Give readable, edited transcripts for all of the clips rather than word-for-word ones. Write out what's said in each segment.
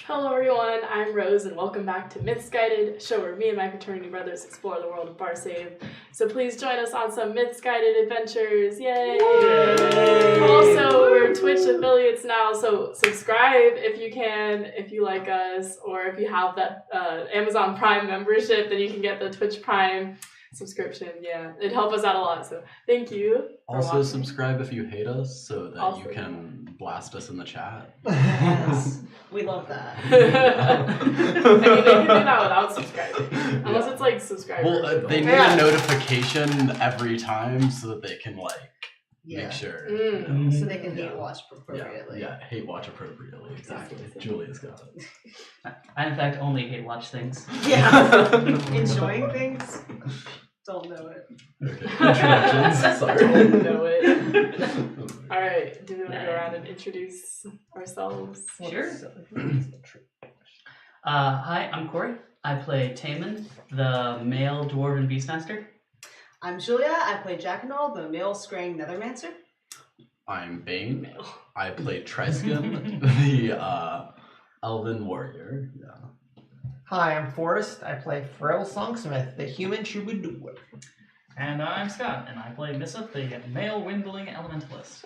Hello everyone, I'm Rose and welcome back to Myths Guided, show where me and my fraternity brothers explore the world of Barsave. So please join us on some Myths Guided adventures, yay! Also, we're Twitch affiliates now, so subscribe if you can, if you like us, or if you have that Amazon Prime membership, then you can get the Twitch Prime subscription. Yeah, it'd help us out a lot, so thank you. Also subscribe if you hate us so that you can blast us in the chat. Yes, we love that. I mean, they can do that without subscribing. Unless it's like subscribers. Well, they need a notification every time so that they can make sure. So they can hate watch appropriately. Yeah, hate watch appropriately, exactly. Julia's got it. I in fact only hate watch things. Yeah. Enjoying things? Don't know it. Okay, introductions, sorry. Don't know it. Alright, do we want to go around and introduce ourselves? Sure. Hi, I'm Corey. I play Taman, the male dwarven beastmaster. I'm Julia. I play Jackanal, the male scraying nethermancer. I'm Bane. I play Treskin, the elven warrior. Yeah. Hi, I'm Forrest. I play Frail Songsmith, the human troubadour. And I'm Scott, and I play Missa, the male windling elementalist.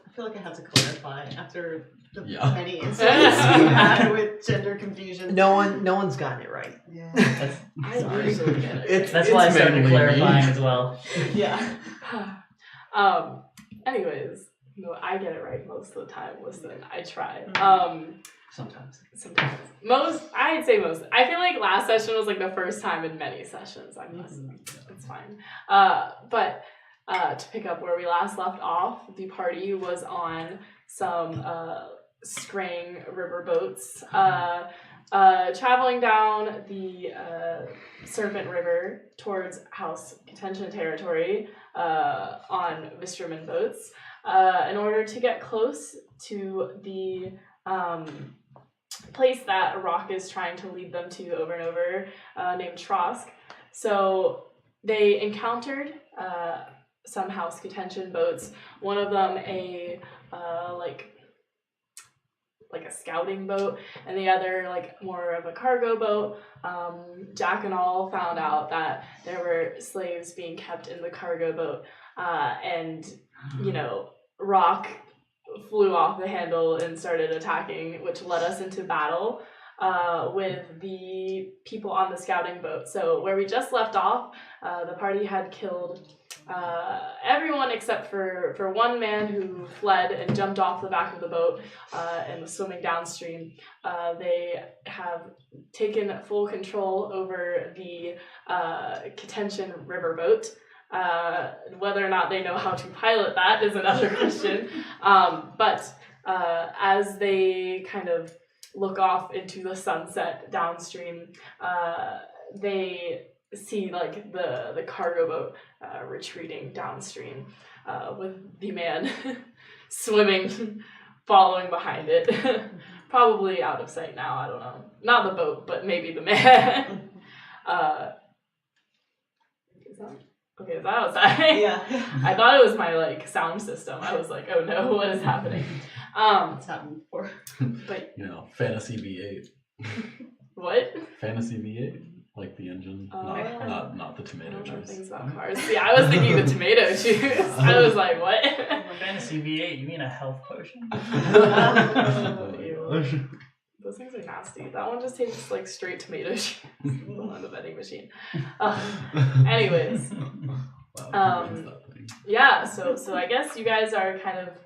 I feel like I have to clarify after the many incidents we had with gender confusion. No one's gotten it right. Yeah. I usually get it. That's why I started clarifying as well. Yeah. Anyways, no, I get it right most of the time. Listen, I try. Sometimes. I'd say most. I feel like last session was like the first time in many sessions. I guess it's fine. But to pick up where we last left off, the party was on some scraying river boats, traveling down the Serpent River towards House Contention territory on Vistraman boats in order to get close to the place that Rock is trying to lead them to over and over, named Trosk. So they encountered some House Contention boats. One of them a like a scouting boat, and the other like more of a cargo boat. Jack and all found out that there were slaves being kept in the cargo boat, and Rock flew off the handle and started attacking, which led us into battle with the people on the scouting boat. So where we just left off, the party had killed everyone except for one man who fled and jumped off the back of the boat and was swimming downstream. They have taken full control over the Contention riverboat. Whether or not they know how to pilot that is another question. But as they kind of look off into the sunset downstream, they see like the cargo boat retreating downstream with the man swimming, following behind it. Probably out of sight now, I don't know. Not the boat, but maybe the man. Okay, is that outside? Yeah. I thought it was my sound system. I was like, oh no, what is happening? It's happened before. But Fantasy V8. What? Fantasy V8, like the engine, not the tomato juice. Things about cars. Yeah, I was thinking the tomato juice. I was like, what? Fantasy V8, you mean a health potion? Ew. Those things are nasty. That one just tastes like straight tomato juice on the vending machine. Anyways. Wow, Yeah, so I guess you guys are kind of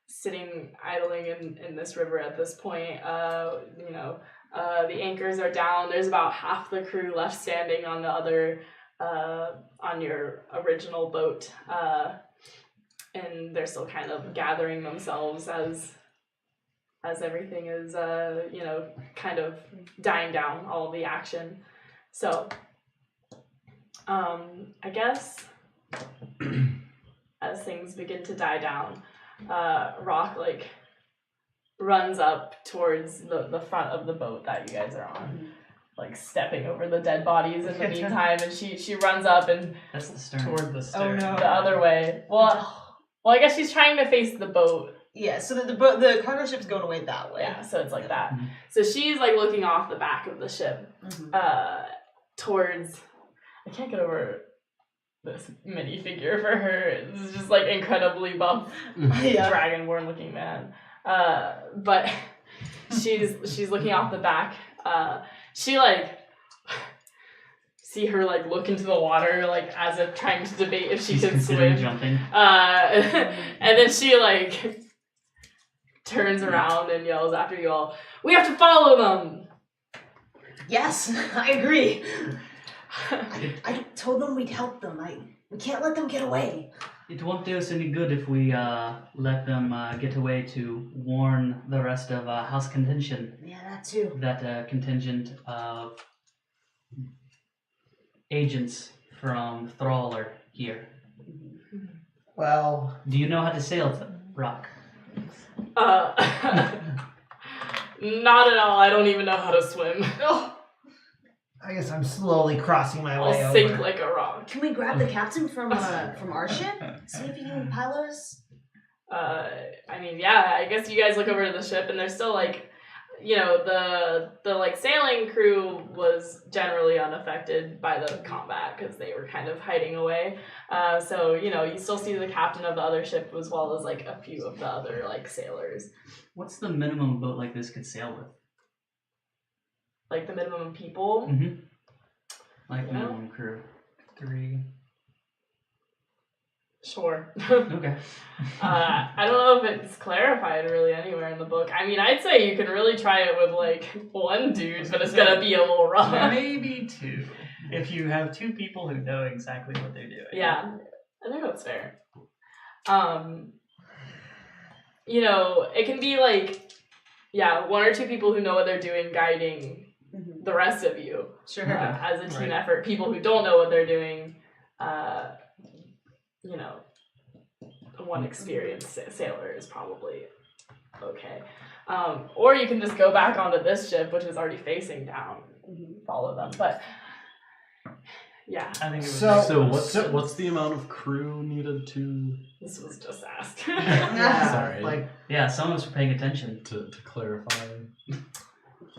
sitting idling in this river at this point. The anchors are down. There's about half the crew left standing on the other, on your original boat. And they're still kind of gathering themselves as everything is, kind of dying down, all the action. So, I guess as things begin to die down, Rock, runs up towards the front of the boat that you guys are on, stepping over the dead bodies in the meantime, and she runs up and That's the stern. Toward the stern. Oh no. the other way. Well, I guess she's trying to face the boat Yeah, so the cargo ship's going away that way. Yeah, so it's like that. Mhm. So she's like looking off the back of the ship Mhm. towards. I can't get over this minifigure for her. This is just like incredibly buff, Yeah. dragonborn looking man. But she's looking off the back. She like see her like look into the water like as if trying to debate if she She's can considering swim. jumping. And then she like turns around and yells after you all, "We have to follow them!" Yes, I agree. I told them we'd help them. We can't let them get away. It won't do us any good if we let them get away to warn the rest of House Contention. Yeah, that too. That contingent of agents from Thrall are here. Well, Do you know how to sail to Rock? Not at all. I don't even know how to swim. I guess I'm slowly crossing my way I'll over. sink like a rock. Can we grab the captain from our ship? See if he can pilot us? I mean, yeah, I guess you guys look over to the ship and there's still like, you know, the like sailing crew was generally unaffected by the combat because they were kind of hiding away. So, you know, you still see the captain of the other ship as well as like a few of the other like sailors. What's the minimum a boat like this could sail with? Like the minimum people. Mm-hmm. Like Yeah. minimum crew. 3. Sure. Okay. I don't know if it's clarified really anywhere in the book. I mean, I'd say you can really try it with like one dude, but it's gonna be a little rough. Maybe 2. If you have 2 people who know exactly what they're doing. Yeah, I think that's fair. You know, it can be like, yeah, 1 or 2 people who know what they're doing guiding the rest of you Sure. as a team Right. effort. People who don't know what they're doing, you know, one experienced sailor is probably okay. Or you can just go back onto this ship, which is already facing down, follow them. But yeah, I think it was So- what's the amount of crew needed to this was just asked. Yeah, Sorry. like Yeah, some of us were paying attention. to clarify?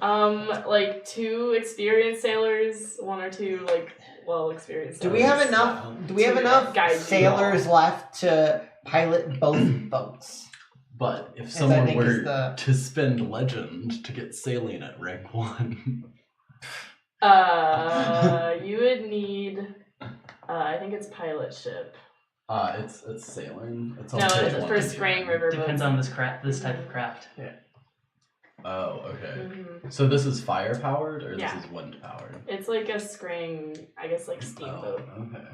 Like 2 experienced sailors, 1 or 2 like well-experienced. do we have sailors. enough? Do we have To enough guide you sailors left to pilot both boats? But if As I someone think is were the- to spend legend to get sailing at rank 1, You would need. I think it's pilot ship. it's sailing. It's on No, page it's 1 for to Spraying do. River Depends boats. on this type of craft. Oh, okay. Mhm. So this is fire powered or Yeah. this is wind powered? It's like a screen, I guess, like Oh, steamboat. okay.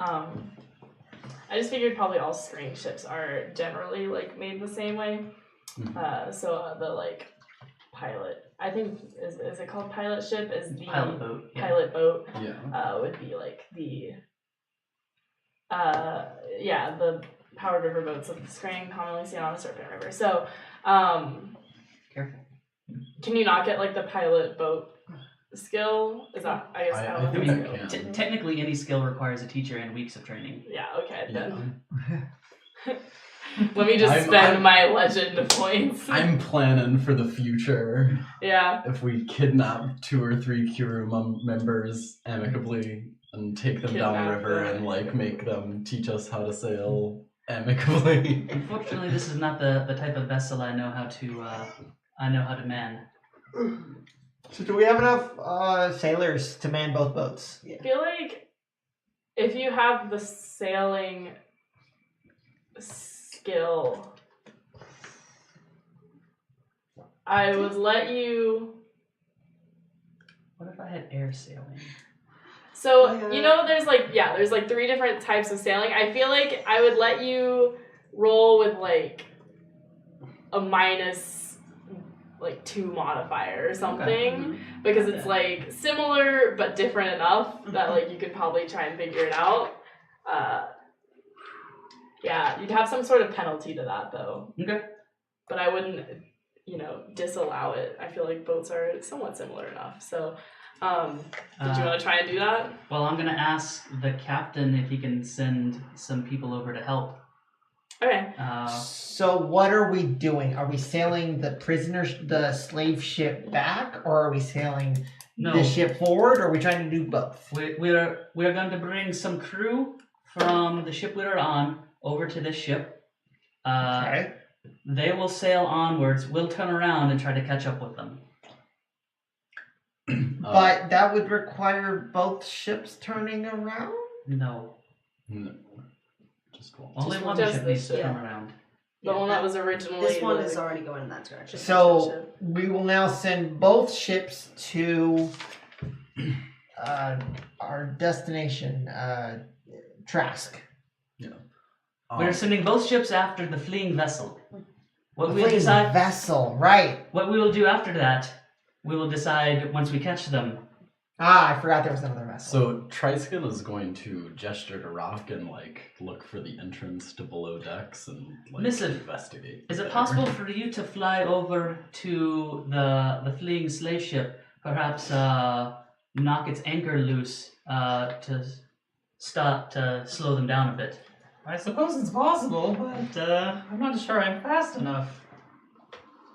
I just figured probably all screen ships are generally like made the same way. Mhm. So the like pilot, I think is it called pilot ship? Is the Pilot boat. Yeah. pilot boat Yeah. would be like the the powered river boats of the Scrang commonly seen on the Serpent River. So Careful. can you not get like the pilot boat skill? Is that I guess I don't know think if I that's can. skill. Technically, any skill requires a teacher and weeks of training. Yeah, okay, then Yeah. let me just I'm- spend I'm- my legend points. I'm planning for the future. Yeah. If we kidnap 2 or 3 crew members amicably and take them down Kidnap the river them. and like make them teach us how to sail amicably. Unfortunately, this is not the type of vessel I know how to man. So do we have enough sailors to man both boats? I feel like if you have the sailing skill, I would let you. What if I had air sailing? So you know, there's like 3 different types of sailing. I feel like I would let you roll with like a minus like 2 modifier or something because it's like similar but different enough that like you could probably try and figure it out. Yeah, you'd have some sort of penalty to that though. Okay. But I wouldn't, disallow it. I feel like boats are somewhat similar enough. So, Did you want to try and do that? Well, I'm gonna ask the captain if he can send some people over to help. Okay. So what are we doing? Are we sailing the slave ship back, or are we sailing No, the ship forward, or are we trying to do both? we're going to bring some crew from the ship we were on over to this ship. Okay. They will sail onwards. We'll turn around and try to catch up with them. But that would require both ships turning around? No, No. Just go. only Just one just ship the needs to ship. turn around. The one that was originally. This one the- is already going in that direction. So we will now send both ships to our destination, Trask. We're sending both ships after the fleeing vessel. What The we'll fleeing decide. vessel, right? What we will do after that, we will decide once we catch them. Ah, I forgot there was another vessel. So Triskill is going to gesture to Rock and look for the entrance to below decks and Listen, investigate. Is it there. possible for you to fly over to the fleeing slave ship, perhaps knock its anchor loose to slow them down a bit? I suppose it's possible, but I'm not sure I'm fast enough.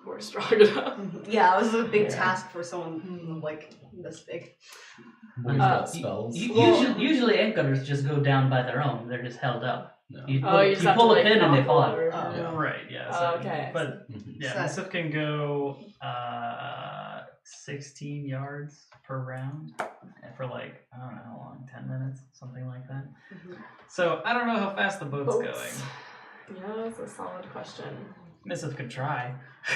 We're strong enough. Yeah, it was a big Yeah. task for someone like this big. We've got spells. Usually anchors just go down by their own. They're just held up. No. You pull, Oh, you you just have pull to a pin and knock they the fall. lever. Yeah. Right, yeah. Oh, okay. But Mhm. yeah, So- Misif can go 16 yards per round for I don't know how long, 10 minutes, something like that. So I don't know how fast the boat's Boats. going. Yeah, that's a solid question. Misif could try.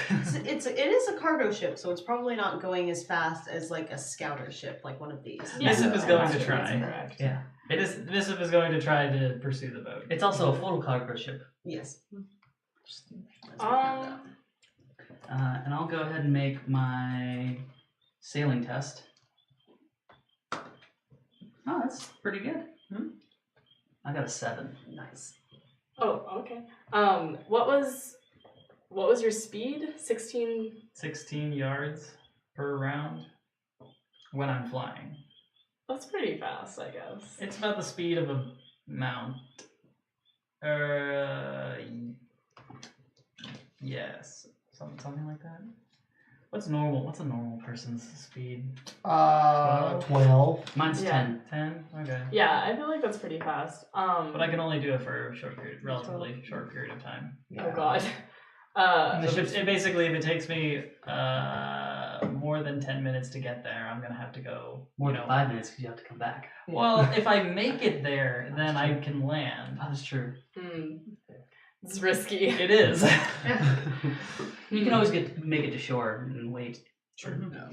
It is a cargo ship, so it's probably not going as fast as like a scouter ship, like one of these. Misif is going to That's try. correct. Yeah. Misif is going to try to pursue the boat. It's also a full cargo ship. Yes. And I'll go ahead and make my sailing test. Oh, that's pretty good. I got a 7. Nice. Oh, okay. What was your speed? 16. 16 yards per round when I'm flying. That's pretty fast, I guess. It's about the speed of a mount. Yes, something like that. What's normal? What's a normal person's speed? 12. Mine's Yeah. 10. 10. Okay. Yeah, I feel like that's pretty fast. But I can only do it for a short period, relatively short period of time. Oh god. So if it takes me more than 10 minutes to get there, I'm gonna have to go. More than 5 minutes because you have to come back. Well, if I make it there, then I can land. That is true. It's risky. It is. You can always make it to shore and wait. No.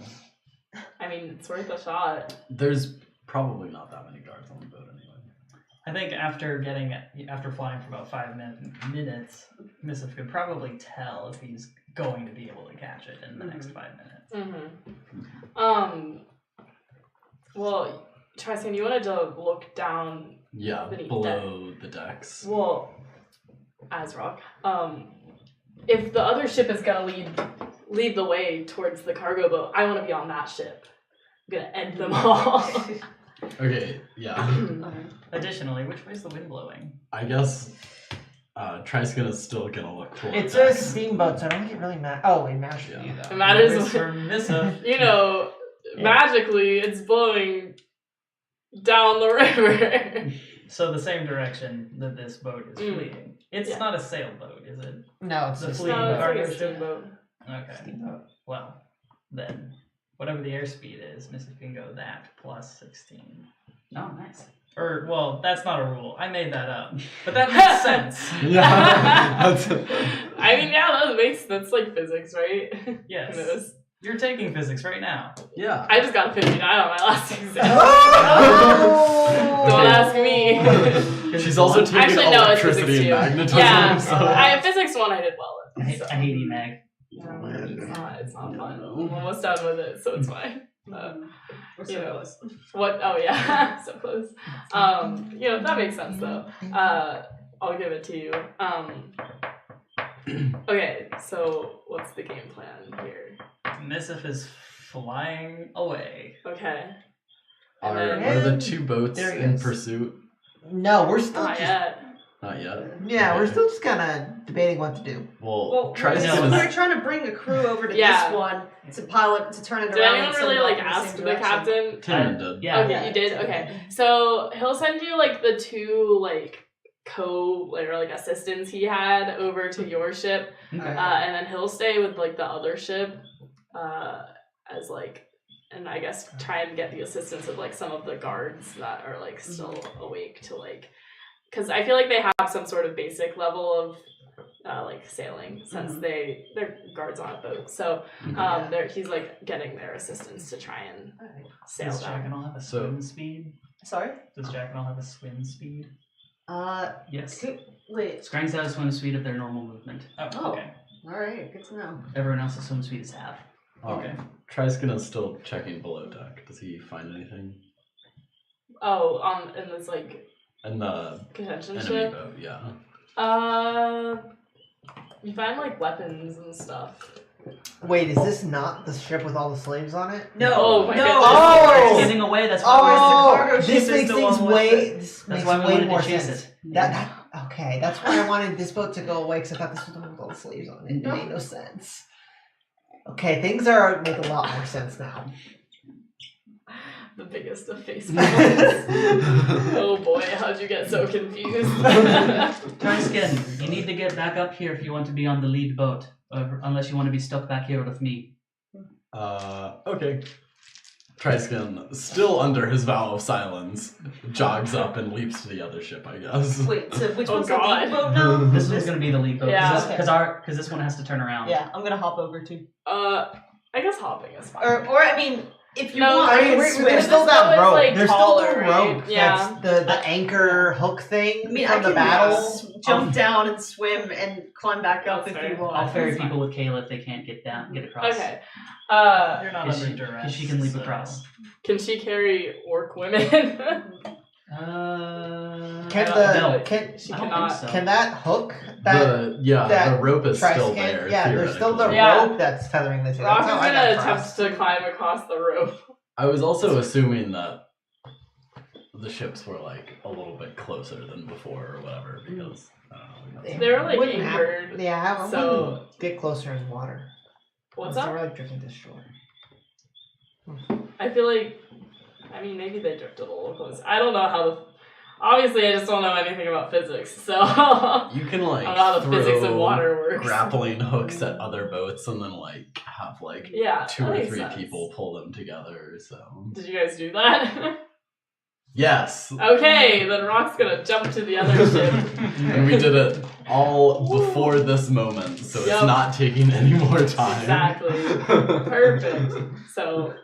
I mean, it's worth a shot. There's probably not that many guards on the boat anyway. I think after flying for about 5 minutes, Misif could probably tell if he's going to be able to catch it in the next 5 minutes. Well, Tristan, you wanted to look down. Yeah, Beneath below the decks. Well, Azrock. If the other ship is gonna lead the way towards the cargo boat, I want to be on that ship. I'm gonna end them all. Okay, yeah. Additionally, which way is the wind blowing? I guess Triskill is still gonna look for It's a decks. steamboat, so I don't get really mad. Oh, it matters for Yeah. you though. It matters. It's for Misif. You know, Yeah. magically, it's blowing down the river. So the same direction that this boat is Mm. fleeing. It's Yeah. not a sailboat, is it? No, it's The a fleet. No, it's like Cargo a ship? steamboat. Okay. steamboat. Well, then, whatever the airspeed is, Misif can go that plus 16. Oh, nice. Or, well, that's not a rule. I made that up. But that makes sense. Yeah. I mean, yeah, that's like physics, right? Yes. Who knows? You're taking physics right now. Yeah. I just got a 59 on my last exam. Oh! Don't ask me. She's also taking Actually, no, it's electricity physics and too. magnetism. Yeah, So. physics 1 I did well I in. hate, So. I hate EMAG. It's not fun. I'm almost done with it, so it's fine. We're you so know. close. What? Oh yeah, so close. That makes sense though. I'll give it to you. Okay, so what's the game plan here? Misif is flying away. Okay. Are And the two boats There he in is. pursuit? No, we're still Not just yet. Not yet. yeah, we're Okay. still just kind of debating what to do. Well, try we're, to we're trying to bring a crew over to Yeah. this one to pilot to turn it Did around. anyone and send really it off like in the ask same the direction. captain? Timon did. Yeah. Okay, you did? Okay. So he'll send you like the two like assistants he had over to your ship. Okay. And then he'll stay with like the other ship as like, and I guess try and get the assistance of like some of the guards that are like still awake to like, because I feel like they have some sort of basic level of like sailing since they're guards on a boat. So he's like getting their assistants to try and sail Does Jack and down. all have a So- swim speed? Sorry? Does Jack and all have a swim speed? Yes. Wait. Scrangs have a swim speed of their normal movement. Oh. Okay. Alright, good to know. Everyone else's swim speed is half. Okay. Tryskin is still checking below deck. Does he find anything? Oh, in this like And the contention enemy ship. boat, yeah. You find like weapons and stuff. Wait, is this not the ship with all the slaves on it? No. Oh my no. goodness. Oh! It's getting away. That's why Oh, cargo ship this is makes the things one with way. the- This That's makes why we way wanted more to chase sense. it. That okay. That's why I wanted this boat to go away because I thought this was the one with all the slaves on it. It made no sense. Okay, things are make a lot more sense now. The biggest of face palms. Oh boy, how'd you get so confused? Tryskin, you need to get back up here if you want to be on the lead boat, unless you want to be stuck back here with me. Okay. Tryskin, still under his vow of silence, jogs up and leaps to the other ship, I guess. Wait, so which Oh, one's God. the lead boat now? This one's gonna be the lead boat. Yeah. Because this one has to turn around. Yeah, I'm gonna hop over too. I guess hopping is fine. Or I mean, if you No, want, I I mean, can there's swim. still This that boat is, rope. like, There's taller, still the right? rope. Yeah. That's the anchor hook thing I mean, from I the can battle. jump down and swim and climb back up That's if fair. you want. I'll ferry That's fine. people with Kayla if they can't get across. Okay. You're not Because under she, duress. 'cause she can leap so- across. Can she carry orc women? Can No. the can She I don't cannot. think so. can that hook that the rope is still Tryskin- there. Yeah, there's still the theoretically. Yeah. rope that's tethering the two. Rock is That's how I gonna got attempt across. to climb across the rope. I was also assuming that the ships were like a little bit closer than before or whatever because Yeah. They're, like, Wouldn't hap- anchored, Yeah, I so- wouldn't get closer in water. What's Unless up? They're like drifting to shore. I feel like, I mean, maybe they drifted a little close. I don't know how the. Obviously, I just don't know anything about physics, so. you can like I don't know how the throw physics of water works. grappling hooks at other boats and then like have like Yeah. two that or makes three sense. people pull them together. So Did you guys do that? yes, Okay, then Rock's gonna jump to the other ship. and we did it all before this moment, so Yup. it's not taking any more time. Exactly. Perfect. So,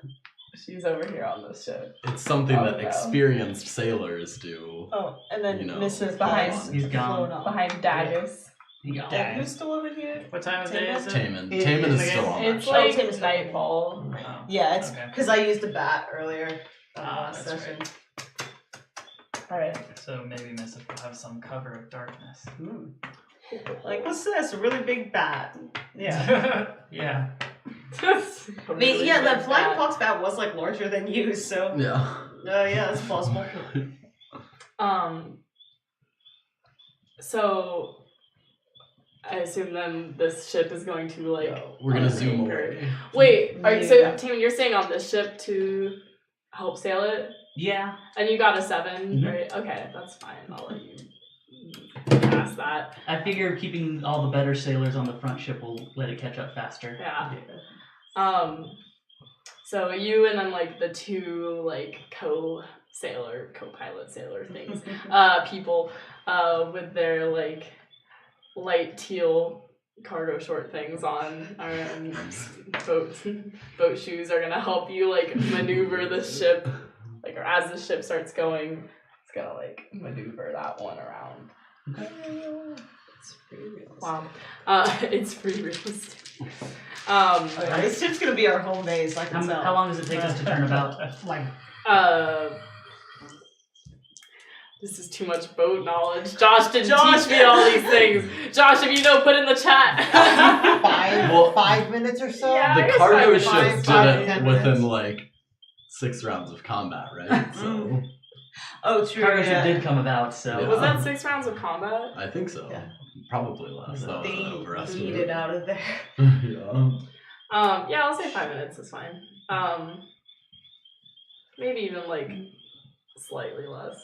she's over here on this ship. It's something Oh, that no. experienced sailors do. Oh, and then You know, Mr. behind- Flown He's gone. off. Behind Dagus. Yeah. Yeah, who's still over here? What time of day is it? Taman. It- Taman is it's still on that It's ship. like Tim is nightfall. Oh. Yeah, it's Okay. because I used a bat earlier. That's session. right. Alright. So maybe Missif will have some cover of darkness. Like, what's this? A really big bat. Yeah. Yeah. I mean, yeah, that flying fox bat was like larger than you, so Yeah. yeah, that's plausible. So I assume then this ship is going to like. We're gonna zoom anchor. away. Wait, are you, so Yeah. Tammy, you're staying on this ship to help sail it, Yeah. and you got a 7, Mhm. right? Okay, that's fine. I'll let you pass that. I figure keeping all the better sailors on the front ship will let it catch up faster. Yeah. So you and then like the two like co-pilot sailor things, people, with their like light teal cargo short things on, boat shoes are gonna help you like maneuver the ship, like, or as the ship starts going, it's gonna like maneuver that one around. Wow. It's pretty realistic. Okay, this ship's gonna be our home base. I How, can tell. how long does it take us to turn about? Like This is too much boat knowledge. Josh didn't teach me all these things. Josh, if you know, put in the chat. 5. Well, 5 minutes or so. Yeah. I The guess cargo 5 ship minutes. did 5 to it 10 within minutes. like 6 rounds of combat, right? So Oh, true. Cargo yeah. ship did come about, so Yeah. Was that 6 rounds of combat? I think so. Yeah. Probably less. That was an They overestimate. need it out of there. Yeah. Yeah, I'll say 5 minutes is fine. Maybe even like slightly less.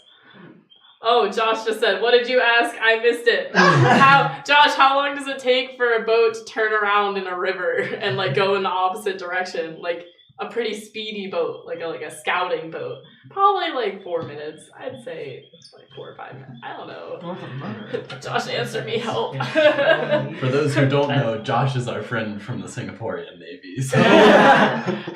Oh, Josh just said, "What did you ask? I missed it." Josh, how long does it take for a boat to turn around in a river and like go in the opposite direction? Like a pretty speedy boat, like a scouting boat. Probably like 4 minutes. I'd say like 4 or 5 minutes. I don't know. Josh, answer me, help. For those who don't know, Josh is our friend from the Singaporean Navy. So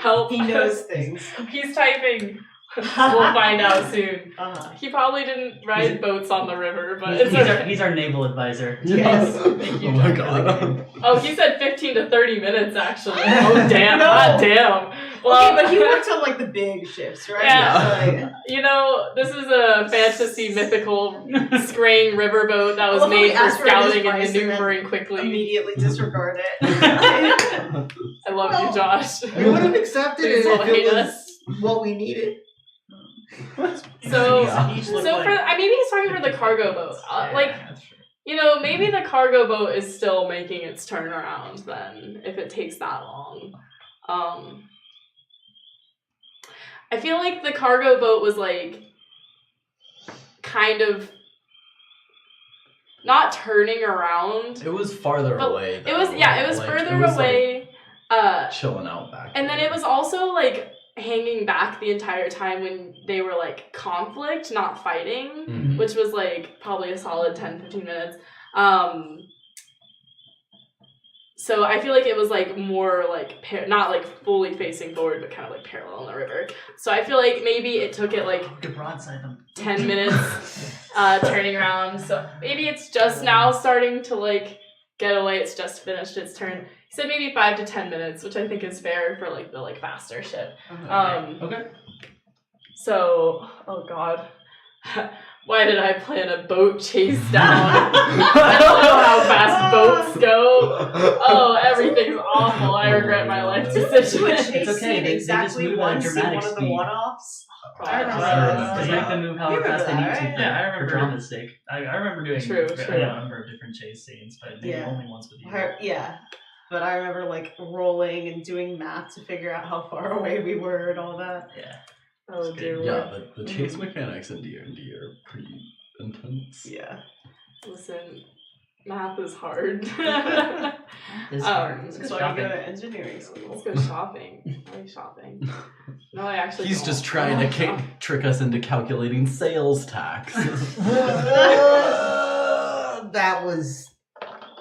Help. He knows things. He's typing. We'll find out soon. Uh-huh. He probably didn't ride boats on the river, but he's, it's he's, our, okay. he's our naval advisor. Yes. Thank you, Oh my Jack, for the god. game. Oh, he said 15 to 30 minutes, actually. Oh, damn. No. God damn. Well, Okay, but he worked on like the big ships, right? Yeah. Like, you know, this is a fantasy, mythical, scraying riverboat that was I love how we made for asked for scouting and advice and then maneuvering quickly. immediately disregard it. I love you, Josh. We would have accepted it Please don't if hate it us. was what we needed. So, Yeah. Each so look for like maybe he's talking for the cargo boat. Yeah, Like, that's true. you know, maybe the cargo boat is still making its turnaround then, if it takes that long. I feel like the cargo boat was like kind of not turning around. It was farther But away. It was though. it was Like, further it was, away. Like, chilling out back. And then there. it was also like hanging back the entire time when they were like conflict, not fighting, Mhm. which was like probably a solid 10-15 minutes. So I feel like it was like more like not like fully facing forward, but kind of like parallel in the river. So I feel like maybe it took it like To broadside them. 10 minutes turning around. So maybe it's just now starting to like get away. It's just finished its turn. He said maybe 5 to 10 minutes, which I think is fair for like the like faster ship. Okay. So, oh god. Why did I plan a boat chase down? I don't know how fast boats go. Oh, everything's awful. I regret my life Do a decision. chase It's okay, scene they just exactly move at a once in dramatic one of the speed. one-offs. I remember that. Just make them move however You remember fast they need that, to right? for, Yeah, I for remember. drama's sake. I remember doing True, a true. number of different chase scenes, but maybe Yeah. only once with you. Yeah. But I remember like rolling and doing math to figure out how far away we were and all that. Yeah. Oh dear Yeah, Lord. the chase mechanics in D&D are pretty intense. Yeah. Listen, math is hard. This part. Let's That's why Shopping. you go to engineering school. Let's go shopping. I like shopping. No, I actually He's don't. just trying to trick us into calculating sales tax. That was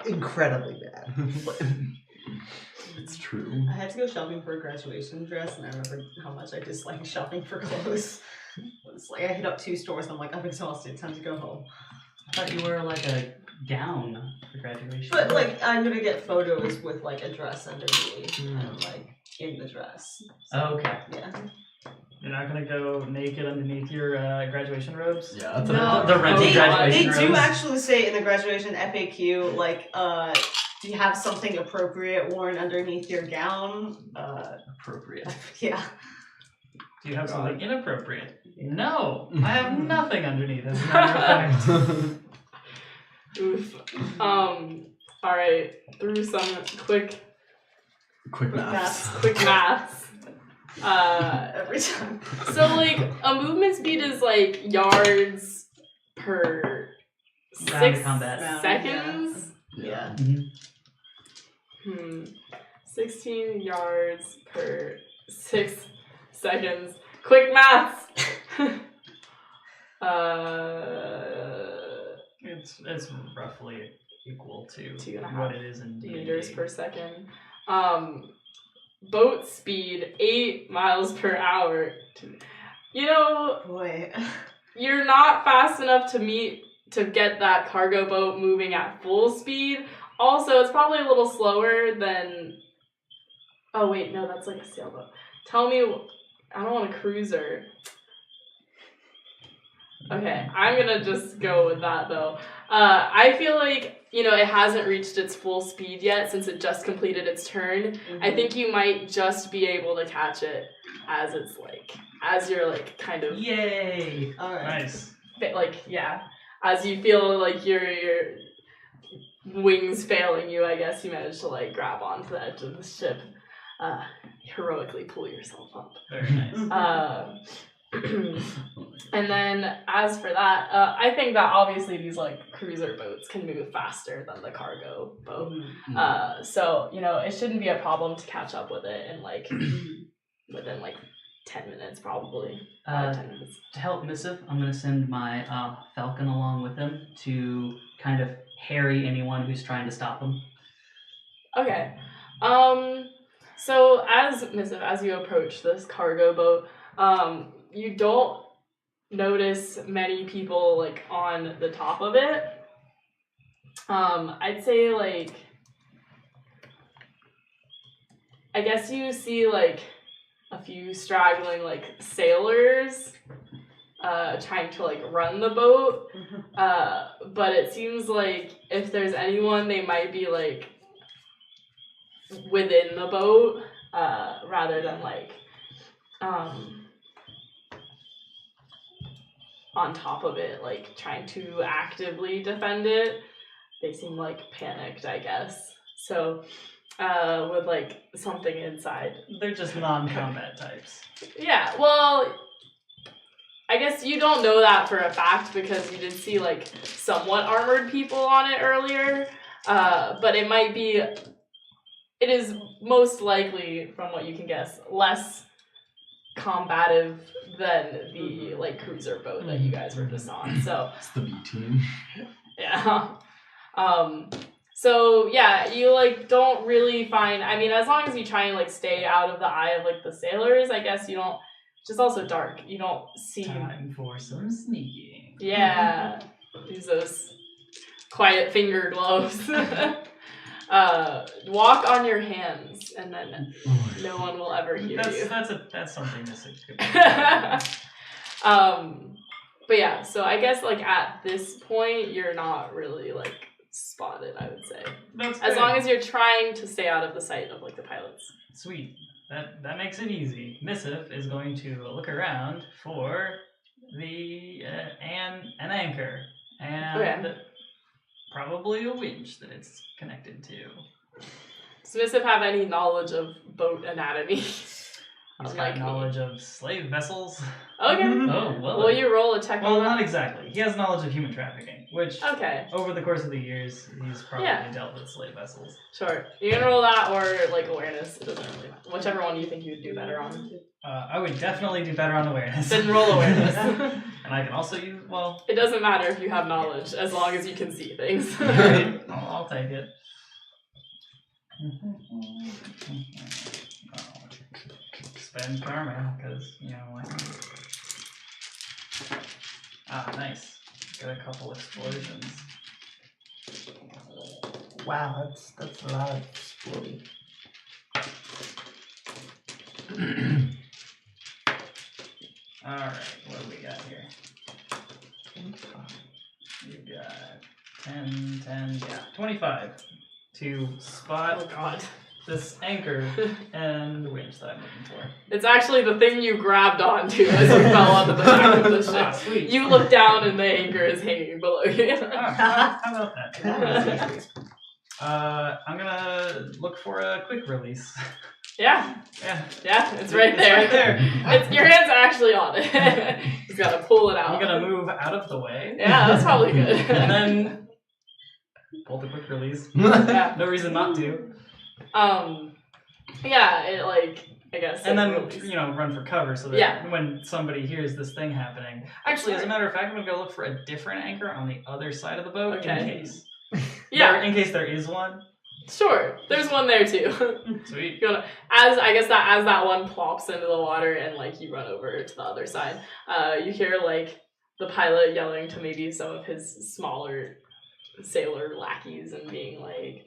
incredibly bad. It's true. I had to go shopping for a graduation dress, and I remember how much I disliked shopping for clothes. It's like I hit up 2 stores, and I'm like, I'm exhausted. Time to go home. I thought you were like a gown for graduation. But like, I'm gonna get photos with like a dress underneath, and like in the dress. Oh, okay. Yeah. You're not gonna go naked underneath your graduation robes? Yeah, that's No. The rented Oh, graduation They do robes. actually say in the graduation FAQ, like, do you have something appropriate worn underneath your gown? Appropriate. Yeah. Do you have something inappropriate? No, I have nothing underneath. As a matter of fact. Oof. Alright. Through some quick Maths. maths. Every time. So like a movement speed is like yards per Round 6 combat. Round, seconds. Yeah. 16 yards per 6 seconds. Quick maths. It's roughly equal to 2.5 what it is in meters D&D. per second. Boat speed 8 miles per hour. You know, Boy. you're not fast enough to get that cargo boat moving at full speed. Also, it's probably a little slower than. Oh wait, no, that's like a sailboat. Tell me, I don't want a cruiser. Okay, I'm gonna just go with that though. I feel like, it hasn't reached its full speed yet since it just completed its turn. I think you might just be able to catch it as you're like kind of Yay! Alright. Nice. as you feel like your wings failing you, I guess you manage to like grab onto the edge of the ship, heroically pull yourself up. Very nice. And then as for that, I think that obviously these like cruiser boats can move faster than the cargo boat. So, it shouldn't be a problem to catch up with it in like within like 10 minutes probably. 10 minutes. To help Missive, I'm going to send my Falcon along with him to kind of harry anyone who's trying to stop him. Okay. So as you approach this cargo boat, you don't notice many people like on the top of it. I'd say like, I guess you see like a few straggling like sailors trying to like run the boat. But it seems like if there's anyone, they might be like within the boat rather than like on top of it, like trying to actively defend it. They seem like panicked, I guess. So with like something inside. They're just non-combat types. Yeah, well, I guess you don't know that for a fact because you did see like somewhat armored people on it earlier. But it is most likely, from what you can guess, less combative than the like cruiser boat that you guys were just on. So It's the B team. yeah. So yeah, you like don't really find, I mean, as long as you try and like stay out of the eye of like the sailors, I guess you don't, it's just also dark. You don't see. Time for some sneaking. Yeah. Use those quiet finger gloves. Walk on your hands and then no one will ever hear you. That's something that's a good But yeah, so I guess like at this point you're not really like spotted, I would say. That's As good. long as you're trying to stay out of the sight of like the pilots. Sweet. That makes it easy. Missive is going to look around for the an anchor and probably a winch that it's connected to. Does Missive have any knowledge of boat anatomy? He's Unlike got me. knowledge of slave vessels. Okay. Oh, well. Will you roll a check Well, on not that? exactly. He has knowledge of human trafficking, which Okay, over the course of the years, he's probably Yeah. dealt with slave vessels. sure. You can roll that or like awareness. It doesn't really matter. Whichever one you think you would do better on. I would definitely do better on awareness. Then roll awareness. And I can also use, well, It doesn't matter if you have knowledge as long as you can see things. alright, I'll take it. Spend karma, because, like... Ah, nice. Got a couple explosions. Wow, that's a lot of exploding. Alright, what do we got here? We've got 10, 25 to spot Oh god. this anchor and the winch that I'm looking for. It's actually the thing you grabbed onto as you fell onto the back of the Ah, ship. sweet. You look down and the anchor is hanging below you. Ah, how about that? I'm gonna look for a quick release. Yeah, Yeah, it's right there. Right there. It's, your hands are actually on it. Just gotta pull it out. I'm gonna move out of the way. Yeah, that's probably good. And then pull the quick release. Yeah. No reason not to. Yeah, it like, I guess. And it then, releases. run for cover so that Yeah. when somebody hears this thing happening. Actually, as a matter of fact, I'm gonna go look for a different anchor on the other side of the boat in Okay. case. Yeah, In case there is one. sure. There's one there too. Sweet. You wanna, as that one plops into the water and like you run over to the other side, you hear like the pilot yelling to maybe some of his smaller sailor lackeys and being like,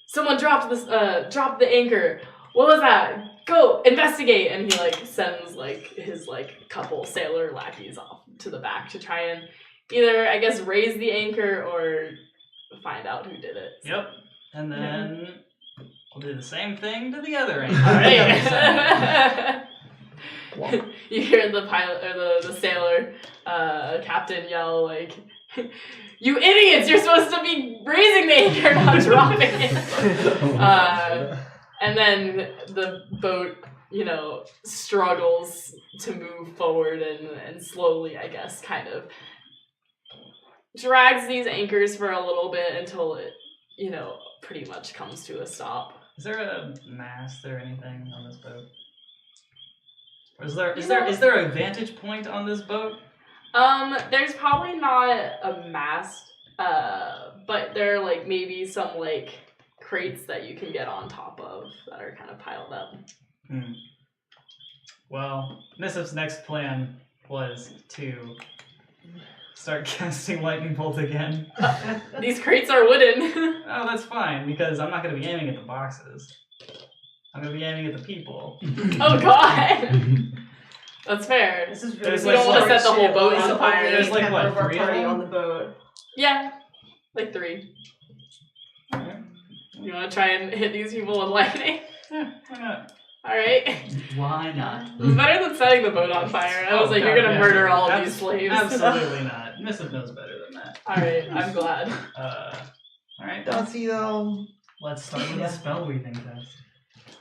"Someone dropped the anchor. What was that? Go investigate!" And he like sends like his like couple sailor lackeys off to the back to try and either, I guess, raise the anchor or find out who did it. Yep. And then we'll do the same thing to the other end. All right. You hear the pilot or the sailor captain yell like, "You idiots! You're supposed to be raising the anchor, not dropping it." And then the boat, struggles to move forward and slowly, I guess, kind of drags these anchors for a little bit until it, pretty much comes to a stop. Is there a mast or anything on this boat? Or is there a vantage point on this boat? There's probably not a mast, but there are like maybe some like crates that you can get on top of that are kind of piled up. Well, Nissif's next plan was to start casting lightning bolt again. These crates are wooden. Oh, that's fine, because I'm not going to be aiming at the boxes. I'm going to be aiming at the people. Oh god! That's fair. This is There's really like you don't want to what? set the whole boat There's on fire. There's like what, member of our 3 of party them? on the boat. Yeah, like 3. You want to try and hit these people with lightning? Yeah, why not? Alright. Why not? It's better than setting the boat on fire. I was Oh, like, you're God, gonna yeah. murder all of these slaves. Absolutely not. Nissif knows better than that. Alright, I'm glad. Alright, Does he though? let's start with the spell weaving test.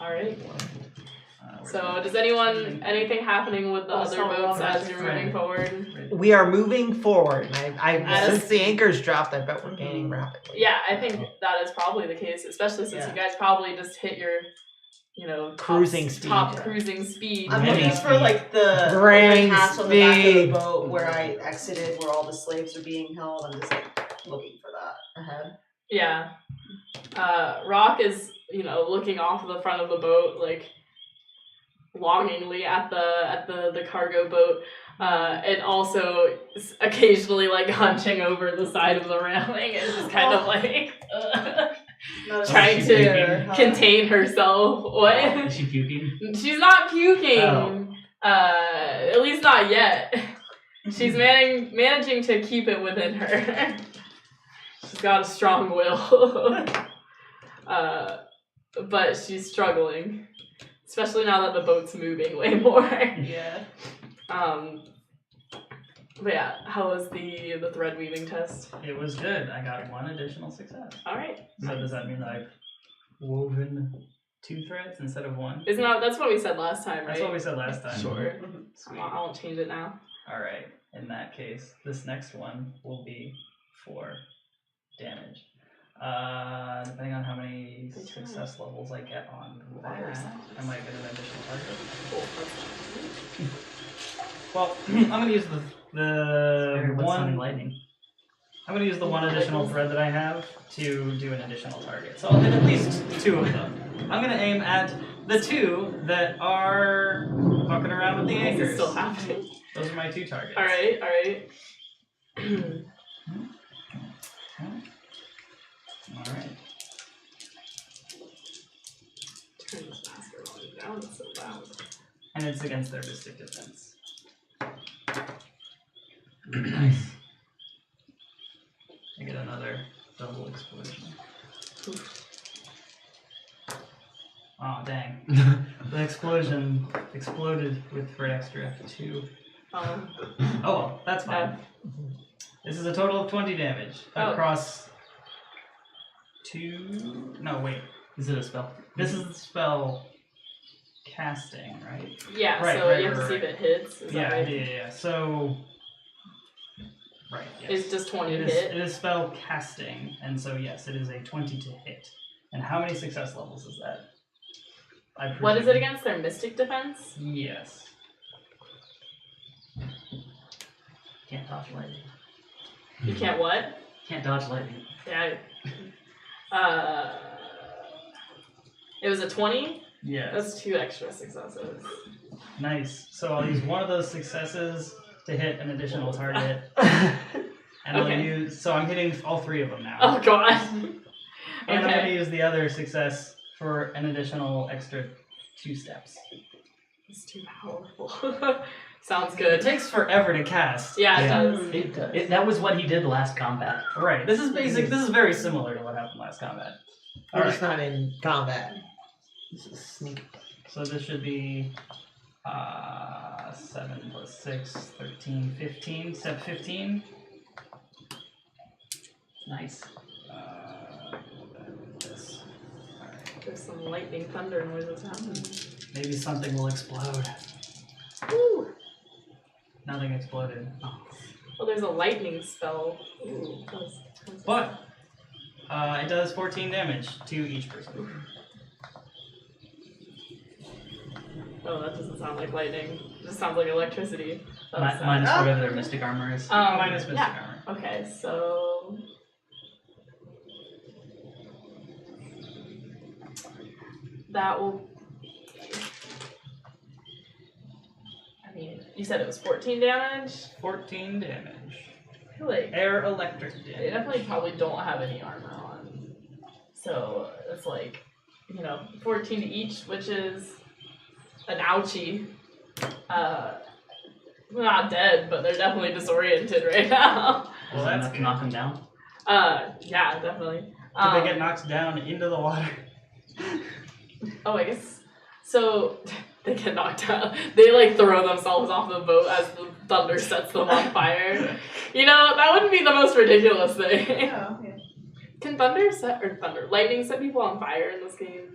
Alright. We're So, gonna- does anything happening with the Oh, other so boats Robert as you're moving forward? We are moving forward. I As- since the anchor's dropped, I bet we're gaining rapidly. Yeah, I think that is probably the case, especially since Yeah. you guys probably just hit your, top- Cruising speed. Top cruising speed. I'm Heavy looking for like the Brain hatch on the back of the speed. boat where I exited, where all the slaves are being held. I'm just like looking for that ahead. Yeah. Rock is, looking off the front of the boat, like longingly at the cargo boat, and also occasionally like hunching over the side of the railing and just kind of like trying she's to puking. contain herself. What? Is she puking? She's not puking. Oh. At least not yet. She's managing to keep it within her. She's got a strong will. But she's struggling. Especially now that the boat's moving way more. Yeah. But yeah, how was the thread weaving test? It was good. I got 1 additional success. Alright. So does that mean that I've woven 2 threads instead of 1? That's what we said last time, right? That's what we said last time. Sure. Sweet. I won't change it now. Alright, in that case, this next one will be 4 damage. Depending on how many success levels I get on that, I might get an additional target. Well, I'm gonna use the Very wet sounding one. lightning. I'm gonna use the 1 additional thread that I have to do an additional target. So I'll hit at least 2 of them. I'm gonna aim at the 2 that are fucking around with the This is anchors. still happening. Those are my 2 targets. Alright. Alright. Turn this master volume down, it's so loud. And it's against their mystic defense. Nice. I get another double explosion. Oh dang. The explosion exploded for an extra 2. Oh well, that's fine. This is a total of 20 damage across 2. No, wait. Is it a spell? This is the spell casting, right? Yeah, Right, so right, you have to right, see if it hits. Is Yeah, that right? yeah. So, right. Yes. It's just 20 It hit. is spell casting, and so yes, it is a 20 to hit. And how many success levels is that? What is it against their mystic defense? Yes. Can't dodge lightning. You can't what? Can't dodge lightning. Yeah. It was a 20? Yes. That's 2 extra successes. Nice. So I'll use one of those successes to hit an additional target. And I'll Okay. use. So I'm hitting all 3 of them now. Oh god. And I'm going to Okay. use the other success for an additional extra 2 steps. It's too powerful. Sounds It good. takes forever to cast. Yeah, Yeah. it does. That was what he did last combat. Right. This is basic. This is very similar to what happened last combat. We're All just right. not in combat. This is sneak. So this should be 7 plus 6, 13, 15. Set 15. Nice. This. All right. There's some lightning thunder noises happening. Maybe something will explode. Ooh. Nothing exploded. Well, there's a lightning spell. Ooh. But it does 14 damage to each person. Oh, that doesn't sound like lightning. It just sounds like electricity. That's sad. Minus whatever their mystic armor is. Minus mystic yeah. armor. Okay, so that will. I mean, you said it was 14 damage. 14 damage. I feel like Air electric they damage. definitely probably don't have any armor on, so it's like 14 to each, which is an ouchie. They're not dead, but they're definitely disoriented right now. Well, Is that that's enough to good. knock him down? Yeah, definitely. Did they get knocked down into the water? Oh, I guess. So, they get knocked out. They, like, throw themselves off the boat as the thunder sets them on fire. That wouldn't be the most ridiculous thing. Yeah. Can lightning set people on fire in this game?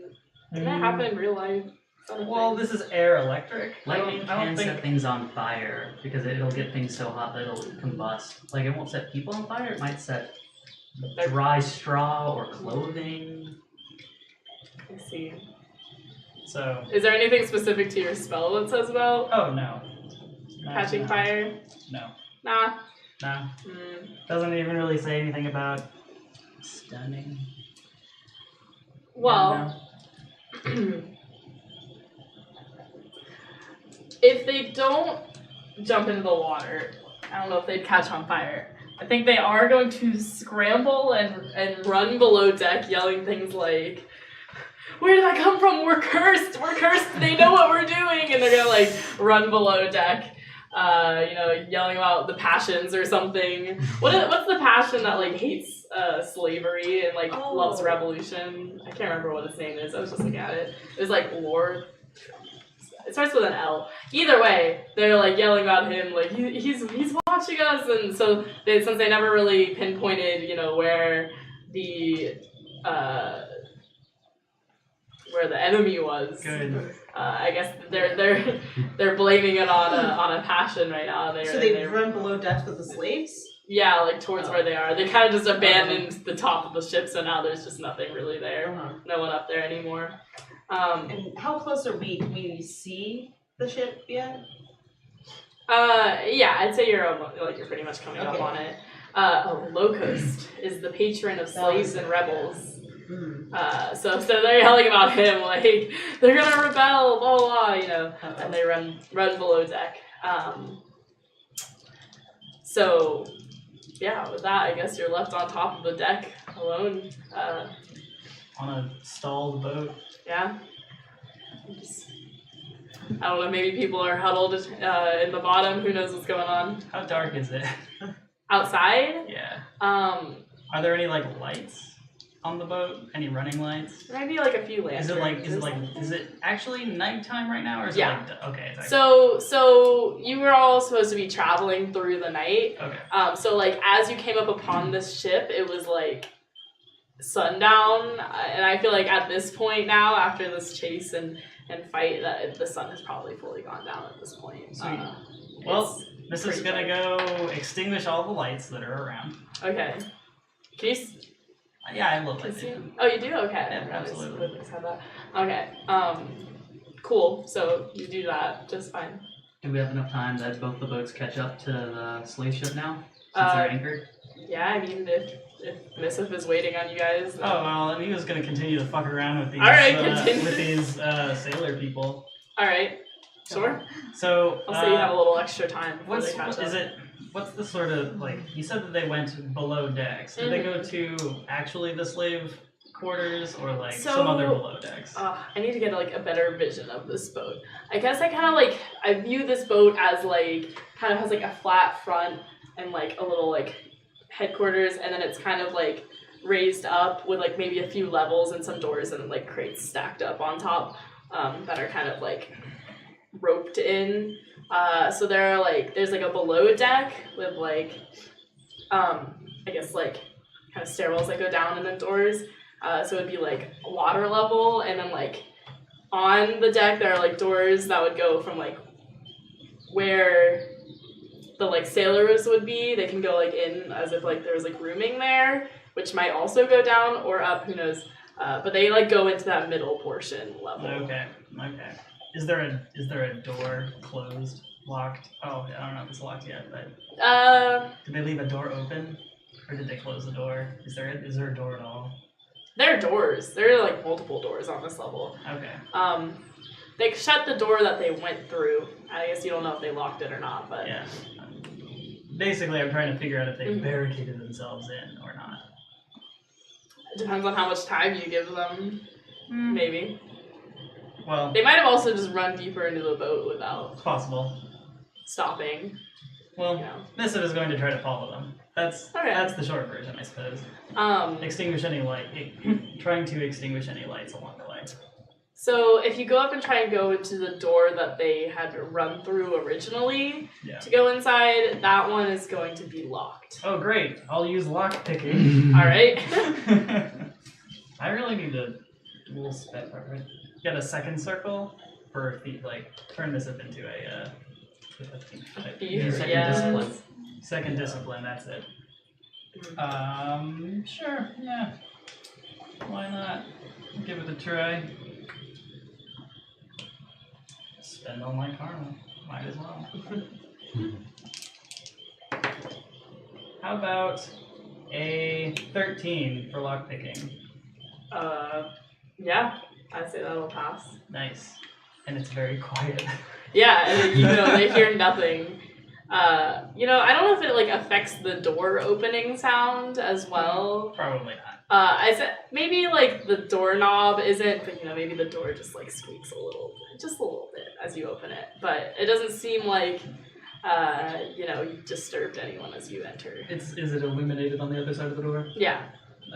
Can that happen in real life? Is that a Well, thing? this is air electric. Lightning I don't can think. set things on fire because it'll get things so hot that it'll combust. Like, it won't set people on fire, it might set dry straw or clothing. I see. So. Is there anything specific to your spell that says about Oh no. No, catching no. fire? No. Nah. No. Mm. Doesn't even really say anything about. Stunning. Well, if they don't jump into the water, I don't know if they'd catch on fire. I think they are going to scramble and run below deck, yelling things like, "Where did that come from? We're cursed! We're cursed! They know what we're doing!" And they're gonna like run below deck, yelling about the passions or something. What's the passion that like hates slavery and like loves revolution? I can't remember what its name is. I was just looking at it. It was like Lord. It starts with an L. Either way, they're like yelling about him, like he's watching us, and so since they never really pinpointed, where the enemy was. Good. I guess they're blaming it on a passion right now. So they run below decks with the slaves? Yeah, like towards where they are. They kind of just abandoned the top of the ship, so now there's just nothing really there. No one up there anymore. And how close are we? Can we see the ship yet? Yeah, I'd say you're pretty much coming up Okay. on it. Locust is the patron of slaves and rebels. So they're yelling about him, like they're gonna rebel, blah blah, and they run below deck. So yeah, with that, I guess you're left on top of the deck alone. On a stalled boat. Yeah. I don't know, maybe people are huddled in the bottom. Who knows what's going on? How dark is it? Outside? Yeah. Are there any like lights on the boat? Any running lights? There might be like a few lanterns. Is it actually nighttime right now, or is Yeah. it like okay? It's So you were all supposed to be traveling through the night. okay. So like as you came up upon this ship, it was like sundown, and I feel like at this point now, after this chase and fight, that the sun has probably fully gone down at this point. Sweet. Well, this is pretty gonna go extinguish all the lights that are around. Okay. Can you Yeah, I love can lights. see? Oh, you do? Okay. Yeah, absolutely. Let's have that. Okay. Cool. So you do that just fine. Do we have enough time that both the boats catch up to the slave ship now? Since Uh, they're anchored? Yeah, I mean, if Missif is waiting on you guys, then... Oh well, and he was gonna continue to fuck around with these. Alright, continue. With these sailor people. All right. Sure. So. I'll say you have a little extra time before What's they catch is up. it? What's the sort of like? You said that they went below decks. Did they go to actually the slave quarters or like So, some other below decks? I need to get like a better vision of this boat. I guess I kind of like I view this boat as like kind of has like a flat front and like a little like headquarters, and then it's kind of like raised up with like maybe a few levels and some doors and like crates stacked up on top that are kind of like roped in. So there's like a below deck with like I guess like kind of stairwells that go down and then doors. So it'd be like water level, and then like on the deck there are like doors that would go from like where the like sailors would be. They can go like in as if like there was like rooming there, which might also go down or up, who knows. But they like go into that middle portion level. Okay. Is there a door closed, locked? Oh, I don't know if it's locked yet, but did they leave a door open, or did they close the door? Is there a door at all? There are doors. There are like multiple doors on this level. Okay. They shut the door that they went through. I guess you don't know if they locked it or not, but Yeah. Basically, I'm trying to figure out if they barricaded themselves in or not. it depends on how much time you give them. Maybe. Well, They might have also just run deeper into the boat without it's possible. stopping. Well, You know. Missive is going to try to follow them. That's Okay. the short version, I suppose. Extinguish Extinguish any light. Trying to extinguish any lights along the way. So if you go up and try and go into the door that they had run through originally Yeah. to go inside, that one is going to be locked. Oh, great! I'll use lock picking. All right. I really need to dual spec. Get a second circle for feet. Like turn this up into a Thief, second yes. discipline. Second discipline. That's it. Sure. Yeah. Why not? Give it a try. Spend all my karma. Might as well. How about a 13 for lockpicking? Yeah, I'd say that'll pass. Nice. And it's very quiet. Yeah, and then, they hear nothing. I don't know if it like affects the door opening sound as well. Probably not. I said maybe like the doorknob isn't, but maybe the door just like squeaks just a little bit as you open it. But it doesn't seem like you disturbed anyone as you enter. Is it illuminated on the other side of the door? Yeah,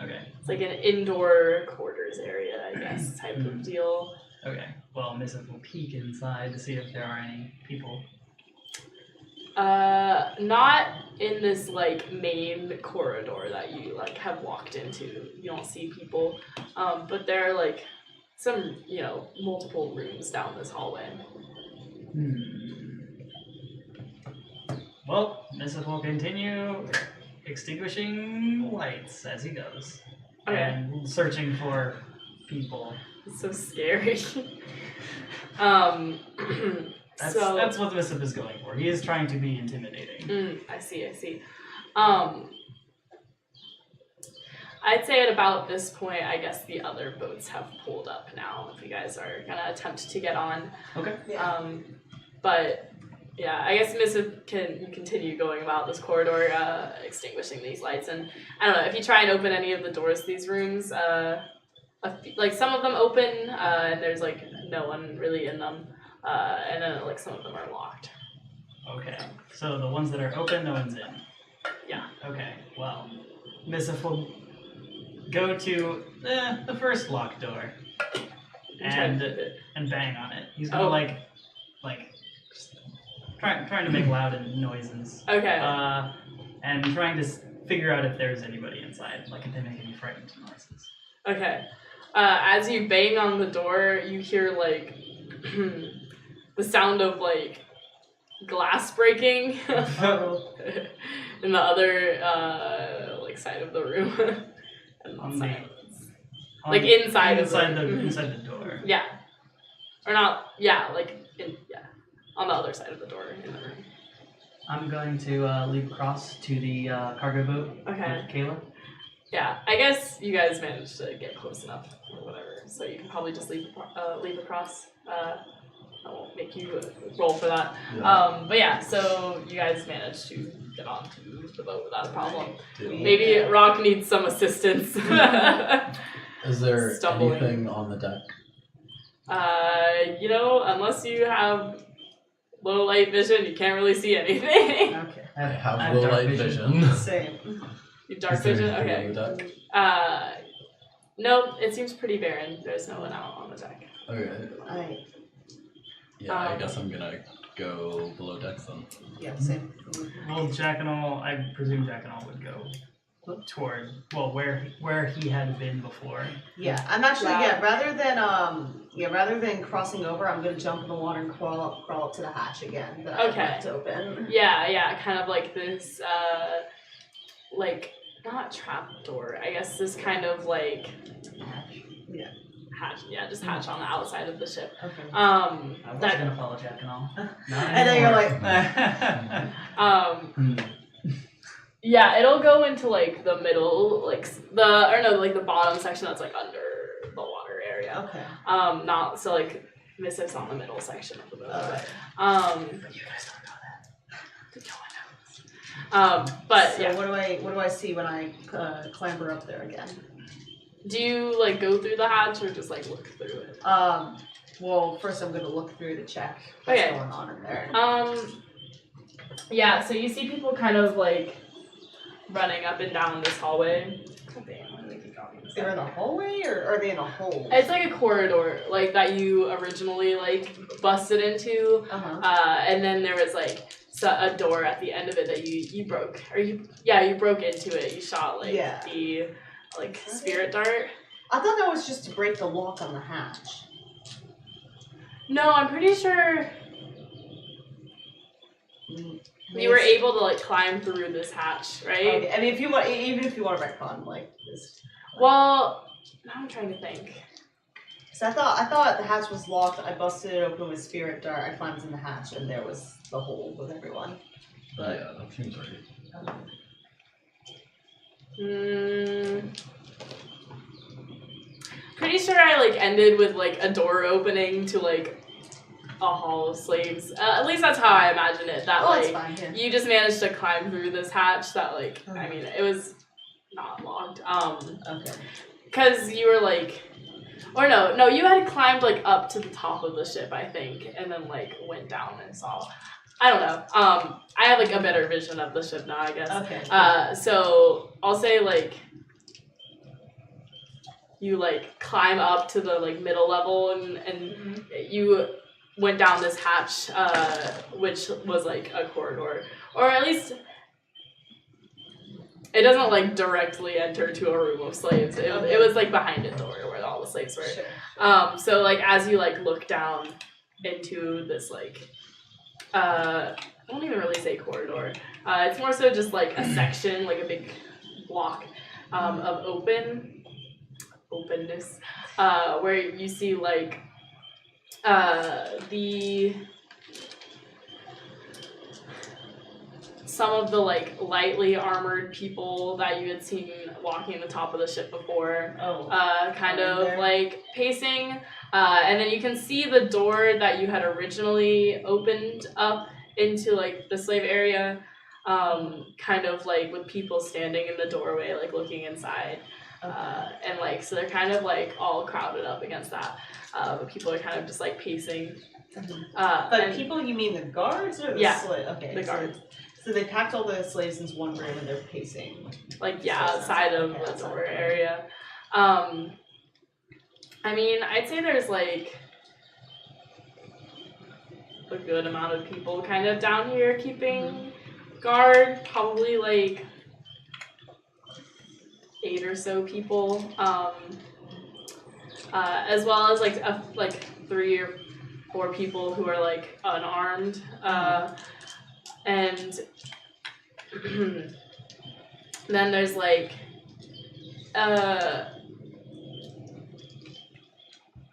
Okay. it's like an indoor quarters area, I guess, type of deal. Okay. Well, Missive will peek inside to see if there are any people. Not in this like main corridor that you like have walked into. You don't see people, but there are like some multiple rooms down this hallway. Well, Missive will continue extinguishing lights as he goes. Okay. And searching for people. It's so scary. That's what Missive is going for. He is trying to be intimidating. I see. I'd say at about this point, I guess the other boats have pulled up now. If you guys are gonna attempt to get on, Okay. but yeah, I guess Missive can continue going about this corridor, extinguishing these lights, and I don't know if you try and open any of the doors to these rooms. Like some of them open, and there's like no one really in them, and then like some of them are locked. Okay. So the ones that are open, no one's in. Yeah. Okay. Well, Missive will go to the first locked door and bang on it. He's gonna like just trying to make loud noises. Okay. And trying to figure out if there's anybody inside, like if they make any frightened noises. Okay. As you bang on the door, you hear like the sound of like glass breaking in the other like side of the room. And silence. Like inside the door. Yeah. Or not. Yeah. On the other side of the door in the room. I'm going to leap across to the cargo boat Okay. with Kayla. Yeah, I guess you guys managed to get close enough or whatever, so you can probably just leap across. I won't make you roll for that. Yeah. But yeah, so you guys managed to get onto the boat without a problem. Deal. Maybe Rock needs some assistance. Is there stumbling. anything on the deck? Unless you have low light vision, you can't really see anything. Okay. I have I have low dark light vision. Same. You dark Is there vision? anything Okay. on the deck? No, it seems pretty barren. There's no one out on the deck. Okay. Yeah, I guess I'm gonna go below decks then. Yeah, same. Well, Jack and all, I presume Jack and all would go toward where he had been before. Yeah, I'm actually rather than crossing over, I'm gonna jump in the water and crawl up to the hatch again that I Okay. left open. Yeah, kind of like this, not trap door. I guess this kind of like hatch. Yeah, just hatch on the outside of the ship. Okay. I was gonna follow Jack and all. Not And then you're anymore. like, Yeah, it'll go into like the middle, the bottom section that's like under the water area. okay. Not so like Missif's on the middle section of the boat. Alright. But you guys don't know that. But So yeah, what do I see when I clamber up there again? do you like go through the hatch or just like look through it? Well, first I'm gonna look through to check what's Okay. going on in there. Yeah. So you see people kind of like running up and down this hallway. They're in a hallway or are they in a hole? It's like a corridor, like that you originally like busted into, and then there was like a door at the end of it that you broke, you broke into it. You shot like the spirit dart. I thought that was just to break the lock on the hatch. No, I'm pretty sure you were able to like climb through this hatch, right? Okay. I mean, even if you want to retcon like this. Well, now I'm trying to think. So I thought the hatch was locked. I busted it open with spirit dart. I climbed in the hatch, and there was the hole with everyone. But Yeah, that seems right. Pretty sure I like ended with like a door opening to like a hall of slaves. At least that's how I imagine it. That it's like fine. Yeah. you just managed to climb through this hatch. That like I mean it was not locked. Okay. Because you were like, or no, you had climbed like up to the top of the ship, I think, and then like went down and saw. I don't know. I have like a better vision of the ship now, I guess. Okay. So I'll say like you like climb up to the like middle level and you went down this hatch, which was like a corridor, or at least it doesn't like directly enter to a room of slaves. It was like behind a door where all the slaves were. Sure. So like as you like look down into this like I won't even really say corridor. It's more so just like a section, like a big block of openness, where you see like some of the like lightly armored people that you had seen walking the top of the ship before, kind of there. like pacing, and then you can see the door that you had originally opened up into like the slave area, kind of like with people standing in the doorway like looking inside. And like so they're kind of like all crowded up against that, but people are kind of just like pacing. But people, you mean the guards or the slaves? Okay, the guards. So they packed all the slaves into one room and they're pacing. Like outside of the door area. I mean, I'd say there's like a good amount of people kind of down here keeping guard. Probably like 8 or so people, as well as like 3 or 4 people who are like unarmed, and then there's like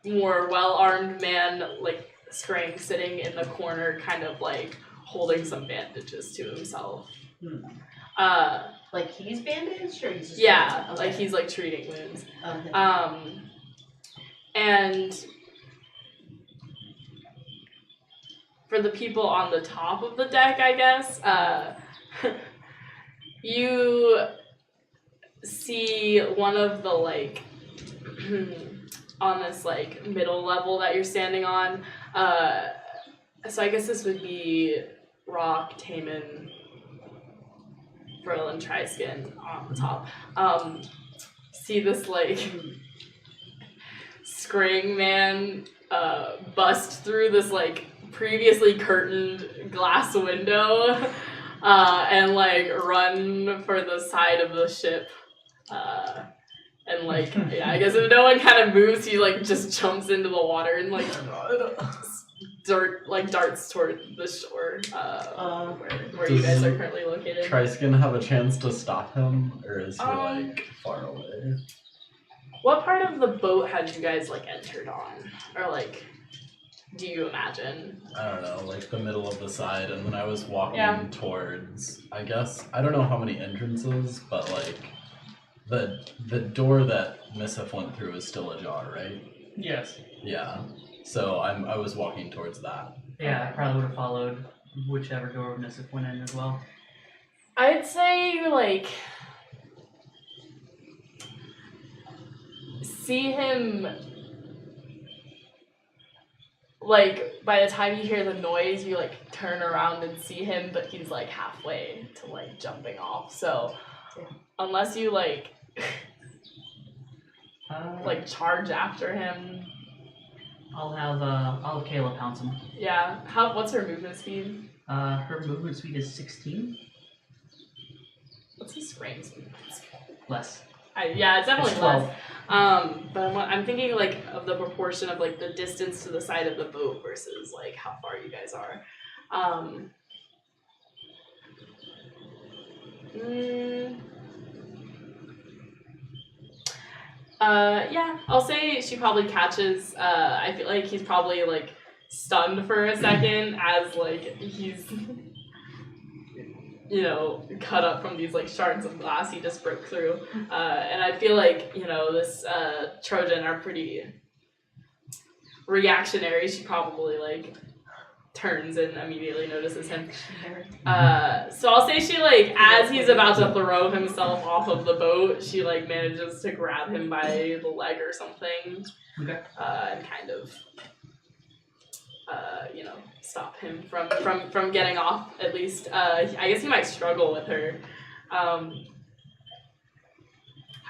more well-armed man like sitting in the corner, kind of like holding some bandages to himself. Like he's bandaged, or he's just like he's like treating wounds. Okay. And for the people on the top of the deck, I guess, you see one of the like on this like middle level that you're standing on. So I guess this would be Rock, Taman, Frill, and Triskin on the top. See this like Scrying man bust through this like previously curtained glass window and like run for the side of the ship. And like, yeah, I guess if no one kind of moves, he like just jumps into the water and like darts toward the shore where you guys are currently located. Triskin have a chance to stop him, or is he like far away? What part of the boat had you guys like entered on, or like, do you imagine? I don't know, like the middle of the side, and then I was walking towards. I guess I don't know how many entrances, but like the door that Missif went through is still ajar, right? Yes. Yeah. So I was walking towards that. Yeah, I probably would have followed whichever door Missif went in as well. I'd say you like see him like by the time you hear the noise you like turn around and see him, but he's like halfway to like jumping off. So unless you like like charge after him, I'll have Kayla pounce him. yeah. What's her movement speed? Her movement speed is 16. What's his strength speed? Less. Yeah, it's definitely It's 12. less. But I'm thinking like of the proportion of like the distance to the side of the boat versus like how far you guys are. Yeah, I'll say she probably catches. I feel like he's probably like stunned for a second as like he's cut up from these like shards of glass he just broke through. And I feel like this Trojan are pretty reactionary. She probably like turns and immediately notices him. So I'll say she like as he's about to throw himself off of the boat, she like manages to grab him by the leg or something. Okay. And kind of stop him from getting off at least. I guess he might struggle with her. Can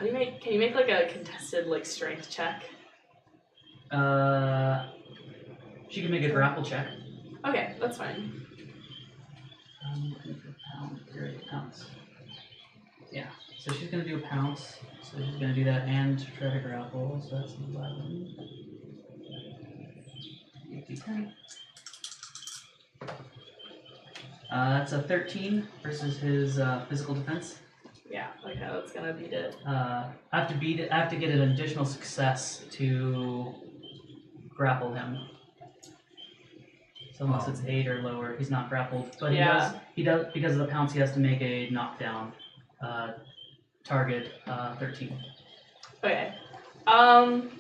you make like a contested like strength check? She can make a grapple check. Okay, that's fine. Pounce. Yeah, so she's gonna do a pounce. So she's gonna do that and try to grapple. So that's 11. 10. That's a 13 versus his physical defense. Yeah, okay, that's gonna beat it. I have to get an additional success to grapple him. So unless it's 8 or lower, he's not grappled. But he does because of the pounce. He has to make a knockdown target 13. Okay. I'm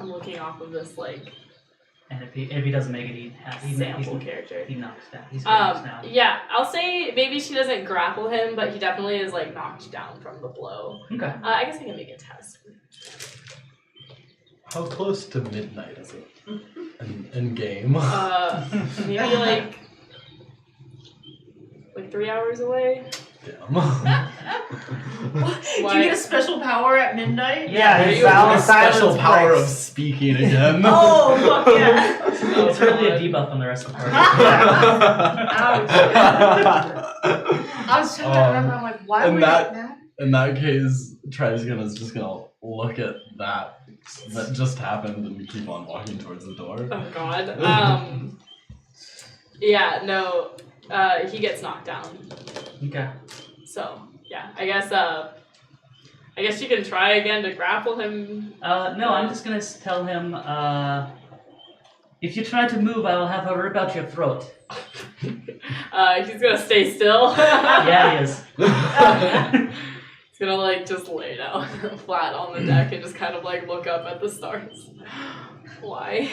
looking off of this like. And if he doesn't make it, he's character. He knocks down. He's knocks down. Yeah, I'll say maybe she doesn't grapple him, but he definitely is like knocked down from the blow. Okay. I guess I can make a test. How close to midnight is it in game? Maybe like 3 hours away. Damn. Do you get a special power at midnight? Yeah, Are his you have a special silence power breaks. of speaking again? Oh, fuck yeah. Oh, it's really a debuff on the rest of the party. Ouch. I was trying to remember, I'm like, why and would that- that? In that case, Triskin is just gonna look at that just happened and keep on walking towards the door. Oh god. Yeah, no. He gets knocked down. Okay. So yeah, I guess you can try again to grapple him. No, I'm just gonna tell him. If you try to move, I will have her rip out your throat. He's gonna stay still. Yeah, he is. He's gonna like just lay down flat on the deck and just kind of like look up at the stars. Why?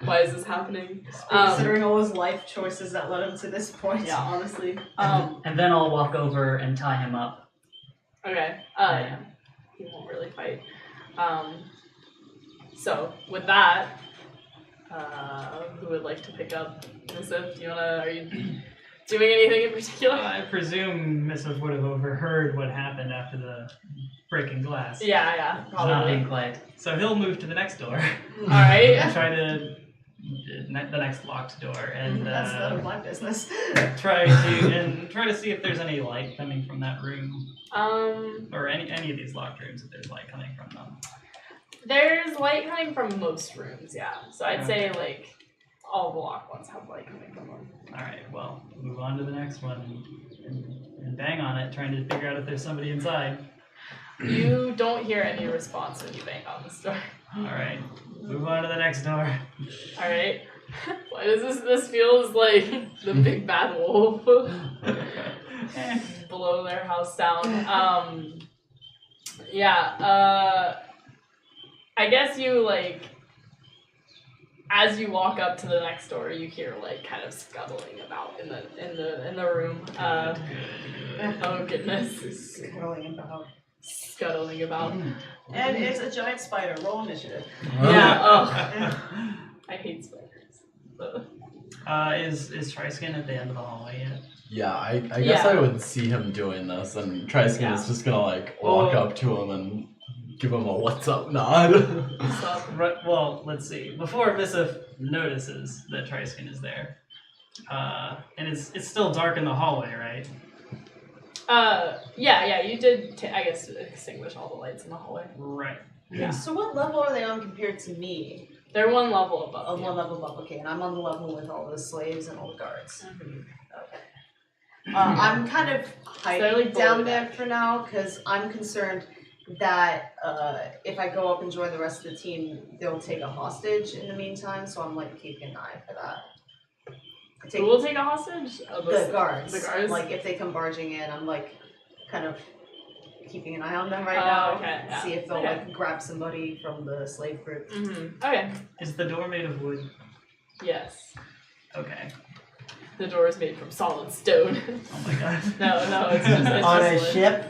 Why is this happening? Considering all his life choices that led him to this point. Yeah, honestly. And then I'll walk over and tie him up. Okay. Yeah. he won't really fight. So with that, who would like to pick up Missive? Are you doing anything in particular? I presume Missive would have overheard what happened after the breaking glass. Yeah, It's not probably. being quiet. So he'll move to the next door. All right. And try to the next locked door and That's none of my business. try to see if there's any light coming from that room or any of these locked rooms, if there's light coming from them. There's light coming from most rooms, yeah. So I'd say like all the locked ones have light coming from them. All right, well, move on to the next one and bang on it, trying to figure out if there's somebody inside. You don't hear any response when you bang on this door. All right, move on to the next door. All right. Why does this feels like the big bad wolf blow their house down? I guess you like as you walk up to the next door, you hear like kind of scuttling about in the room. Oh goodness, scuttling about. And it's a giant spider. Roll initiative. Yeah. Oh, I hate spiders. Is Triskin at the end of the hallway yet? Yeah, I guess I would see him doing this, and Triskin is just gonna like walk up to him and give him a "what's up" nod. Right, well, let's see. Before Missive notices that Triskin is there, and it's still dark in the hallway, right? Yeah, you did, I guess, extinguish all the lights in the hallway. Right. Yeah. So what level are they on compared to me? They're one level above. Oh, you. one level above. Okay, and I'm on the level with all the slaves and all the guards. Mhm. Okay. I'm kind of hiding like down below there deck. for now because I'm concerned that if I go up and join the rest of the team, they'll take a hostage in the meantime. So I'm like keeping an eye for that. Who will take a hostage? The guards. The guards? Like if they come barging in, I'm like kind of keeping an eye on them right Oh, now. okay, yeah. See if they'll Okay. like grab somebody from the slave group. Mm-hmm. Okay. Is the door made of wood? Yes. Okay. The door is made from solid stone. Oh my god. No, it's just On a wood. ship?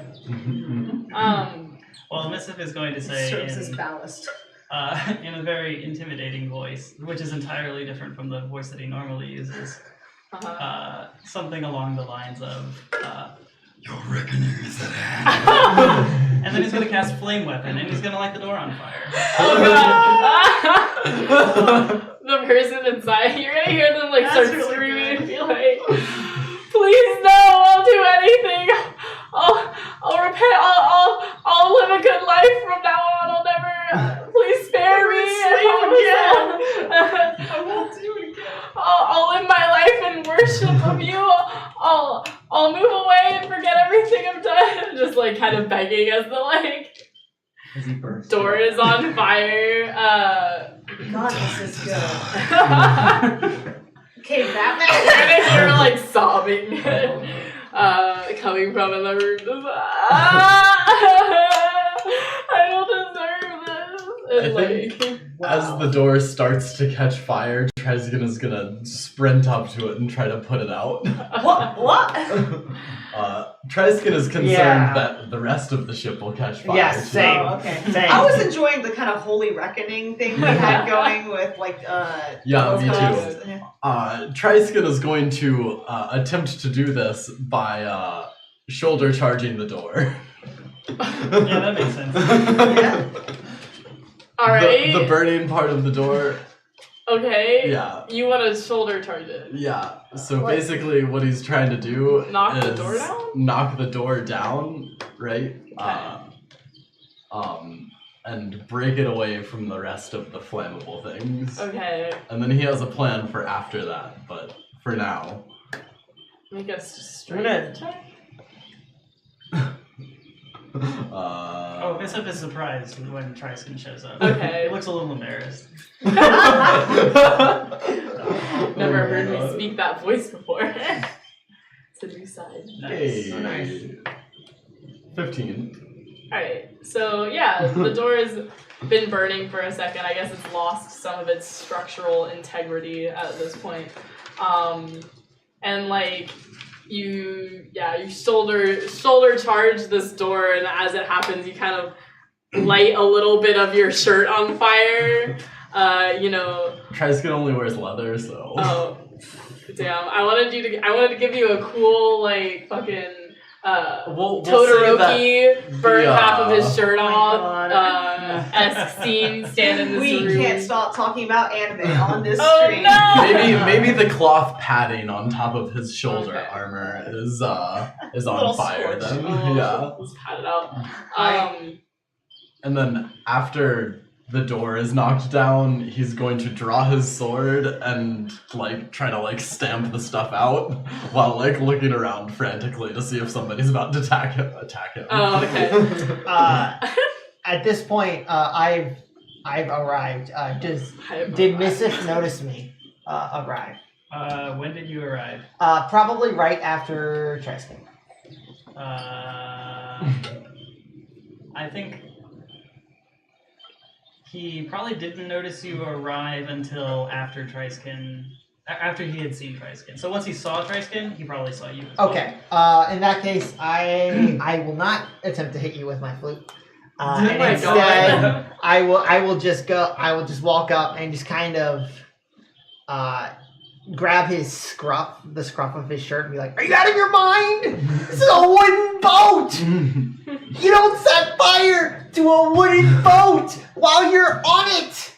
Well, Missive is going to say Serves as ballast. in a very intimidating voice, which is entirely different from the voice that he normally uses, something along the lines of, Your reckoning is at hand. and then he's going to cast Flame Weapon, and he's going to light the door on fire. Oh god! The person inside, you're gonna hear them like That's start really screaming good. and be like, "Please no! I'll do anything. I'll repent. I'll live a good life from now on. I'll never. Please spare me. I won't do it again. I'll live my life in worship of you. I'll move away and forget everything I've done." Just like kind of begging as the door is on fire. God, this is good. Okay, You're Batman. gonna hear like sobbing coming from in the room. Just, I don't deserve this. And As the door starts to catch fire, Triskin is gonna sprint up to it and try to put it out. What? Triskin is concerned Yeah. that the rest of the ship will catch fire. Yeah, too. same. Oh, okay. Same. I was enjoying the kind of holy reckoning thing we had going with like Yeah, those me colors. too. Triskin is going to attempt to do this by shoulder charging the door. Yeah, that makes sense. Yeah. all right. The burning part of the door. Okay. Yeah. You want to shoulder charge it? Yeah. So What? basically, what he's trying to do Knock the is door down? knock the door down, right? Okay. And break it away from the rest of the flammable things. Okay. And then he has a plan for after that, but for now. Make us I'm gonna- straight check. Oh, Missive is surprised when Triskin shows up. Okay. He looks a little embarrassed. Never heard me speak that voice before. It's a new side. Nice. Hey. nice. 15. Alright, so yeah, the door has been burning for a second. I guess it's lost some of its structural integrity at this point. And like you shoulder charge this door, and as it happens, you kind of light a little bit of your shirt on fire. Triskin only wears leather, so. Oh, damn! I wanted to give you a cool like fucking We'll Todoroki burn half of his shirt Oh my off. God. Esque scene, stand in this We room. can't stop talking about anime on this Oh, stream. no! Maybe the cloth padding on top of his shoulder Okay. armor is Little on fire scorched. then. Oh, Yeah. let's pat it out. Alright. And then after the door is knocked down, he's going to draw his sword and like try to like stamp the stuff out while like looking around frantically to see if somebody's about to attack him. Oh, okay. At this point, I've arrived. Did Missif notice me arrive? When did you arrive? Probably right after Triskin. I think he probably didn't notice you arrive until after Triskin. After he had seen Triskin. So once he saw Triskin, he probably saw you as well. Okay. In that case, I will not attempt to hit you with my flute. And my instead, God. I will just walk up and just kind of grab his the scruff of his shirt, and be like, "Are you out of your mind? This is a wooden boat. You don't set fire to a wooden boat while you're on it."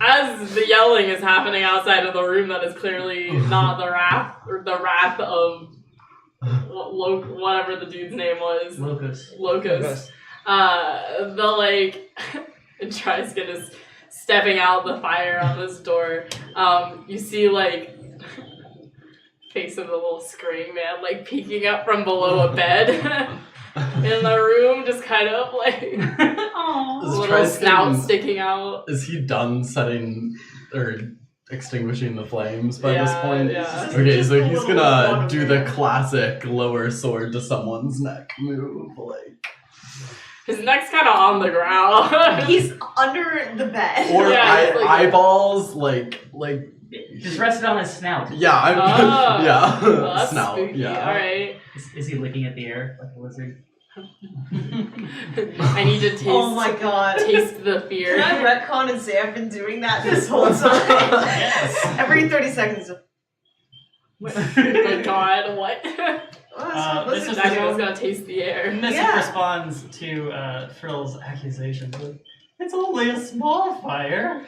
As the yelling is happening outside of the room, that is clearly not the wrath of whatever the dude's name was. Locust. The like Triskin is stepping out the fire on this door. You see like face of the little screaming man like peeking up from below a bed in the room, just kind of like little snout sticking out. Is he done setting or extinguishing the flames by this Yeah, point? yeah. Okay, so he's Little gonna one do there. the classic lower sword to someone's neck move, like. His neck's kind of on the ground. He's under the bed. Or Yeah, it's like- eyeballs, like. Just rested on his snout. Yeah, I'm. Oh. yeah. Well, that's Snout. spooky. Yeah. Alright. Is he licking at the air like a lizard? I need to taste, Oh my god. taste the fear. Can I retcon and say I've been doing that this whole time? Yes. Every 30 seconds. Oh my god, what? This is That girl's gonna taste the air. Missy Yeah. responds to Frill's accusations with, "It's only a small fire."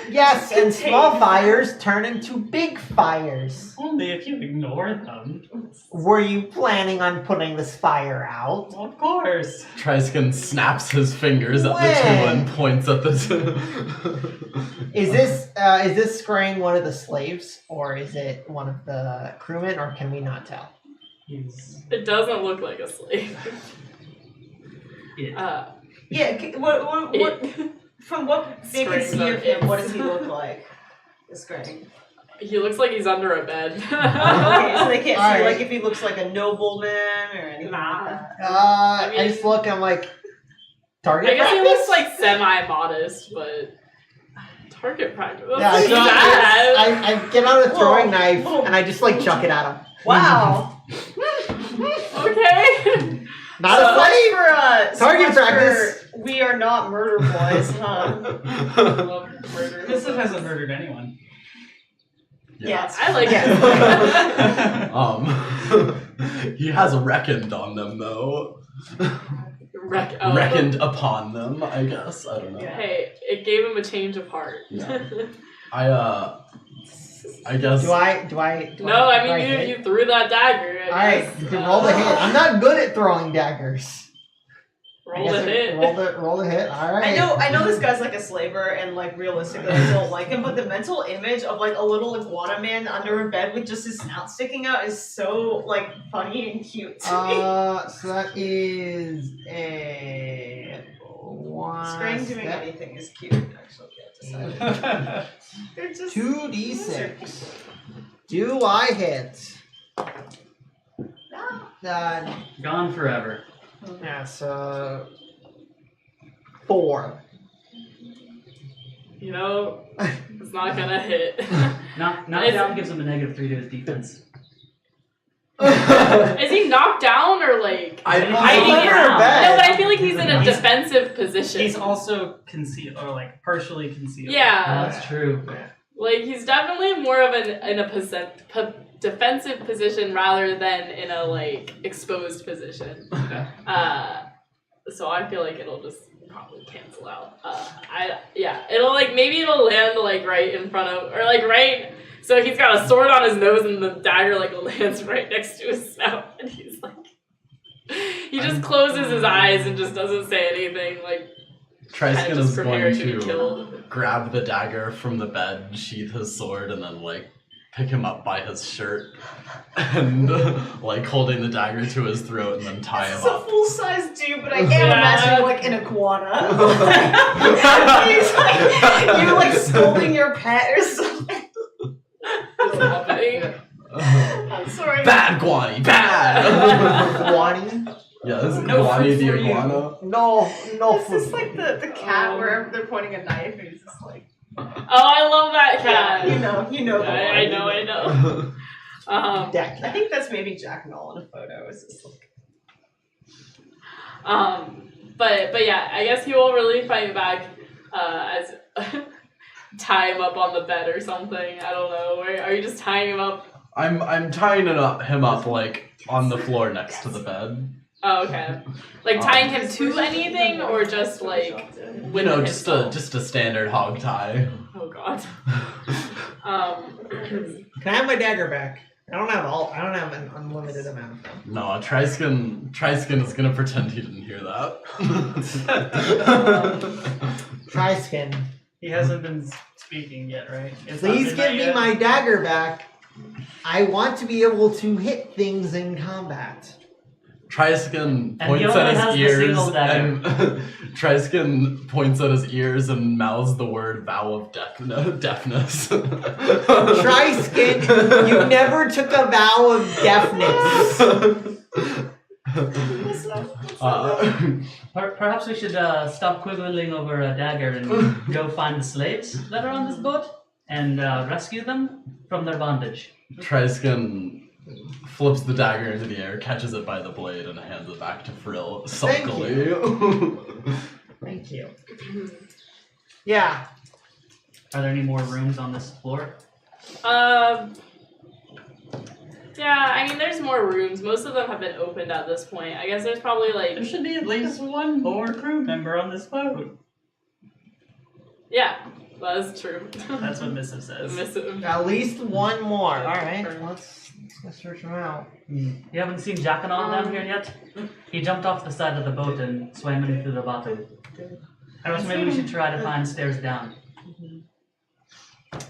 Yes, and small fires turn into big fires. Only if you ignore them. Were you planning on putting this fire out? Of course. Triskin snaps his fingers at the two When? and points at the two. Is this spraying one of the slaves, or is it one of the crewmen, or can we not tell? He's It doesn't look like a slave. It. Yeah, what from what they can Screams see are of him, what does it's- he look like? This guy. He looks like he's under a bed. Okay, so they can't see Alright. like if he looks like a nobleman or anything Nah. like that. I mean- just look. I'm like, target I guess he practice? looks like semi-modest, but target practice. Yeah, That's I, sad. I get out a throwing Whoa, knife whoa. and I just like chuck it at him. Wow. Okay. Not So- a slave. Target much practice. for we are not murder boys, huh? I love murder. Missy hasn't murdered anyone. Yes. I like it. He has reckoned on them though. Reckoned upon them, I guess. I don't know. Hey, it gave him a change of heart. Yeah. I guess. No, I mean you threw that dagger. Alright, roll the hit. I'm not good at throwing daggers. Roll the hit. Roll the hit. Alright. I know this guy's like a slaver and like realistically I don't like him, but the mental image of like a little iguana man under a bed with just his snout sticking out is so like funny and cute to me. So that is a Spraying doing anything is cute, actually. Yeah, they're just 2d6. Do I hit? Gone forever. Yeah, so 4. You know, it's not gonna hit. Knockdown gives him a -3 to his defense. Is he knocked down or like hiding under in? her bed. No, but I feel like he's in a defensive position. He's also concealed, or like partially concealed. Yeah. That's true. Like he's definitely more of in a defensive position rather than in a like exposed position. So I feel like it'll just probably cancel out. It'll like maybe it'll land like right in front of or like right. So he's got a sword on his nose and the dagger like lands right next to his snout, and he's like, he just closes his eyes and just doesn't say anything. Like Triskin just is going prepared to be to killed. grab the dagger from the bed, sheath his sword, and then like pick him up by his shirt and like holding the dagger to his throat and then tie him It's a up. full-size dude, but I am Yeah. imagining like an iguana. He's like, you're like scolding your pet or something. What's happening? I'm sorry. Bad Guani, bad! Guani? Yeah, this is No Guani food the for you. iguana. No This is like the cat where they're pointing a knife and he's just like, Oh, I love that cat. you know. The I one. know. that I cat. think that's maybe Jack Null in a photo. It's just like, But yeah, I guess he will really fight back as tie him up on the bed or something. I don't know. Are you just tying him up? I'm tying him up like on the floor next to the bed. Oh, okay. Like tying him to anything or just like You know, just a standard hog tie. Oh god. Can I have my dagger back? I don't have an unlimited amount of them. No, Triskin is gonna pretend he didn't hear that. Triskin, He hasn't been speaking yet, right? It's not please midnight give me yet? my dagger back. I want to be able to hit things in combat. Triskin And he points only at has his the ears single dagger. and Triskin points at his ears and mouths the word vow of deafness. Triskin, you never took a vow of deafness. Perhaps we should stop quibbling over a dagger and go find the slaves that are on this boat and rescue them from their bondage. Triskin flips the dagger into the air, catches it by the blade, and hands it back to Frill Thank sulkily. Thank you. Yeah. Are there any more rooms on this floor? Yeah, I mean, there's more rooms. Most of them have been opened at this point. I guess there's probably There like, should be at least one more crew member on this boat. yeah, that's true. That's what Missive says. At least one more. Alright, let's go search them out. You haven't seen Jackanal down here yet? He jumped off the side of the boat and swam into the bottom. I guess maybe we should try to find stairs down.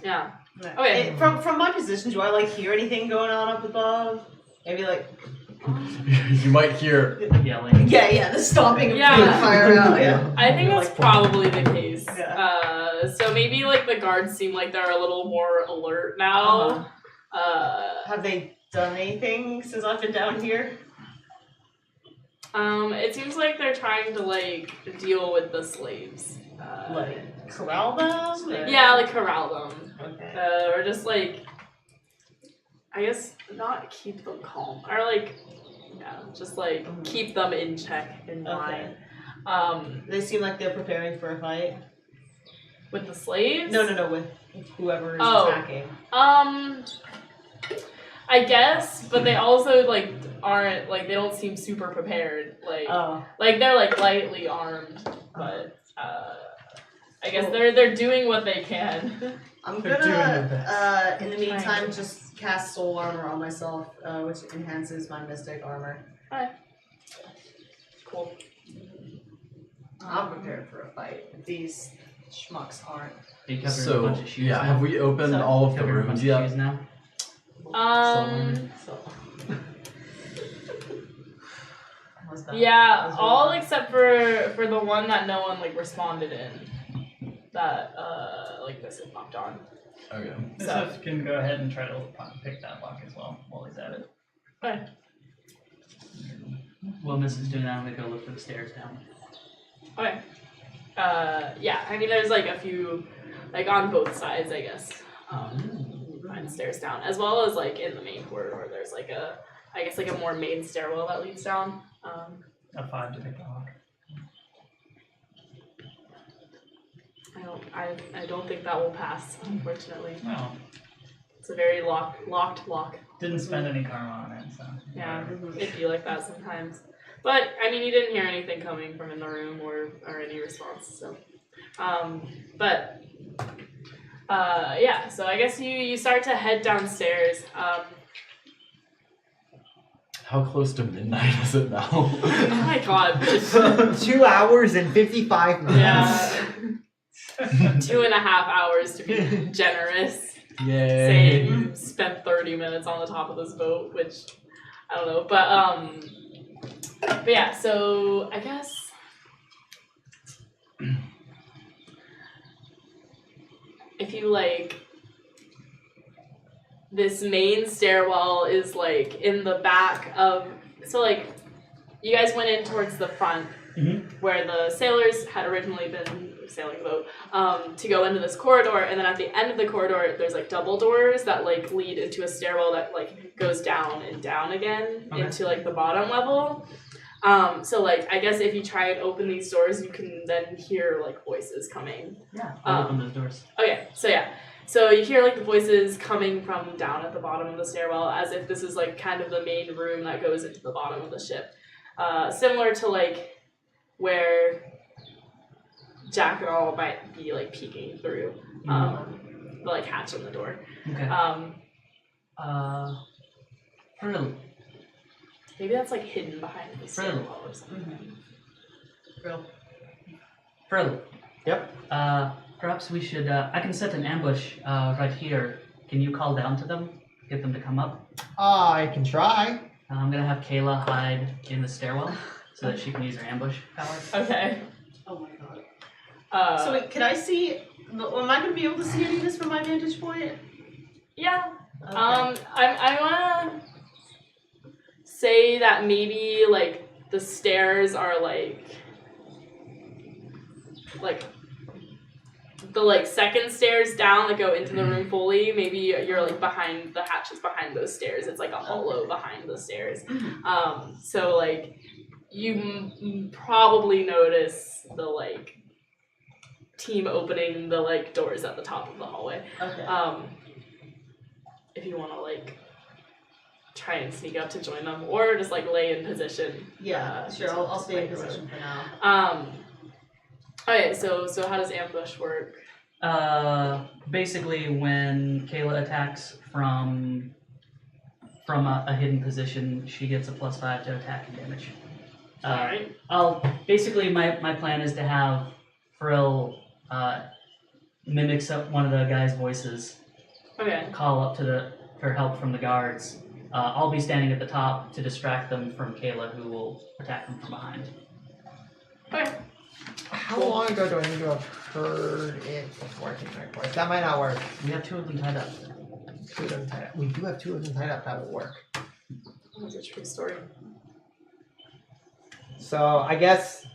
Yeah. Okay. From my position, do I like hear anything going on up above? Maybe like You might hear. Yelling. yeah, the stomping of Yeah. fire out. Yeah. I think that's probably the case. Yeah. So maybe like the guards seem like they're a little more alert now. Have they done anything since I've been down here? It seems like they're trying to like deal with the slaves. Like corral them? Yeah, like corral them. Okay. Or just like, I guess not keep them calm, or like, yeah, just like keep them in check in line. They seem like they're preparing for a fight. With the slaves? No, with whoever is Oh. attacking. I guess, but they also like aren't like they don't seem super prepared. Like, Oh. like they're like lightly armed, but I guess they're doing what they can. I'm They're doing their gonna, best. in the meantime, just cast soul armor on myself, which enhances my mystic armor. Alright. Cool. I'm prepared for a fight. If these schmucks aren't. Are you covering a So, bunch of shoes yeah, now? have we opened Sorry? all of the Covering a bunch rooms of yet? shoes now? What's that? Yeah, Those all are- except for the one that no one like responded in. That like this is knocked on. Okay. Missive can go ahead and try to pick that lock as well while he's at it. Okay. While Mrs. doing that, I'm gonna go look for the stairs down. Okay. Yeah, I mean there's like a few like on both sides, I guess. Find stairs down, as well as like in the main corridor there's like a I guess like a more main stairwell that leads down. A 5 to pick the lock. I don't think that will pass, unfortunately. No. It's a very locked lock. Didn't spend any karma on it, so. Yeah, it'd be like that sometimes. But I mean, you didn't hear anything coming from in the room or any response. So, yeah. So I guess you start to head downstairs. How close to midnight is it now? Oh my god. 2 hours and 55 minutes. Yeah. 2.5 hours to be generous. Yay. Say you spent 30 minutes on the top of this boat, which I don't know, but yeah. So I guess if you like, this main stairwell is like in the back of. So like, you guys went in towards the front, where the sailors had originally been sailing the boat, to go into this corridor, and then at the end of the corridor there's like double doors that like lead into a stairwell that like goes down and down again into like the bottom level. So like I guess if you try and open these doors, you can then hear like voices coming. Yeah, I'll open those doors. Okay, so yeah. So you hear like the voices coming from down at the bottom of the stairwell, as if this is like kind of the main room that goes into the bottom of the ship. Similar to like where Jack and all might be like peeking through the like hatch in the door. Okay. Frill. Maybe that's like hidden behind the Frill. stairwell or something. Frill. Yep. Perhaps we should. I can set an ambush right here. Can you call down to them? Get them to come up? I can try. I'm gonna have Kayla hide in the stairwell so that she can use her ambush power. Okay. Oh my god. So wait, can I see? Am I gonna be able to see any of this from my vantage point? Yeah. Okay. I wanna say that maybe like the stairs are like the like second stairs down that go into the room fully. Maybe you're like behind the hatches behind those stairs. It's like a hollow behind the stairs. So like you probably notice the like team opening the like doors at the top of the hallway. Okay. If you want to like try and sneak up to join them, or just like lay in position. Yeah, sure. I'll stay in position for now. Okay, so how does ambush work? Basically, when Kayla attacks from a hidden position, she gets a +5 to attack and damage. Alright. My plan is to have Frill mimic one of the guys' voices. Okay. Call up for help from the guards. I'll be standing at the top to distract them from Kayla, who will attack them from behind. Okay. How long ago do I need to have heard it before I take my course? That might not work. We have 2 of them tied up. 2 of them tied up. We do have 2 of them tied up. That will work. That's a true story. So I guess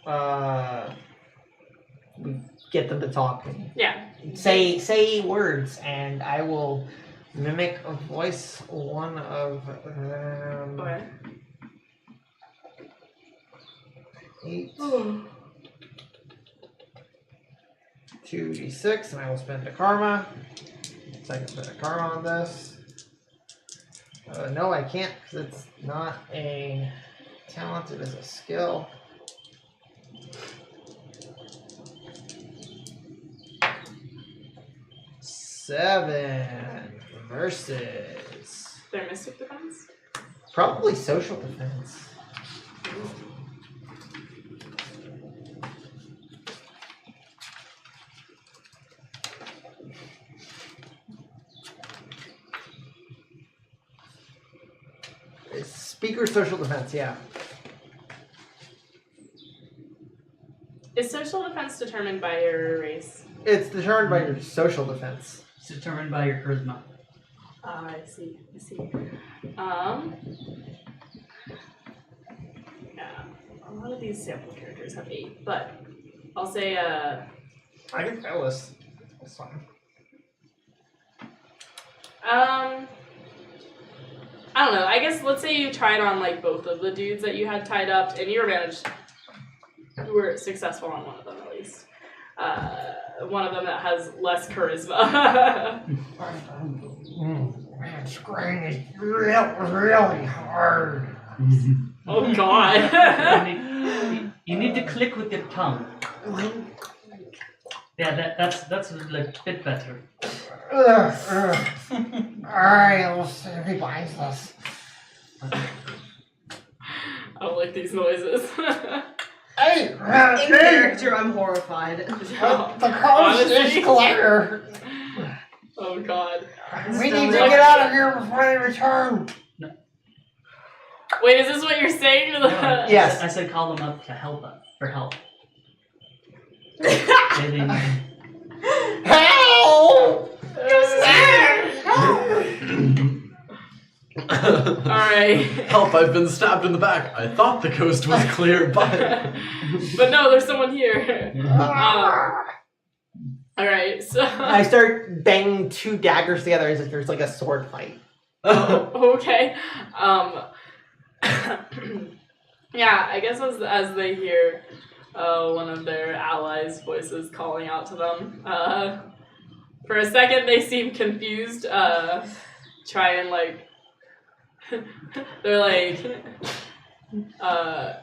we get them to talk. And Yeah. say words, and I will mimic a voice. One of them. Okay. 8. 2d6, and I will spend a karma. So I can spend a karma on this. No, I can't, because it's not a talent, it is a skill. Seven versus Their mystic defense? probably social defense. Speaker social defense, yeah. Is social defense determined by your race? It's determined by your social defense. It's determined by your charisma. I see. Yeah, a lot of these sample characters have 8, but I'll say I can fail this. That's fine. I don't know. I guess let's say you tried on like both of the dudes that you had tied up, and you were successful on one of them at least. One of them that has less charisma. Man, screen is really hard. Oh God. You need to click with your tongue. Yeah, that's like a bit better. Alright, let's see if he buys this. I don't like these noises. Hey! In character, I'm horrified. The coast is clear. Oh God. We need to get out of here before they return. Wait, is this what you're saying to the... Yes. I said call them up to help for help. Help! Alright. Help, I've been stabbed in the back. I thought the coast was clear, but... But no, there's someone here. Alright, so... I start banging two daggers together as if there's like a sword fight. Okay. Yeah, I guess as they hear one of their allies' voices calling out to them, for a second they seem confused, try and like, they're like, oh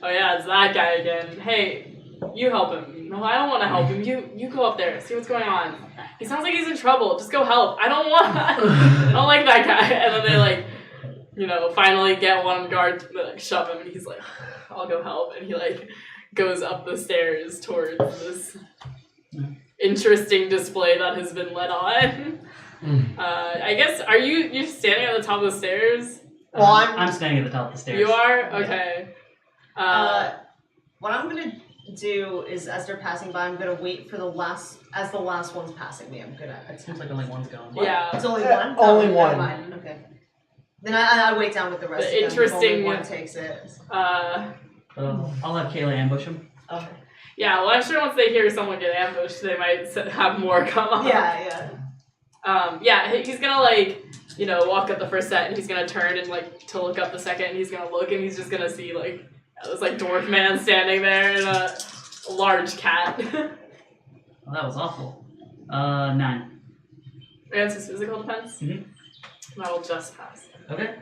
yeah, it's that guy again. Hey, you help him. No, I don't want to help him. You go up there, see what's going on. He sounds like he's in trouble. Just go help. I don't like that guy. And then they like, finally get one guard to like shove him, and he's like, I'll go help. And he like goes up the stairs towards this interesting display that has been led on. I guess, are you standing at the top of the stairs? Well, I'm standing at the top of the stairs. You are? Okay. What I'm gonna do is, as they're passing by, I'm gonna wait for the last one's passing me. I'm gonna It attack. seems like only one's gone. Yeah. It's only one? Only never one. mind. Okay. Then I wait down with the rest The of them. interesting- Only one takes it. I'll have Kayla ambush him. Okay. Yeah, well, I'm sure once they hear someone get ambushed, they might have more come up. Yeah. Yeah, he's gonna like, walk up the first set, and he's gonna turn and like to look up the second, and he's gonna look, and he's just gonna see like this like dwarf man standing there and a large cat. Well, that was awful. 9. Against his physical defense. Mhm. That will just pass. Okay.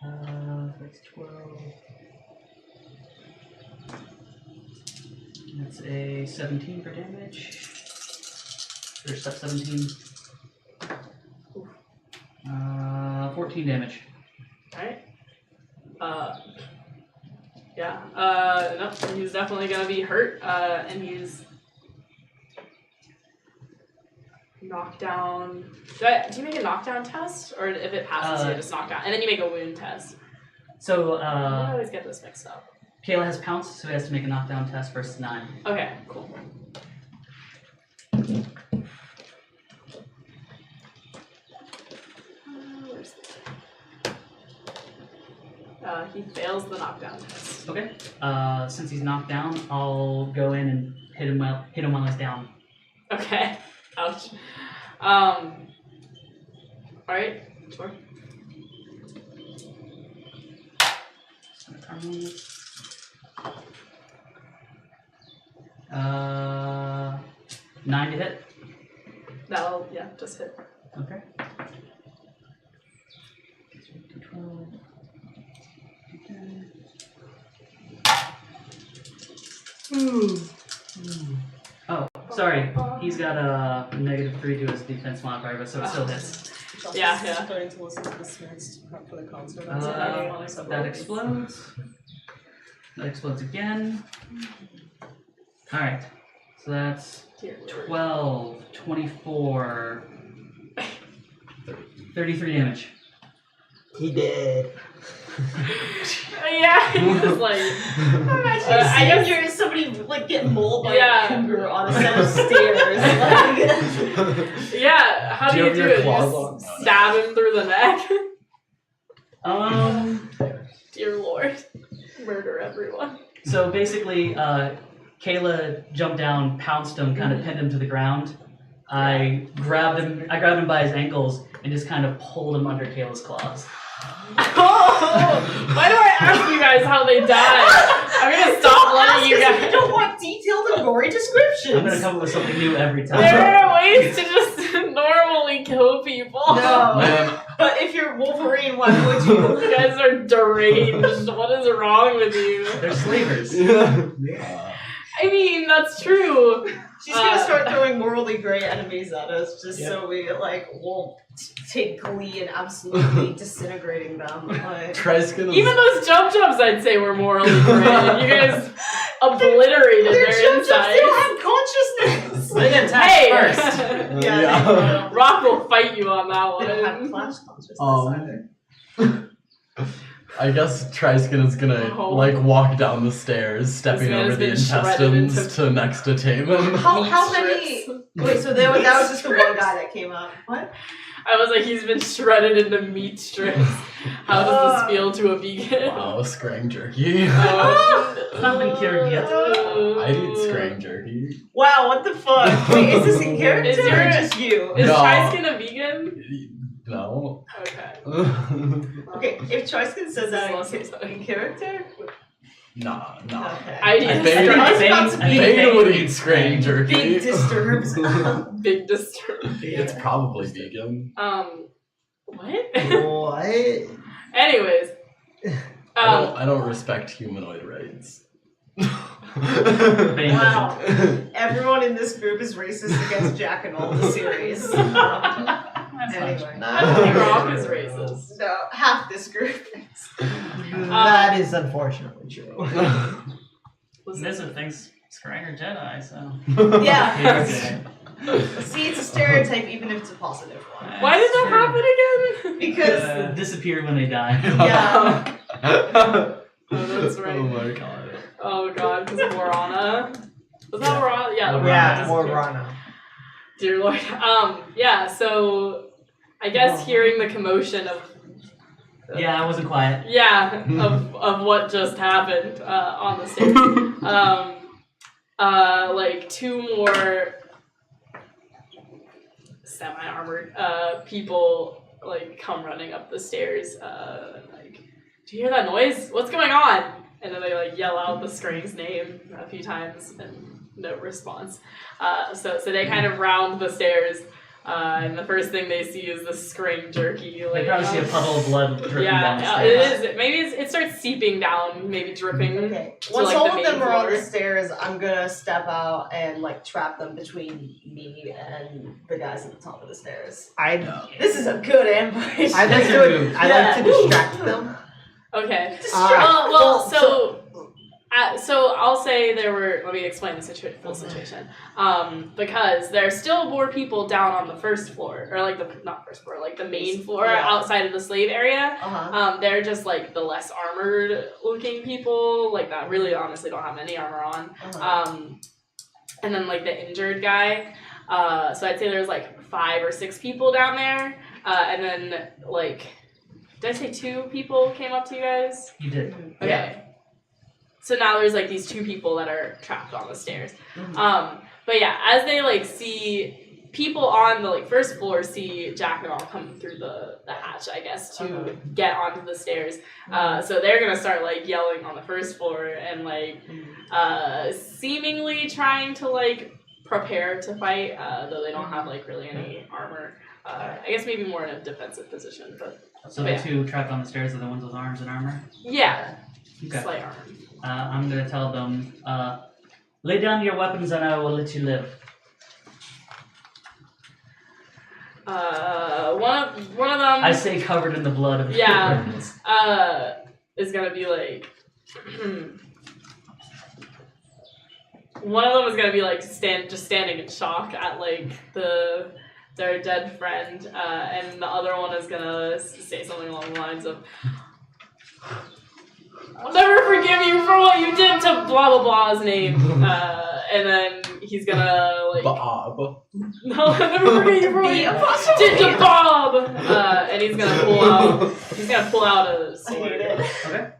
That's 12. That's a 17 for damage. Or 17. 14 damage. Alright. Yeah. No, he's definitely gonna be hurt, and he's knocked down. Do you make a knockdown test? Or if it passes, you just knock down. And then you make a wound test. So, I always get this mixed up. Kayla has pounce, so he has to make a knockdown test versus 9. Okay, cool. Where's he fails the knockdown test. Okay. Since he's knocked down, I'll go in and hit him while he's down. Okay. Ouch. Alright, sure. Just gonna turn this. 9 to hit. That'll, just hit. Okay. 12. Oh, sorry. He's got a -3 to his defense modifier, but so it still hits. Yeah. Starting to listen to the Smiths to prep for the concert. That explodes. That explodes again. Alright. So that's 12, 24, 33 damage. He did. Yeah, he's just like. I guess hearing somebody like get mauled by a cougar on a set of stairs. Yeah, how do you do it? You just stab him through the neck? Dear Lord. Murder everyone. So basically, Kayla jumped down, pounced him, kind of pinned him to the ground, I grabbed him by his ankles and just kind of pulled him under Kayla's claws. Oh, why do I ask you guys how they died? I'm gonna stop letting you guys. You don't want detailed and gory descriptions. I'm gonna come up with something new every time. There are ways to just normally kill people. No. Man, But if you're Wolverine, why would you? You guys are deranged. What is wrong with you? They're slavers. I mean, that's true. She's gonna start throwing morally gray enemies at us just so we won't take glee in absolutely disintegrating them. Like, Triskin is... Even those jumps, I'd say, were morally great. You guys obliterated they're their jump jumps, they insides. don't have consciousness. They get attacked Hey! first. Yeah. Rock will fight you on that They don't have one. flash consciousness either. I guess Triskin is gonna walk down the stairs, stepping man over has the been shredded intestines into to next to Taman. How many? Strips. Wait, so that was just the one guy that came up. What? I was like, he's been shredded into meat strips. How does this feel to a vegan? Wow, scrang jerky. It's not been cured yet. I'd eat scrang jerky. Wow, what the fuck? Wait, is this in character Is or your- just you? Is No. Triskin a vegan? No. Okay. Okay, if Triskin says that This is in, less exciting. in character, Nah. okay. I Bane- did I was about to be Bane would Bane- eat scrang jerky. big disturbs. big disturb. It's probably vegan. What? What? Anyways. I don't respect humanoid rights. Bane Wow. Everyone in this group is racist against Jack and all the series. Anyway. I don't think Rock is racist. No, half this group is. That is unfortunately true. Missive thinks Scranger Jedi, so. Yeah. Okay. See, it's a stereotype even if it's a positive one. Why did that happen again? Because, Disappear when they die. yeah. Oh, that's right. Oh my god. Oh god, because of Warana. Was that Warana? Yeah, Warana. Yeah, disappeared. more Rana. Dear Lord. Yeah, so I guess hearing the commotion of Yeah, I wasn't quiet. of what just happened on the stairs. Like two more semi-armored people like come running up the stairs. Like, do you hear that noise? What's going on? And then they like yell out the Scrang's name a few times and no response. So they kind of round the stairs. And the first thing they see is the Scrang jerky. They Like, probably see a puddle of blood dripping down the yeah, stairs. it is. Maybe it starts seeping down, maybe dripping. Okay. to, Once like, all the of main them are on floor. the stairs, I'm gonna step out and like trap them between me and the guys at the top of the stairs. This is a good ambush. I like to distract them. Okay. Alright. So I'll say there were. Let me explain the full situation. Because there are still more people down on the first floor, or like not first floor, like the main floor outside of the slave area. They're just like the less armored looking people, like that really honestly don't have any armor on. And then like the injured guy. So I'd say there's like 5 or 6 people down there, and then like. Did I say 2 people came up to you guys? You did. Okay. Yeah. So now there's like these 2 people that are trapped on the stairs. But yeah, as they like see people on the like first floor see Jack and all come through the hatch, I guess, to get onto the stairs. So they're gonna start like yelling on the first floor and like seemingly trying to like prepare to fight, though they don't have like really any armor. I guess maybe more in a defensive position, but So the 2 trapped on the stairs are the ones with arms and armor? yeah, Okay. slight armor. I'm gonna tell them, lay down your weapons and I will let you live. One of them. I say covered in the blood of Yeah. weapons. Is gonna be like. One of them is gonna be like standing in shock at like their dead friend, and the other one is gonna say something along the lines of, "I'll never forgive you for what you did to blah blah blah's name," and then he's gonna like, Bob. "No, I'll never forgive you for what you did to Bob," and he's gonna pull out a sword. Okay.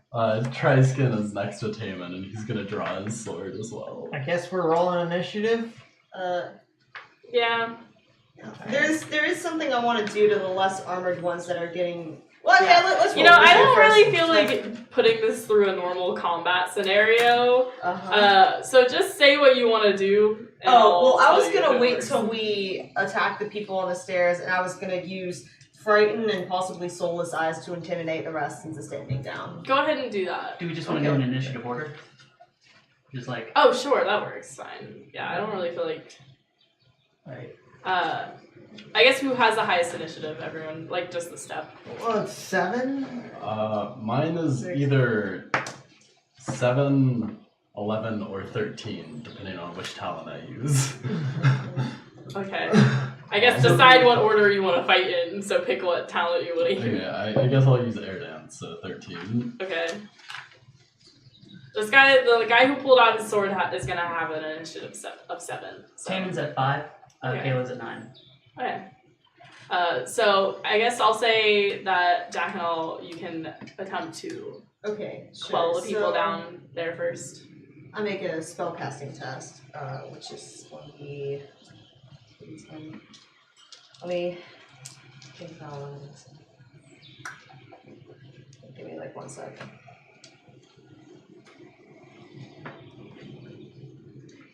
Triskin is next to Taman, and he's gonna draw his sword as well. I guess we're rolling initiative. Yeah. There is something I want to do to the less armored ones that are getting. Well, yeah, let's. You know, I don't first. really feel like putting this through a normal combat scenario. So just say what you want to do. And I I'll was tell you gonna if it wait works. till we attack the people on the stairs, and I was gonna use frighten and possibly soulless eyes to intimidate the rest into standing down. Go ahead and do that. Do we just want to go in initiative order? Just like. Oh, sure, that works. Fine. Yeah, I don't really feel like. Alright. I guess who has the highest initiative? Everyone, like just the step. Well, it's 7. Mine is either 7, 11, or 13, depending on which talent I use. Okay. I guess decide what order you want to fight in. So pick what talent you want to use. Okay, I guess I'll use air dance, so 13. Okay. This guy, the guy who pulled out his sword, is gonna have an initiative of 7. So. Taman's at 5. Okay. Kayla's at 9. Okay. So I guess I'll say that Jack and all, you can attempt to Okay, sure. quell the people So, down there first. I make a spellcasting test, which is going to be. Let me think how long it is. Give me like 1 second.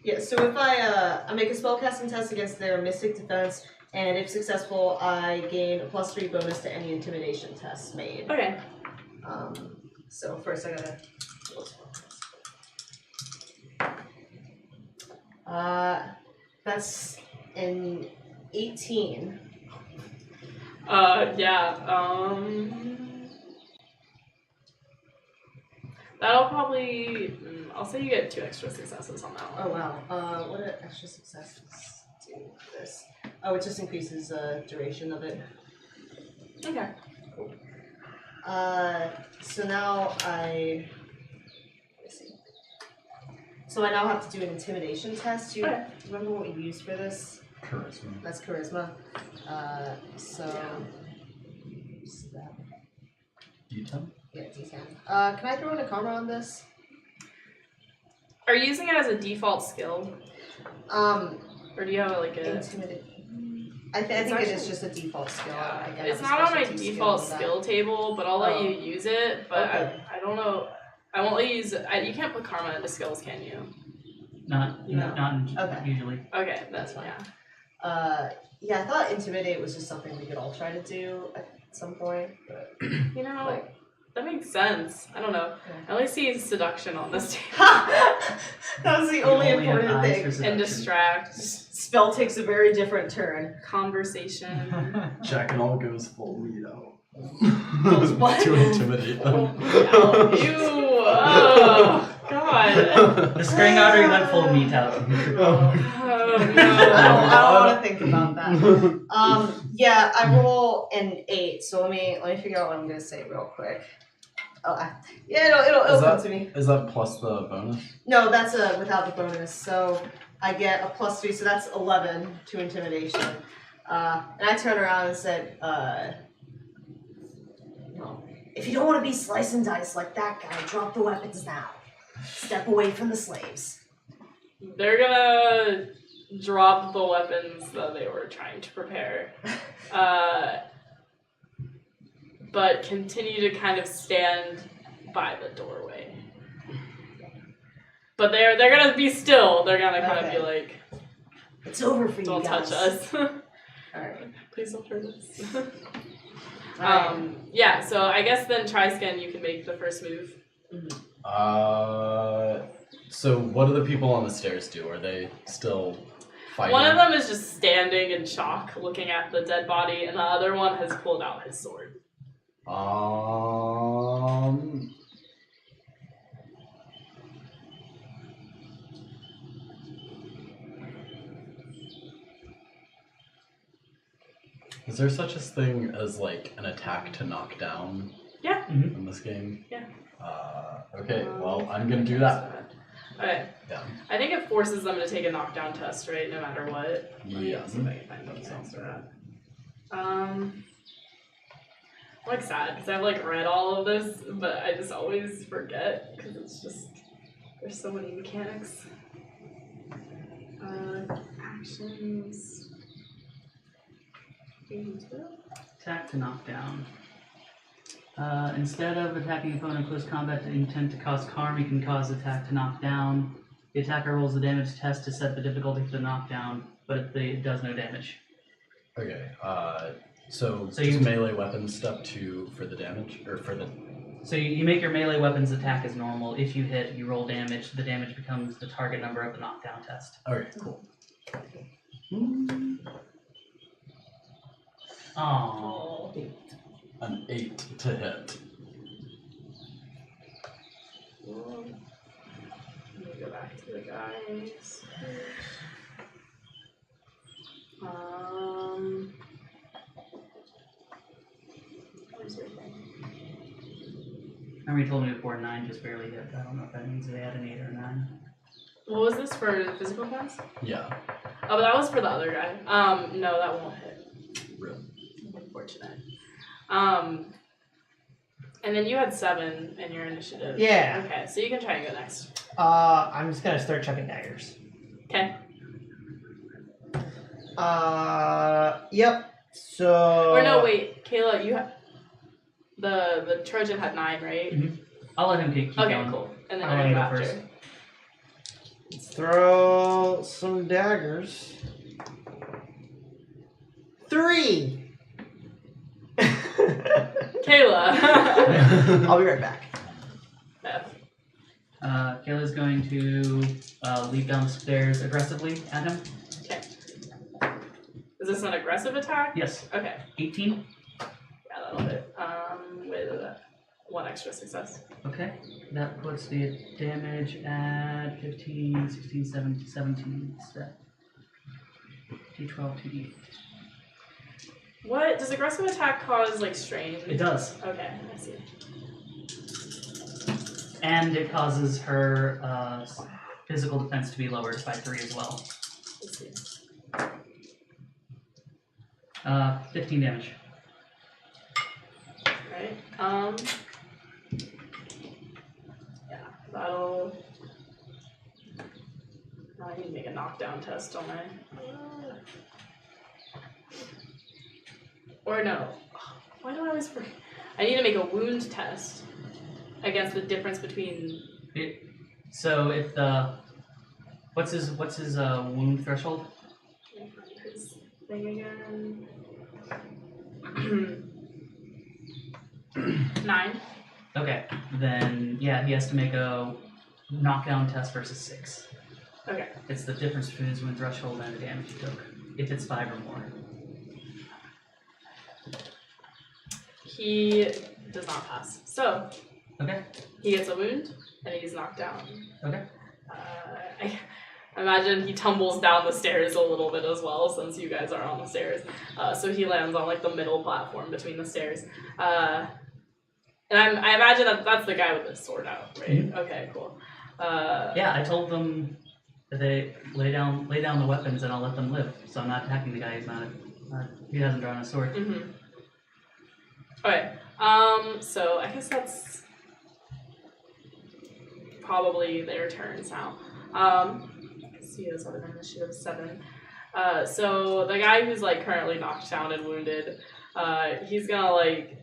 Yeah, so if I make a spellcasting test against their mystic defense, and if successful, I gain a +3 bonus to any intimidation tests made. Okay. So first I gotta. That's an 18. That'll probably. I'll say you get 2 extra successes on that one. Oh wow. What do extra successes do with this? Oh, it just increases the duration of it. Okay. So now I. Let's see. So I now have to do an intimidation test. Do you remember what you used for this? Charisma. That's charisma. What's that? D10? Yeah, D10. Can I throw in a karma on this? Are you using it as a default skill? Or do you have like a? Intimidate. I think it is just a default skill. Yeah. I It's have a not on my specialty default with that. skill table, but I'll let you use it. But Okay. I don't know. I won't let you use it. You can't put karma into skills, can you? Not Okay. usually. Okay, That's fine. Yeah. Yeah, I thought intimidate was just something we could all try to do at some point, but You know, like. that makes sense. I don't know. Yeah. I only see seduction on this table. That was the only You only have important eyes thing. for And seduction. distract. Spell takes a very different turn. Conversation. Jack and all goes full Leo. what? To intimidate them. Ew. Oh, God. The string artery went full meat out. Oh, I no. don't want to think about that. Yeah, I roll an 8, so let me figure out what I'm gonna say real quick. It'll come to me. Is that plus the bonus? No, that's without the bonus. So I get a +3, so that's 11 to intimidation. And I turn around and said, no, if you don't want to be slice and dice like that guy, drop the weapons now. Step away from the slaves. They're gonna drop the weapons that they were trying to prepare. But continue to kind of stand by the doorway. But they're gonna be still. They're gonna kind of be like, It's over for you don't guys. touch us. Alright. Please don't hurt us. Alright. Yeah, so I guess then Triscan, you can make the first move. So what do the people on the stairs do? Are they still fighting? One of them is just standing in shock, looking at the dead body, and the other one has pulled out his sword. Is there such a thing as like an attack to knock down? Yeah. In this game? Yeah. Okay, well, I'm gonna do that. Okay. Yeah. I think it forces them to take a knockdown test, right? No matter what. Yeah. See if I can find That those sounds for right. that. I'm like sad because I've like read all of this, but I just always forget because it's just there's so many mechanics. Actions. Attack to knock down. Instead of attacking an opponent in close combat to intent to cause harm, you can cause attack to knock down. The attacker rolls the damage test to set the difficulty for the knockdown, but it does no damage. Okay. So So just you- melee weapon step 2 for the damage, or for the. So you make your melee weapons attack as normal. If you hit, you roll damage. The damage becomes the target number of the knockdown test. Okay, cool. Oh. An 8 to hit. Let me go back to the guys. Where's your thing? Remember you told me before 9 just barely hit. I don't know if that means they had an 8 or a 9. What was this for the physical class? Yeah. Oh, but that was for the other guy. No, that won't hit. Really. Unfortunate. And then you had 7 in your initiative. Yeah. Okay, so you can try and go next. I'm just gonna start chucking daggers. Okay. Yep. So. Or no, wait, Kayla, you have the Trojan had 9, right? Mm-hmm. I'll let him keep Okay, going. cool. And then I'll I'll let go him go after. first. Let's throw some daggers. 3. Kayla. I'll be right back. Beth. Kayla's going to leap down the stairs aggressively at him. Okay. Is this an aggressive attack? Yes. Okay. 18. Yeah, that'll hit. With 1 extra success. Okay. That puts the damage at 15, 16, 17, 17. D12, 2d8. What does aggressive attack cause like strain? It does. Okay, I see. And it causes her physical defense to be lowered by 3 as well. I see. 15 damage. Right. Yeah, that'll. Now I need to make a knockdown test, don't I? Or no. Why do I always forget? I need to make a wound test against the difference between. So if the what's his wound threshold? His thing again. 9. Okay, then yeah, he has to make a knockdown test versus 6. Okay. It's the difference between his wound threshold and the damage he took. If it's 5 or more. He does not pass. So Okay. he gets a wound and he's knocked down. Okay. I imagine he tumbles down the stairs a little bit as well, since you guys are on the stairs. So he lands on like the middle platform between the stairs. And I imagine that's the guy with the sword out, right? Mm-hmm. Okay, cool. Yeah, I told them that they lay down the weapons and I'll let them live. So I'm not attacking the guy who's not he hasn't drawn a sword. Mm-hmm. Okay. So I guess that's probably their turns now. See, those other initiative 7. So the guy who's like currently knocked down and wounded, he's gonna like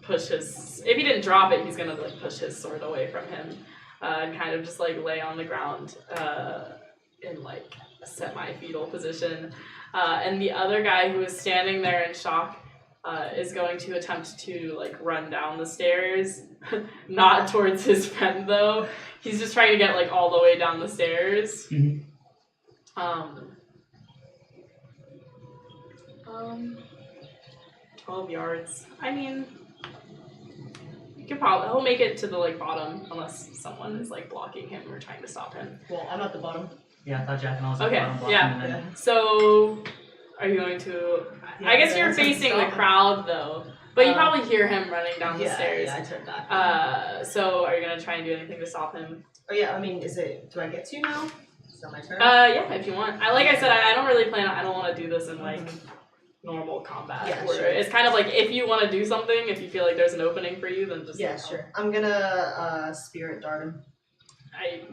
push his. If he didn't drop it, he's gonna like push his sword away from him and kind of just like lay on the ground in like a semi-fetal position. And the other guy who is standing there in shock is going to attempt to like run down the stairs, not towards his friend though. He's just trying to get like all the way down the stairs. Mm-hmm. 12 yards. I mean, you could probably he'll make it to the like bottom unless someone is like blocking him or trying to stop him. Well, I'm at the bottom. Yeah, I thought Jack and I was Okay, blocking yeah. him and then So, are you going to? I guess you're facing the crowd though, but you probably hear him running down the stairs. Yeah, I turned back. So are you gonna try and do anything to stop him? Oh yeah, I mean, do I get to now? Is that my turn? Yeah, if you want. Like I said, I don't really plan. I don't want to do this in like normal combat. Yeah, where sure. It's kind of like if you want to do something, if you feel like there's an opening for you, then just Yeah, sure. I'm gonna spirit dart him.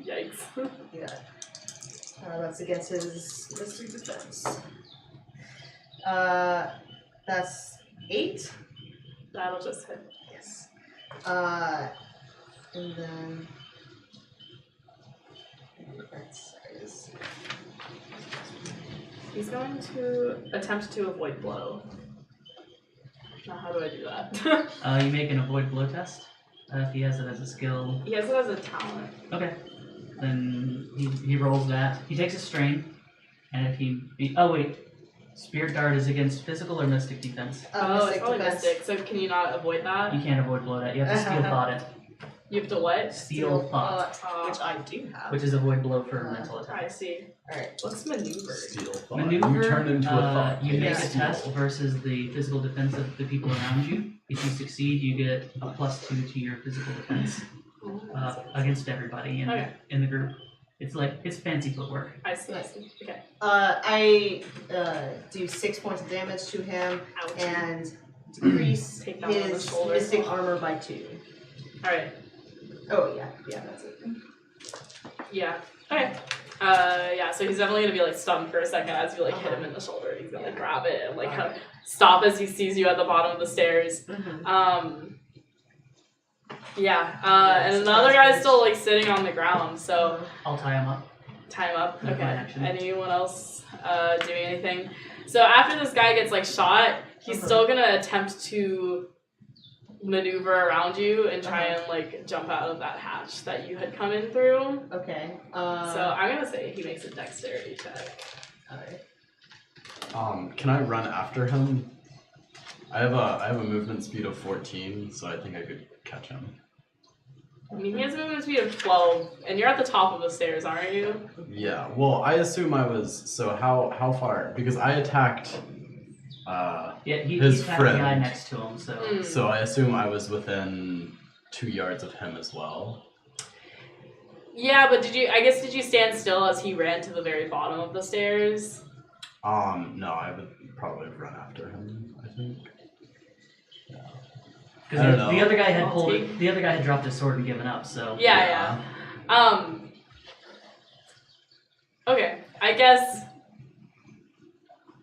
Yikes. Yeah. That's against his mystic defense. That's 8. That'll just hit. Yes. And then that size. He's going to attempt to avoid blow. Now, how do I do that? You make an avoid blow test. If he has it as a skill. He has it as a talent. Okay. Then he rolls that. He takes a strain, and if oh wait, Spirit Dart is against physical or mystic defense. It's probably mystic. So can you not avoid that? You can't avoid blow that. You have to steel thought it. You have to what? Steel thought, Which I do have. which is avoid blow for mental attack. I see. Alright. What's maneuver? Steel thought. Maneuver, You turn into a thought. you make a Steel. test versus the physical defense of the people around you. If you succeed, you get a +2 to your physical defense against everybody in the group. It's fancy footwork. I see. Okay. I do 6 points of damage to him Ouch. and decrease Take that on the his shoulder. mystic armor by 2. Alright. Oh yeah, that's it. Yeah. Okay. Yeah, so he's definitely gonna be like stunned for a second as you like hit him in the shoulder. He's gonna like grab it and like kind of stop as he sees you at the bottom of the stairs. And then the other guy's still like sitting on the ground, so I'll tie him up. time up. With Okay. my action. Anyone else doing anything? So after this guy gets like shot, he's still gonna attempt to maneuver around you and try and like jump out of that hatch that you had come in through. Okay. So I'm gonna say he makes a dexterity check. Alright. Can I run after him? I have a movement speed of 14, so I think I could catch him. I mean, he has a movement speed of 12, and you're at the top of the stairs, aren't you? Yeah. Well, I assume I was. So how far? Because I attacked. He his attacked the guy friend. next to him, so Mm. So I assume I was within 2 yards of him as well. Yeah, but did you stand still as he ran to the very bottom of the stairs? No, I would probably run after him, I think. because I don't the know. other guy had I'll pulled take- the other guy had dropped his sword and given up. So Yeah. Okay, I guess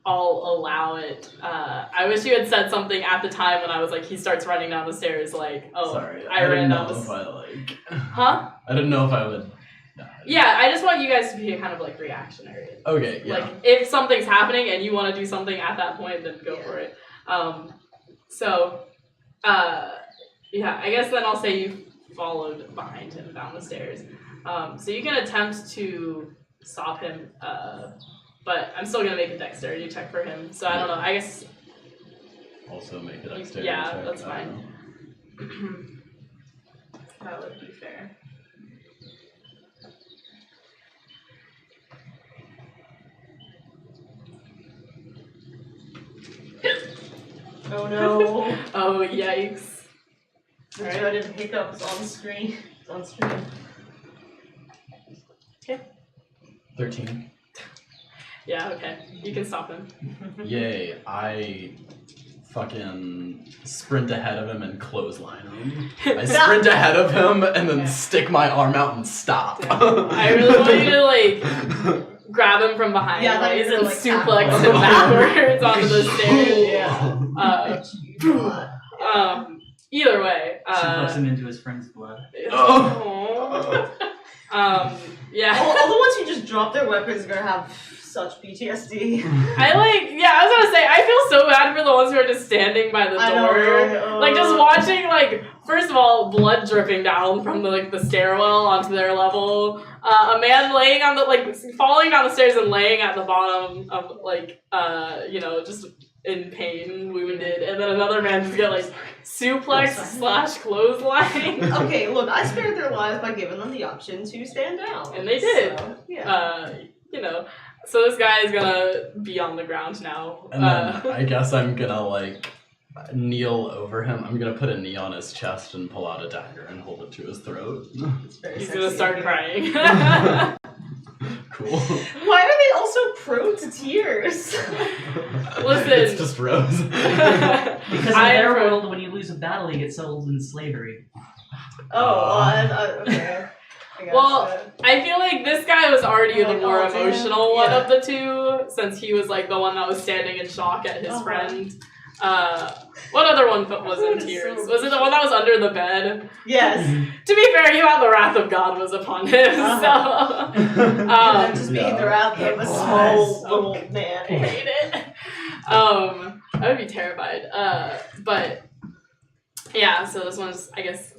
I'll allow it. I wish you had said something at the time when I was like, he starts running down the stairs, like, oh, Sorry, I ran didn't down know the if I like. Huh? I didn't know if I would. Yeah, I just want you guys to be kind of like reactionary. Okay. Yeah. Like, if something's happening and you want to do something at that point, then go for it. Yeah, I guess then I'll say you followed behind him down the stairs. So you can attempt to stop him, but I'm still gonna make a dexterity check for him. So I don't know. I guess Also make a dexterity yeah, check. that's I don't fine. know. That would be fair. Oh no. Oh yikes! The Alright. dreaded hiccups on screen. It's on screen. 13. Yeah, okay. You can stop him. Yay! I fucking sprint ahead of him and clothesline him. I sprint ahead of him and then stick my arm out and stop. I really want you to like grab him from behind, Yeah, I thought you and were gonna, like, suplex tackle him him. backwards onto the stairs. Yeah. Either way. suplex him into his friend's blood. Yeah. All the ones who just drop their weapons are gonna have such PTSD. I was gonna say, I feel so bad for the ones who are just standing by the door. I know, right? Like, just watching, like, first of all, blood dripping down from the stairwell onto their level. A man laying on falling down the stairs and laying at the bottom of, just in pain, wounded. And then another man just get, suplex/clothesline. Okay, look, I spared their lives by giving them the option to stand down. And they did. So, yeah. So this guy is gonna be on the ground now. And then I guess I'm gonna kneel over him. I'm gonna put a knee on his chest and pull out a dagger and hold it to his throat. It's very He's sexy. gonna start crying. Cool. Why are they also prone to tears? Listen. It's just Rose. Because in their world, when you lose a battle, you get sold in slavery. Okay. Well, I feel like this guy was already the Like, more oh, damn. emotional one Yeah. of the two, since he was like the one that was standing in shock at his Uh-huh. friend. What other one was in That is tears? so Was it the one that was under the bed? Yes. To be fair, you had the wrath of God was upon him, Uh-huh. so And just being yeah. the wrath of a small little I man. hate it. I would be terrified. But yeah, so this one's, I guess,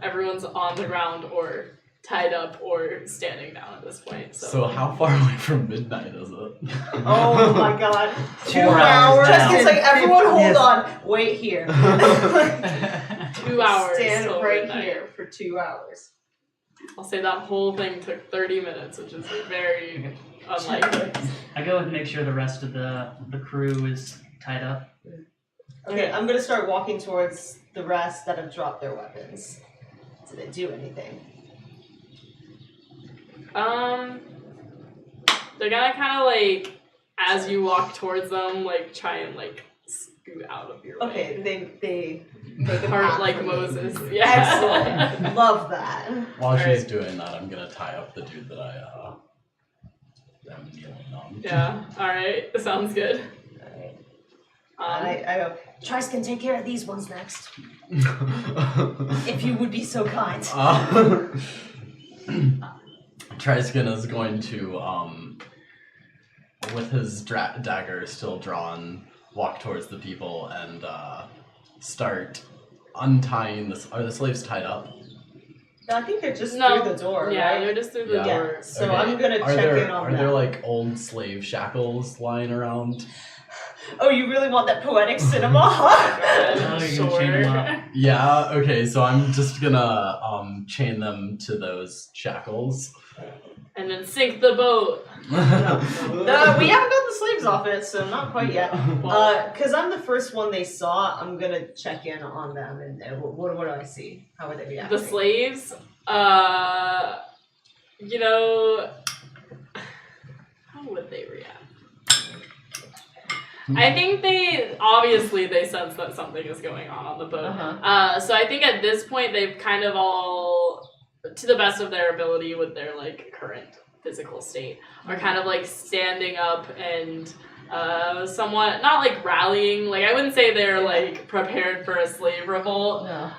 everyone's on the ground or tied up or standing down at this point. So how far away from midnight is it? Oh my god. 2 4 hours. hours down. It's like, everyone hold Yes. on. Wait here. 2 hours. Stand till right midnight. here for 2 hours. I'll say that whole thing took 30 minutes, which is very unlikely. I go and make sure the rest of the crew is tied up. Okay, I'm gonna start walking towards the rest that have dropped their weapons. Did they do anything? They're gonna kind of like, as you walk towards them, like try and like scoot out of your way. Okay, they make a Heart path like for me. Moses. Yeah. Excellent. Love that. While she's Alright. doing that, I'm gonna tie up the dude that I'm kneeling on. Yeah. All right. Sounds good. Alright. Um, I go, Trice can take care of these ones next. If you would be so kind. Triskin is going to, with his dagger still drawn, walk towards the people and start untying this. Are the slaves tied up? No, I think they're just No. through the door, yeah, right? they're just through the Yeah. door. Yeah, so Okay. I'm gonna Are check there in on are them. there like old slave shackles lying around? Oh, you really want that poetic cinema, huh? Oh, you can chain 'em up. Yeah. Okay. So I'm just gonna chain them to those shackles. And then sink the boat. We haven't got the slaves off it, so not quite yet. Because I'm the first one they saw, I'm gonna check in on them and what do I see? How would they react? The slaves, how would they react? I think they sense that something is going on the boat. Uh-huh. So I think at this point they've kind of all, to the best of their ability with their like current physical state, are kind of like standing up and somewhat, not like rallying, like I wouldn't say they're like prepared for a slave revolt, No.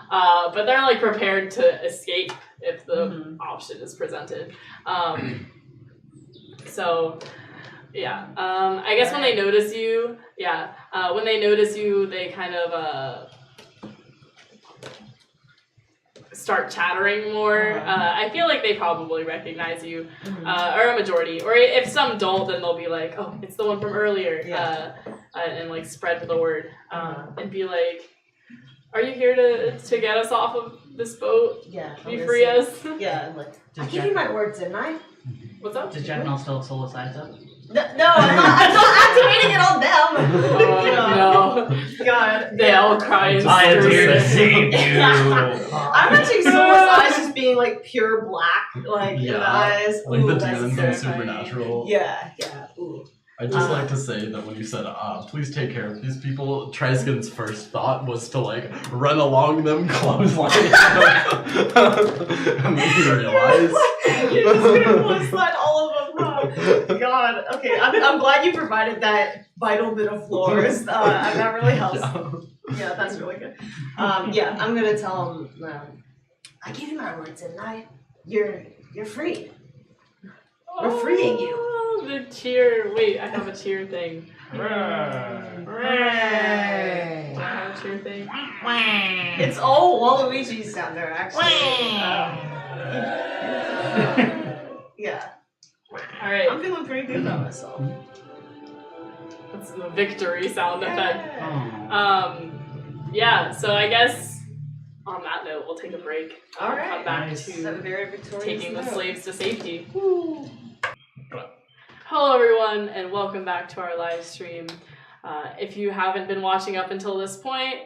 but they're like prepared to escape if the Mhm. option is presented. So yeah, I guess when they notice you, they kind of start chattering more. I feel like they probably recognize you, or a majority. Or if some don't, then they'll be like, "Oh, it's the one from earlier," Yeah. and like spread the word, and be like, "Are you here to get us off of this boat? Yeah. Can you free us?" Yeah, I'm like, I Did gave you my words, didn't I? What's up? Does Jack and I'll still have soul sides up? No, I'm not activating it on them. No, God. they all cry. in I am here to unison. save you. I'm actually Soul's eyes just being like pure black, like in the Yeah. eyes. Like Ooh, the that's demons so in funny. Supernatural. Yeah. Ooh. I'd just like to say that when you said, please take care of these people, Triskin's first thought was to, like, run along them clothesline. And then he realized. You're just gonna clothesline all of them, huh? God. Okay, I'm glad you provided that vital bit of floors. That really helps. Yeah, that's really good. Yeah, I'm gonna tell them, I gave you my words, didn't I? You're free. We're freeing you. Oh, the cheer. Wait, I have a cheer thing. I have a cheer thing. It's all Waluigi's down there, actually. Yeah. Alright, I'm feeling pretty good about myself. that's the victory sound effect. Oh. Yeah, so I guess on that note, we'll take a break. All Come right. back Nice. Have a to very victorious taking the note. slaves to safety. Hello, everyone, and welcome back to our live stream. If you haven't been watching up until this point,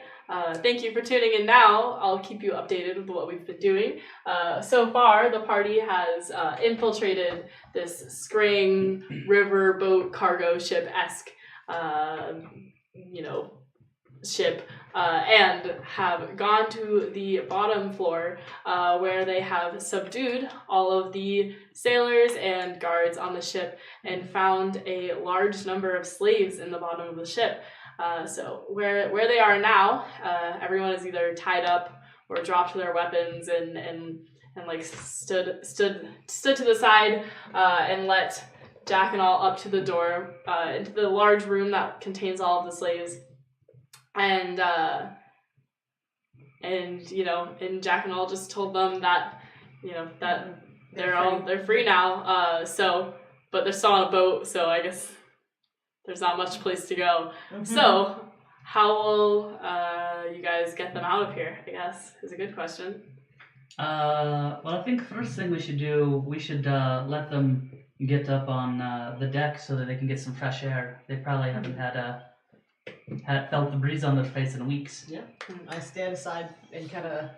thank you for tuning in now. I'll keep you updated with what we've been doing. So far, the party has infiltrated this scraying river boat cargo ship-esque, ship and have gone to the bottom floor where they have subdued all of the sailors and guards on the ship and found a large number of slaves in the bottom of the ship. So where they are now, everyone is either tied up or dropped their weapons and like stood to the side and let Jack and all up to the door into the large room that contains all of the slaves. And Jack and all just told them that that they're free now. But they're still on a boat, so I guess there's not much place to go. Mm-hmm. So how will you guys get them out of here, I guess, is a good question. Well, I think first thing we should let them get up on the deck so that they can get some fresh air. They probably haven't had felt the breeze on their face in weeks. Yeah, I stand aside and kind of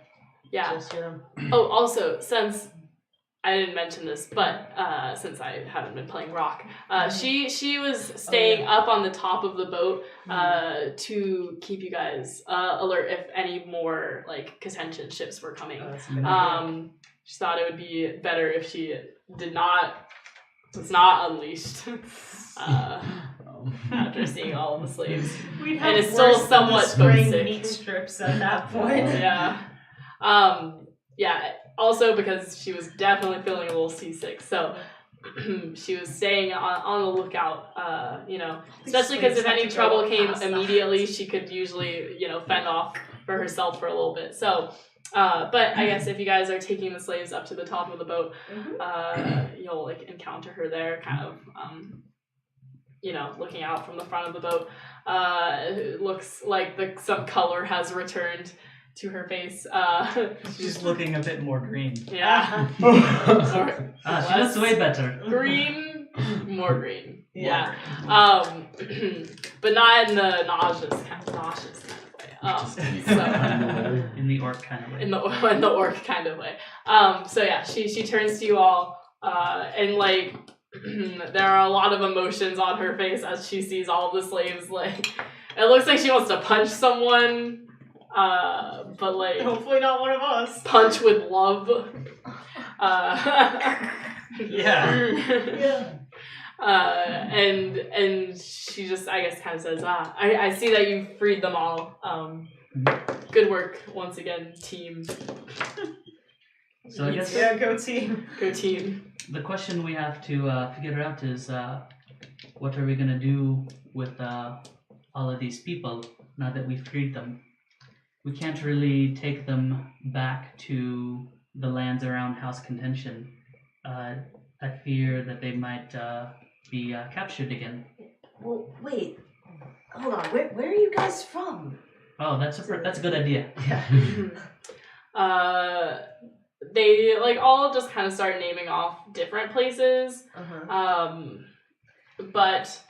gesture them. Oh, also, since I didn't mention this, but since I haven't been playing rock, she was staying up on the top of the boat to keep you guys alert if any more like contention ships were coming. She thought it would be better if she was not unleashed after seeing all of the slaves. And it's still somewhat boat meat strips at that point. Yeah. Also because she was definitely feeling a little seasick, so she was staying on the lookout, especially because if any trouble came immediately, she could usually, fend off for herself for a little bit. So, but I guess if you guys are taking the slaves up to the top of the boat, you'll like encounter her there, kind of, looking out from the front of the boat. It looks like some color has returned to her face. She's looking a bit more green. Yeah. She looks way better. Green, more green. Yeah. But not in the nauseous kind of way. In the orc kind of way. In the orc kind of way. So yeah, she turns to you all, and like there are a lot of emotions on her face as she sees all of the slaves. Like it looks like she wants to punch someone. But like hopefully not one of us. Punch with love. Yeah. And she just I guess kind of says, I see that you freed them all. Good work once again, team. So I guess go team. Go team. The question we have to figure out is what are we gonna do with all of these people now that we've freed them? We can't really take them back to the lands around House Contention. I fear that they might be captured again. Well, wait. Hold on. Where are you guys from? Oh, that's a good idea. Yeah. They like all just kind of start naming off different places. But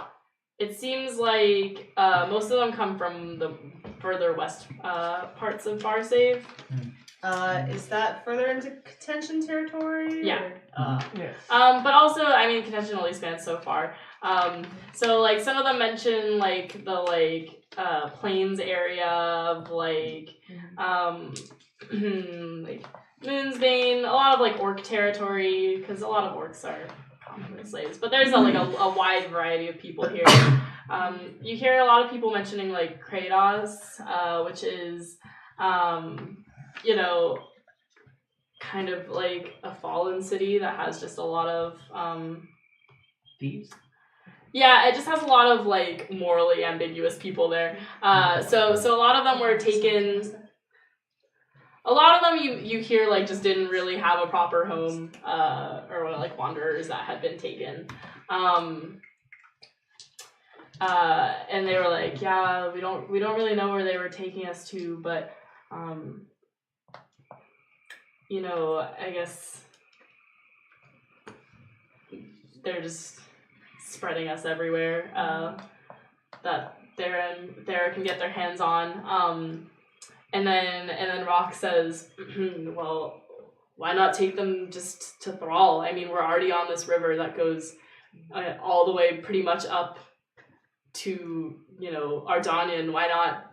it seems like most of them come from the further west parts of Farsave. Is that further into contention territory? Yeah. Yeah. But also, I mean, contention only spans so far. So like some of them mention like the plains area of like like Moonsbane, a lot of like orc territory because a lot of orcs are common slaves. But there's a wide variety of people here. You hear a lot of people mentioning like Kratos, which is kind of like a fallen city that has just a lot of thieves. Yeah, it just has a lot of like morally ambiguous people there. So a lot of them were taken. A lot of them you hear like just didn't really have a proper home, or like wanderers that had been taken. And they were like, yeah, we don't really know where they were taking us to, but I guess they're just spreading us everywhere that Thera can get their hands on. And then Rock says, well, why not take them just to Thrall? I mean, we're already on this river that goes all the way pretty much up to, Ardanian. Why not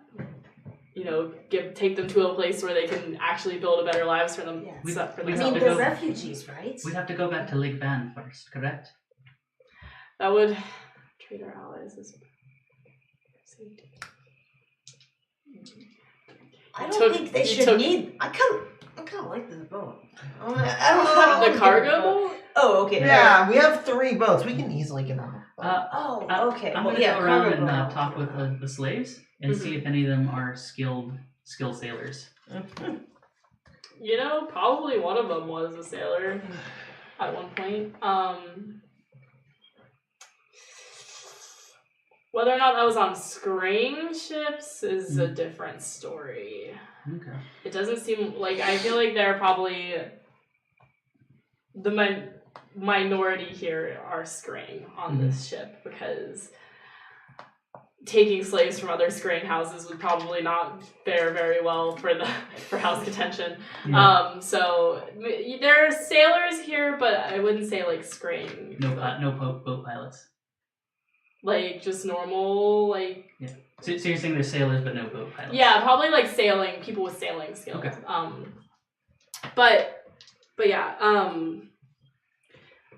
take them to a place where they can actually build a better lives for them. Yes. We for have I themselves. mean, to they're go- refugees, right? We'd have to go back to Lake Van first, correct? That would treat our allies as safety. I don't think they should need. I kind of like this boat. I don't know how to The cargo boat? Oh, okay. Yeah, we have 3 boats. We can easily get on. Oh, okay. I'm Well, gonna yeah, go around cargo and boat. talk with the slaves and see if any of them are skilled sailors. Probably one of them was a sailor at one point. Whether or not I was on scraying ships is a different story. Okay. It doesn't seem like, I feel like they're probably the minority here are scraying on this ship, because taking slaves from other scraying houses would probably not fare very well for house contention. Yeah. So there are sailors here, but I wouldn't say like scraying. No boat pilots. Like just normal, like So you're saying there's sailors but no boat pilots? yeah, probably like sailing, people with sailing skills. Okay. But yeah,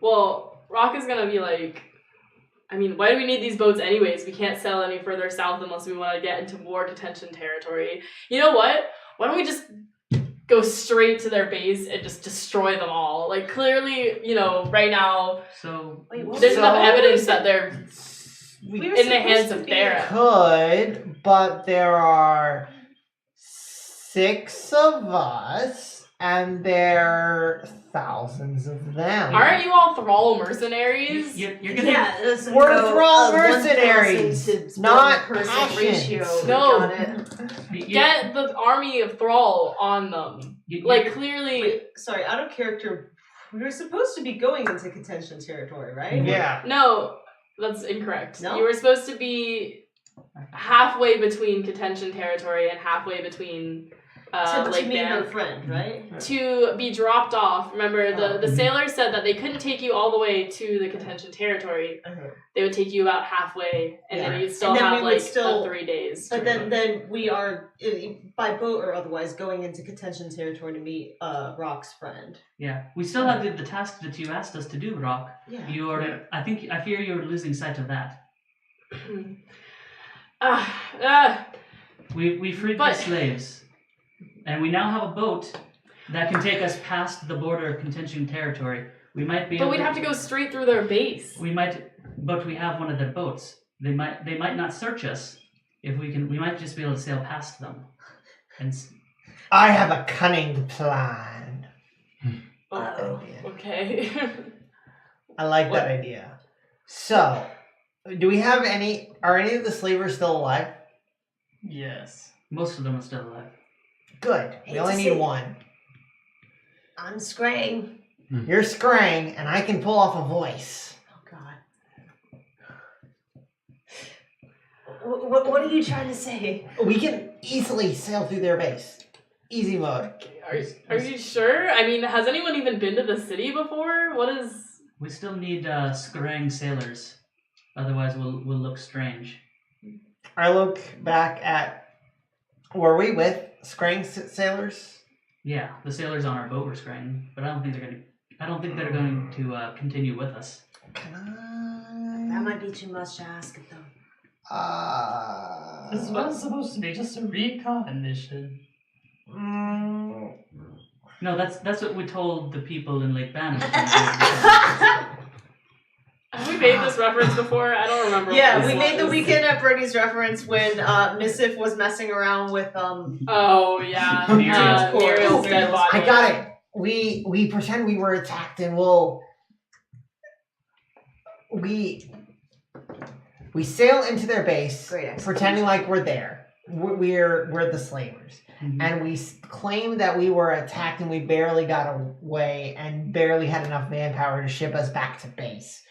well, Rock is gonna be like, I mean, why do we need these boats anyways? We can't sail any further south unless we want to get into war contention territory. You know what? Why don't we just go straight to their base and just destroy them all? Like, clearly, right now, So there's enough evidence that they're We were in the hands supposed to of be- Thera. Could, but there are 6 of us, and there are thousands of them. Aren't you all Thrall mercenaries? you're gonna Yeah, that's We're Thrall 1,000 mercenaries, to not person passions. ratio. No. Got it. Get the army of Thrall on them. Like, clearly... Wait, sorry, out of character. We were supposed to be going into contention territory, right? Yeah. No, that's incorrect. No? You were supposed to be halfway between contention territory and halfway between to Lake meet her Van. friend, right? To be dropped off. Remember, the Oh. sailors said that they couldn't take you all the way to the contention territory. Uh-huh. They would take you about halfway, and then Yeah. you'd still And then have we would like still- 3 days. But then we are by boat or otherwise going into contention territory to meet Rock's friend. Yeah, we still have the task that you asked us to do, Rock. Yeah. I fear you're losing sight of that. We freed But- the slaves, and we now have a boat that can take us past the border of contention territory. We might be. But able we'd have to go straight through their base. We might, but we have one of their boats. They might not search us if we can. We might just be able to sail past them. And I have a cunning plan. Oh, okay. I like What? that idea. So, do we have any? Are any of the slavers still alive? Yes. most of them are still alive. Good. Hate We only to need see- one. I'm Scrang. You're Scrang, and I can pull off a voice. Oh God. What are you trying to say? We can easily sail through their base. Easy mode. Are you sure? I mean, has anyone even been to the city before? What is... We still need Skrang sailors. Otherwise, we'll look strange. I look back at. Were we with Scrang sailors? Yeah, the sailors on our boat were Skrang, but I don't think they're going to continue with us. Can That I? might be too much to ask of them. This was supposed to be just a recon mission. mm, No, that's what we told the people in Lake Banner. Have we made this reference before? I don't remember. Yeah, what we this made the was. Weekend at Bernie's reference when Missif was messing around with Oh, yeah. Muriel's corpse. Muriel's dead body. I got it. We pretend we were attacked, and we sail into their base, Great execution. pretending like we're there. We're the slavers. Mhm. And we claimed that we were attacked and we barely got away and barely had enough manpower to ship us back to base.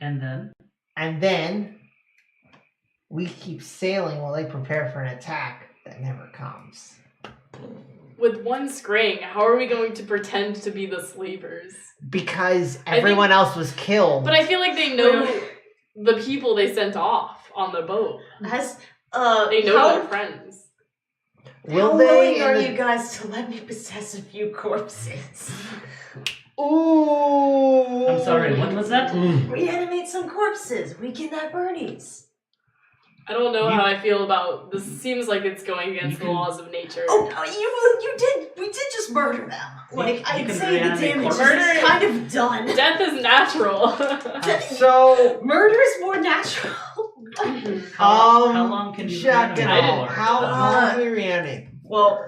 And then And then we keep sailing while they prepare for an attack that never comes. With one Scrang, how are we going to pretend to be the slavers? Because I think- everyone else was killed. But I feel like they know the people they sent off on the boat. They know how, they're friends. Will how they? willing in are the- you guys to let me possess a few corpses? Ooh. I'm sorry, what was that? Reanimate some corpses. We kidnap Bernie's. I don't know You- how I feel about this. Seems like it's going against You the can- laws of nature. Oh, we did just murder them. Like, you I'd can say the reanimate damage corpses. is kind of done. Death is natural. So, Murder is more natural. How long can you Jack and reanimate all, for? how long can we reanimate? Well,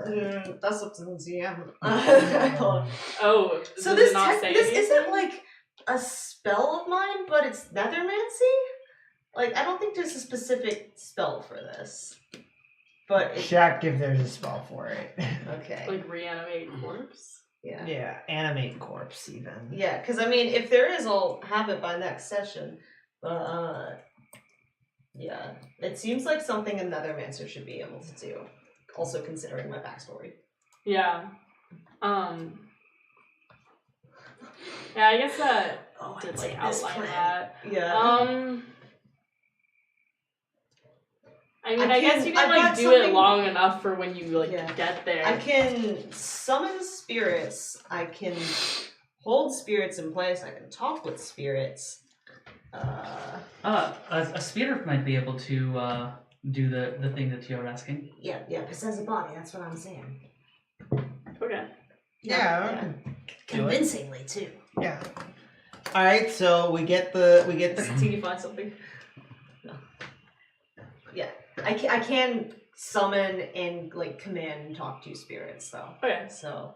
that's up to the GM. Oh, So does this it not say this anything? isn't like a spell of mine, but it's nethermancy. Like, I don't think there's a specific spell for this. But it's Jack, if there's a spell for it. okay. like reanimate corpse. Yeah. Yeah, animate corpse even. Yeah, because I mean, if there is, I'll have it by next session. But yeah, it seems like something a nethermancer should be able to do. Also considering my backstory. Yeah. Yeah, I guess that Oh, did it's like this outline plan. that. Yeah. I mean, I I guess can- you I've can like got do something- it long enough for when you like Yeah. get there. I can summon spirits. I can hold spirits in place. I can talk with spirits. A spirit might be able to do the thing that you're asking. Yeah, possess a body. That's what I'm saying. Okay. Yeah. Convincingly too. Yeah. All right, so we get the Did you find something? No. Yeah, I can summon and like command and talk to spirits though. Okay. So.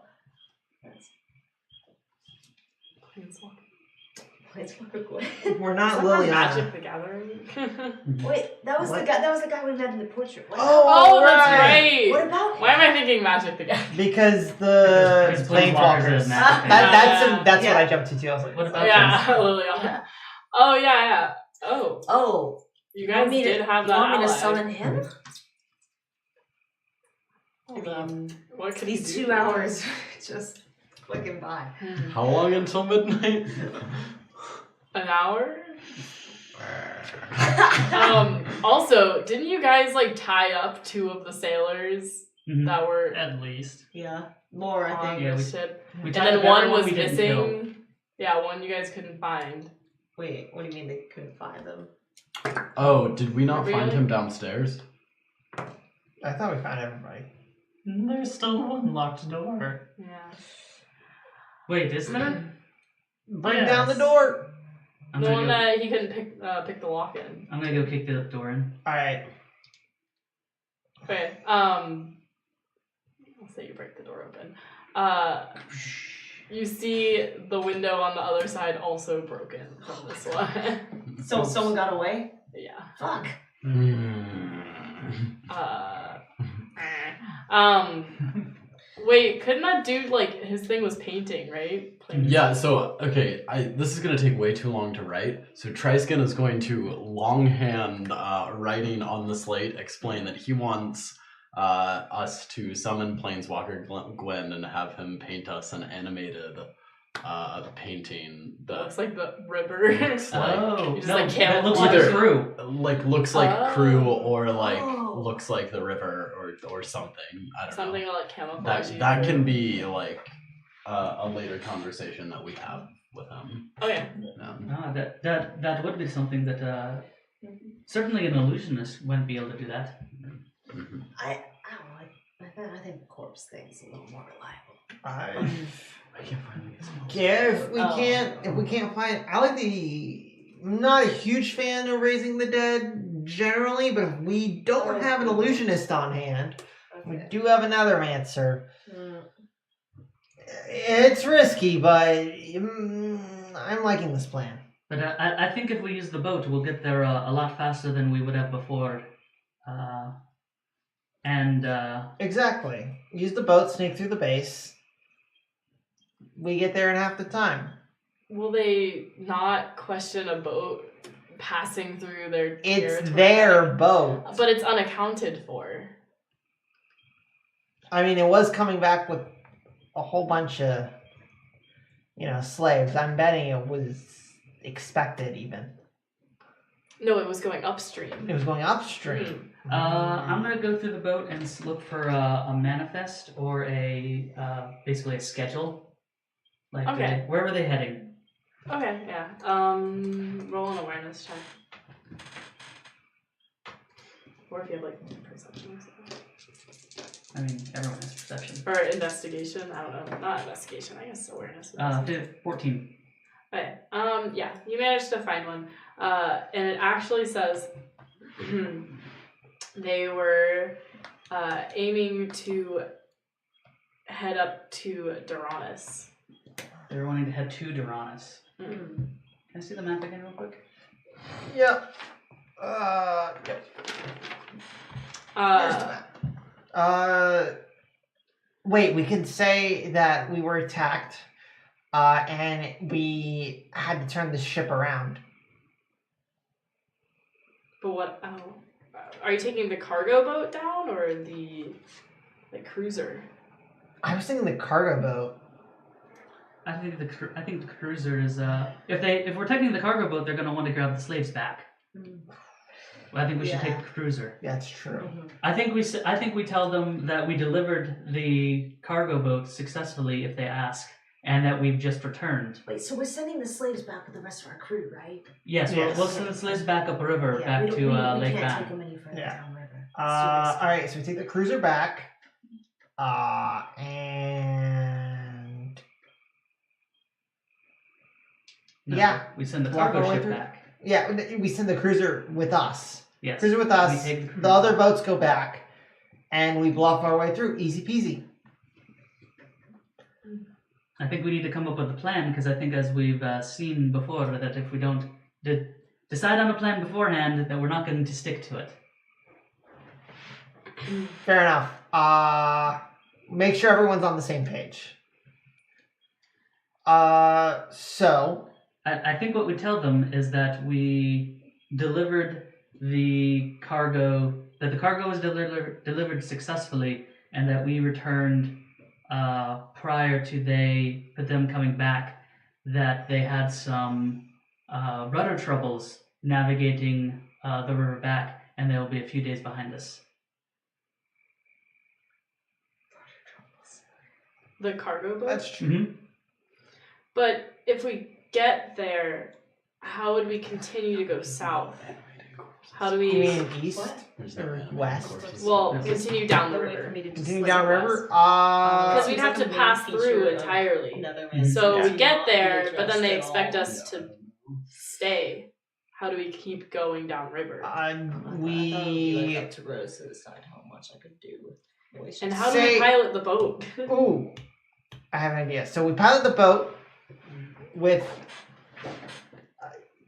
That's We're Is not that from Liliana. Magic the Gathering. Wait, that was What? the guy. That was the guy we met in the portrait. What Oh, that's right. right. What about him? Why am I thinking Magic the Gathering? Because the Because Planeswalkers planeswalkers. is Magic. That's Yeah. what I jumped to too. I was like, What about Yeah, this? Liliana. Yeah. Oh yeah. Oh, Oh, you guys did have you that want me to ally. summon him? Hold on. What could he These do? 2 hours just flicking by. How long until midnight? An hour? Also, didn't you guys like tie up 2 of the sailors Mhm. that were At least. Yeah, more I on think. Yeah, the we- ship? We And tied then up one everyone was we didn't kill. missing. Yeah, one you guys couldn't find. Wait, what do you mean they couldn't find them? Oh, did we not Really? find him downstairs? I thought we found everybody. There's still one locked door. Yeah. Wait, is there? Bring down the Yes. door. I'm The gonna one go, that he couldn't pick the lock in. I'm gonna go kick the door in. All right. Okay. Let's say you break the door open. You see the window on the other side also broken from this one. So someone got away? Yeah. Fuck. Wait, couldn't that dude like his thing was painting, right? Yeah, so, okay, this is going to take way too long to write. So Triskin is going to longhand writing on the slate explain that he wants us to summon Planeswalker Gwen and have him paint us an animated painting that Looks like the river. looks like Oh, Just no, like that looks Either- like Crew. looks like crew or like Oh. looks like the river or something. I don't Something know. to like camouflage. That can be like a later conversation that we have with him. Okay. That would be something that certainly an illusionist wouldn't be able to do that. Mhm. I don't know. I think the corpse thing's a little more reliable. I can't find these. Yeah, if Oh. we can't find, I'm not a huge fan of raising the dead generally, but if we don't have an illusionist on hand, we Okay. do have another answer. Mm. It's risky, but I'm liking this plan. But I think if we use the boat, we'll get there a lot faster than we would have before. Exactly. Use the boat, sneak through the base. We get there in half the time. Will they not question a boat passing through their It's territory? their boat. But it's unaccounted for. I mean, it was coming back with a whole bunch of, slaves. I'm betting it was expected even. No, it was going upstream. It was going upstream. I'm gonna go through the boat and look for a manifest or basically a schedule. Like Okay. where were they heading? Okay, yeah. Roll an awareness check. Or if you have like perception or something. I mean, everyone has perception. Or investigation. I don't know. Not investigation. I guess awareness. 14. Okay. Yeah, you managed to find one. And it actually says they were aiming to head up to Doranus. They're wanting to head to Doranus. Mm-hmm. Can I see the map again real quick? Yep. Yep. Here's the map. Wait, we can say that we were attacked, and we had to turn the ship around. But what? Oh, are you taking the cargo boat down or the cruiser? I was thinking the cargo boat. I think the cruiser is if we're taking the cargo boat, they're gonna want to grab the slaves back. Well, I think we should take the cruiser. That's true. I think we tell them that we delivered the cargo boat successfully if they ask, and that we've just returned. Wait, so we're sending the slaves back with the rest of our crew, right? Yes, Yes. We'll send the slaves back upriver, Yeah, back we to don't- we Lake can't Bath. take them any further Yeah. downriver. All right, so we take the cruiser back, and No, Yeah. we send the Walk cargo our way ship through. back. yeah, we send the cruiser with us. Yes, Cruiser with us. We take the cruiser. The other boats go back, and we bluff our way through. Easy peasy. I think we need to come up with a plan because I think, as we've seen before, that if we don't decide on a plan beforehand, that we're not going to stick to it. Fair enough. Make sure everyone's on the same page. So I think what we tell them is that we delivered the cargo, that the cargo was delivered successfully, and that we returned prior to them coming back, that they had some rudder troubles navigating the river back, and they'll be a few days behind us. The cargo boat? that's true. Mm-hmm. But if we get there, how would we continue to go south? How do You we mean east There's or no west? well continue down the They'll wait for river? me to just Continue slip down west. river. Because we'd Seems have like to a pass main through feature of entirely. Netherlands. So Yeah. we get Not be there, but then they addressed expect at us all. to stay. How do we keep going downriver? I thought it would be We like up to Rose to decide how much I could do with relations. And how do Say- we pilot the boat? ooh, I have an idea. So we pilot the boat with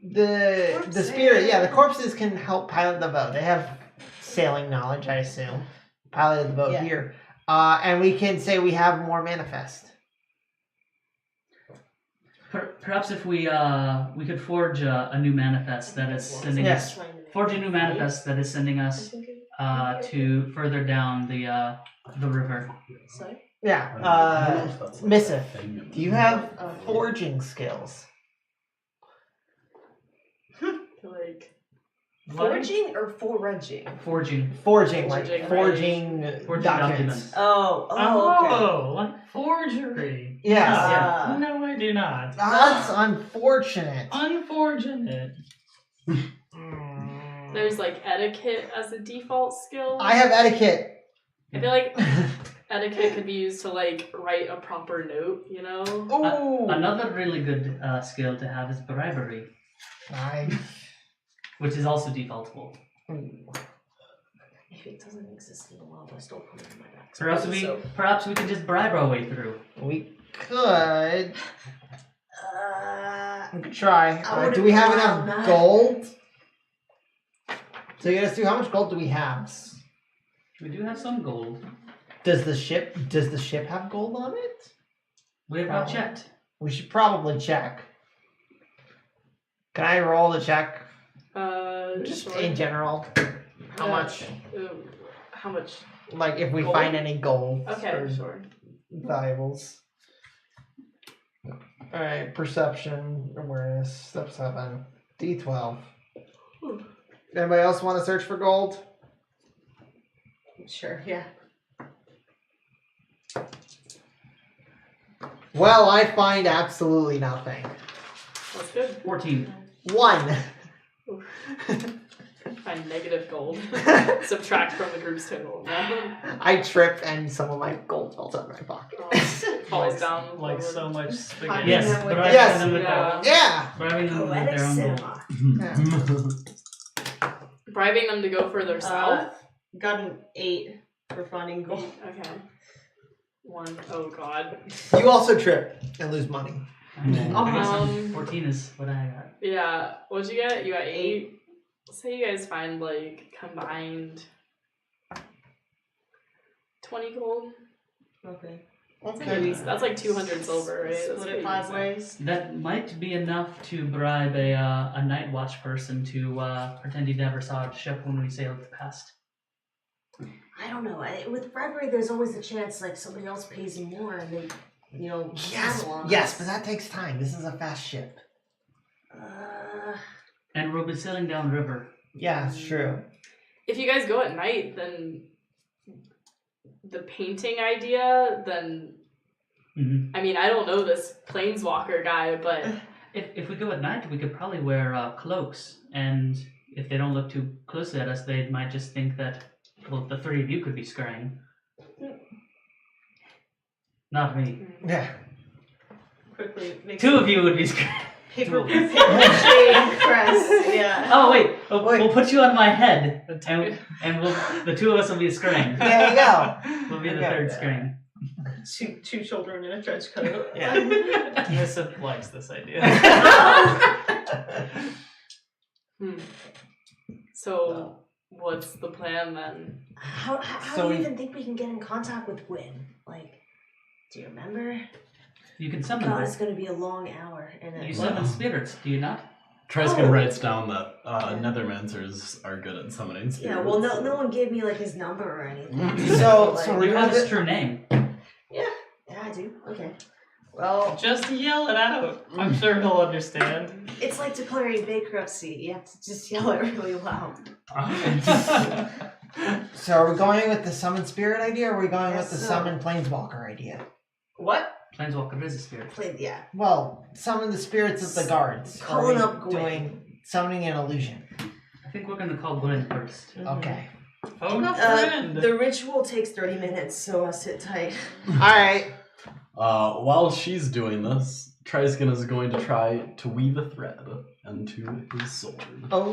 the spirit. Yeah, the corpses can help pilot the boat. They have sailing knowledge, I assume. Piloted the boat Yeah. here, and we can say we have more manifest. Perhaps if we could forge a new manifest that is sending Yes. us forge a new manifest that is sending us to further down the river. Sorry? Yeah. Missive, do you have forging skills? Like Forging or foraging? Forging. Forging, like Forging, forging Forging documents. documents. Oh, Oh, like forgery. Yes. Yeah. No, I do not. That's unfortunate. Unfortunate. there's like etiquette as a default skill. I have etiquette. I feel like etiquette could be used to like write a proper note, you know? Ooh. Another really good skill to have is bribery, which is also defaultable. If it doesn't exist in the world, I still put it in my back. Perhaps we can just bribe our way through. We could. Uh, We could try. I Do we have wouldn't enough allow that. gold? So you guys do. How much gold do we have? We do have some gold. Does the ship have gold on it? We have not checked. We should probably check. Can I roll the check? Just Sure. in general. How much? How much? Like if we Gold? find any gold Okay, or sure. valuables. Alright, perception, awareness, step 7. D12. Anybody else want to search for gold? Sure, yeah. Well, I find absolutely nothing. That's good. 14. 1. Find negative gold. Subtract from the group's total. I tripped and some of my gold falls out of my pocket. Falls down. Like forward. so much spaghetti. Yes, them with bribing Yes. them with Yeah. Yeah. bribing them with Poetic their own gold. cinema. Bribing them to go further south. Got an 8 for finding gold. Okay. 1. Oh god. You also trip and lose money. I guess Um, 14 is what I got. Yeah. What'd you get? You got 8. Say you guys find like combined 20 gold. Okay. That's like 200 silver, right? That's Split pretty it 5 decent. ways. That might be enough to bribe a night watch person to pretend he never saw a ship when we sailed past. I don't know. With bribery, there's always a chance like somebody else pays you more and they, Yes, gamble on yes, us. but that takes time. This is a fast ship. And we'll be sailing downriver. Yeah, it's true. If you guys go at night, then the painting idea, then Mm-hmm. I mean, I don't know this planeswalker guy, but If we go at night, we could probably wear cloaks, and if they don't look too closely at us, they might just think that, well, the 3 of you could be scurrying. Not me. Yeah. Quickly make 2 of you would be scurrying. paper mache crest. Yeah. Oh wait, Wait. we'll put you on my head, and the 2 of us will be scurrying. There you go. We'll be the Okay. 3rd scurrying. Two children in a trench coat. Yeah. Missif likes this idea. So what's the plan then? How So do you we- even think we can get in contact with Gwyn? Like, do you remember? You can summon God, them. it's gonna be a long hour. And You summon spirits, do you not? Triskin writes down that Nethermancers are good at summoning spirits. Yeah, well, no one gave me like his number or anything. So Like, we're You gonna have his true name. yeah, I do. Okay. Well, Just yell it out. I'm sure he'll understand. it's like declaring bankruptcy. You have to just yell it really loud. So are we going with the summon spirit idea, or are we going Yes, with the so. summon planeswalker idea? What? Planeswalker is a spirit. Yeah. Well, summon the spirits of the guards. Or are Calling we up Gwyn. doing summoning an illusion. I think we're gonna call Gwen first. Okay. Phone a friend. The ritual takes 30 minutes, so sit tight. Alright. While she's doing this, Triskin is going to try to weave a thread into his sword. Oh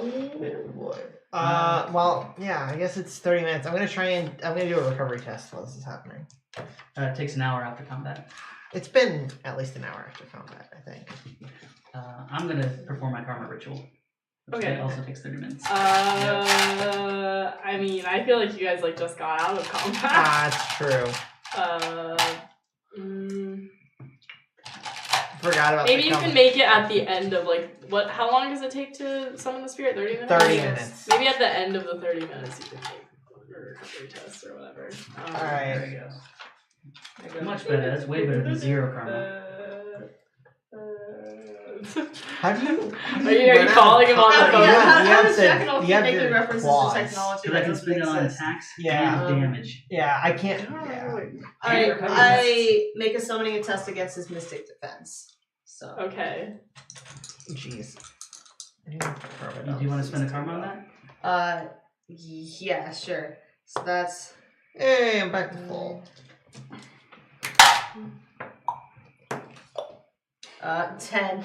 boy. Well, yeah, I guess it's 30 minutes. I'm gonna do a recovery test while this is happening. It takes an hour after combat. It's been at least an hour after combat, I think. I'm gonna perform my karma ritual. Which Okay. also takes 30 minutes. I mean, I feel like you guys like just got out of combat. That's true. Forgot about Maybe the you can make it at the end of like what? How long does it take to summon the spirit? 30 minutes. 30 minutes. Maybe at the end of the 30 minutes you can take your recovery test or whatever. Alright. There you go. Much better. That's way better than 0 karma. How do you? Are you calling him on the phone? How You does have Jack and all you keep have making your references claws. to technology Because I that can doesn't spend it on exist? attacks Yeah. and damage. Yeah, I can't. Yeah. I make a summoning test against his mystic defense. So Okay. Jeez. Do you want to spend a karma on that? yeah, sure. So that's Hey, I'm back to full. 10.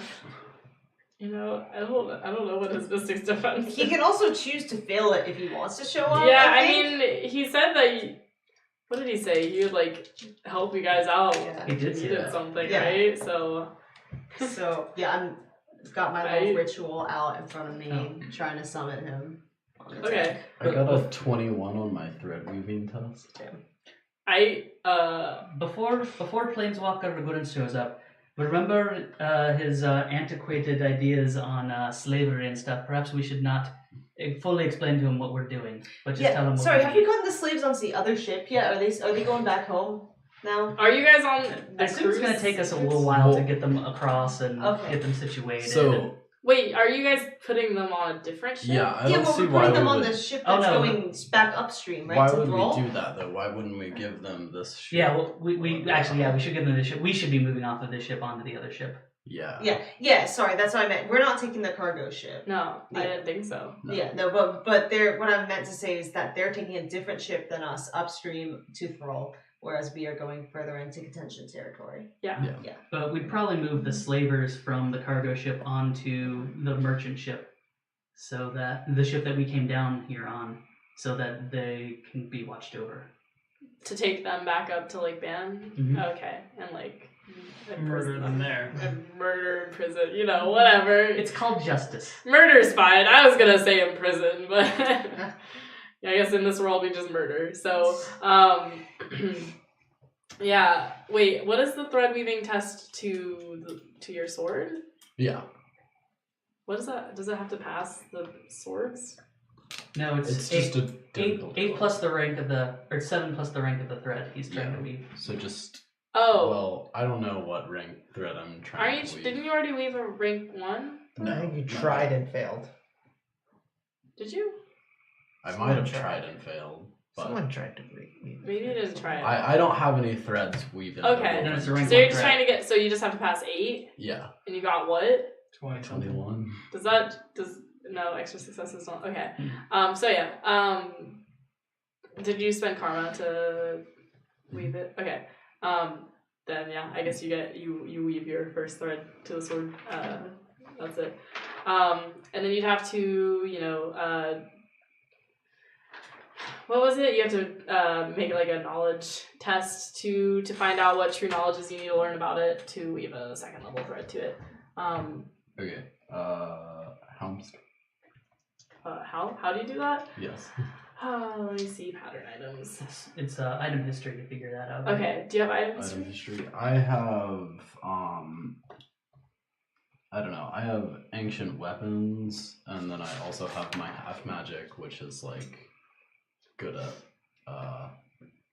You know, I don't know what his mystic's defense. He can also choose to fail it if he wants to show up. Yeah, I think. mean, he said that. What did he say? He would like help you guys out. Yeah. He did He say did that. something, Yeah. right? So. So yeah, I've got my Right. little ritual out in front of me, trying to summon him. Okay. I got a 21 on my thread weaving test. Before Planeswalker Ragudan shows up, remember his antiquated ideas on slavery and stuff. Perhaps we should not fully explain to him what we're doing, but just tell him. What Sorry, we have need. you gotten the slaves onto the other ship yet? Are they going back home now? Are you guys on the I assume it's cruise? going to take us a little while to get them across and Okay. get them situated. So Wait, are you guys putting them on a different ship? Yeah, I Yeah, don't well, see we're why putting them we on would. the ship Oh, that's no. going back upstream, right? Why to would Thrall? we do that though? Why wouldn't we give them this ship? Yeah, well, we actually, we should give them the ship. We should be moving off of this ship onto the other ship. Yeah. Yeah, sorry, that's what I meant. We're not taking the cargo ship. No, I Yeah. didn't think so. No. Yeah, no, but they're what I meant to say is that they're taking a different ship than us upstream to Thrall, whereas we are going further into contention territory. Yeah. But we'd probably move the slavers from the cargo ship onto the merchant ship, so that the ship that we came down here on, so that they can be watched over. To take them back up to Lake Ban? Mhm. Okay. And like Murder them there. And murder in prison, whatever. It's called justice. Murder's fine. I was gonna say in prison, but I guess in this world we just murder. So, yeah. Wait, what is the thread weaving test to your sword? Yeah. What is that? Does it have to pass the swords? No, It's eight, just a difficult eight one. plus the rank of the, or 7 plus the rank of the thread he's trying to weave. So just. Oh, Well, I don't know what rank thread I'm trying to weave. didn't you already weave a rank 1? No, I think you not tried yet. and failed. Did you? I Someone might have tried. tried and failed, but Someone tried to read. Maybe you didn't try it. I don't have any threads weaving. Okay. Then it's a rank So you're 1 just thread. trying to get, so you just have to pass 8, Yeah, and you got what? 21. No, extra successes don't, okay. Hmm. So yeah, did you spend karma to weave it? Okay. Then yeah, I guess you weave your first thread to the sword, that's it. And then you'd have to, what was it? You have to make like a knowledge test to find out what true knowledges you need to learn about it to weave a second level thread to it. Okay. Helms. How do you do that? Yes. Let me see pattern items. It's item history to figure that out. Okay, do you have item Item history? history. I have I don't know. I have ancient weapons, and then I also have my half magic, which is like good at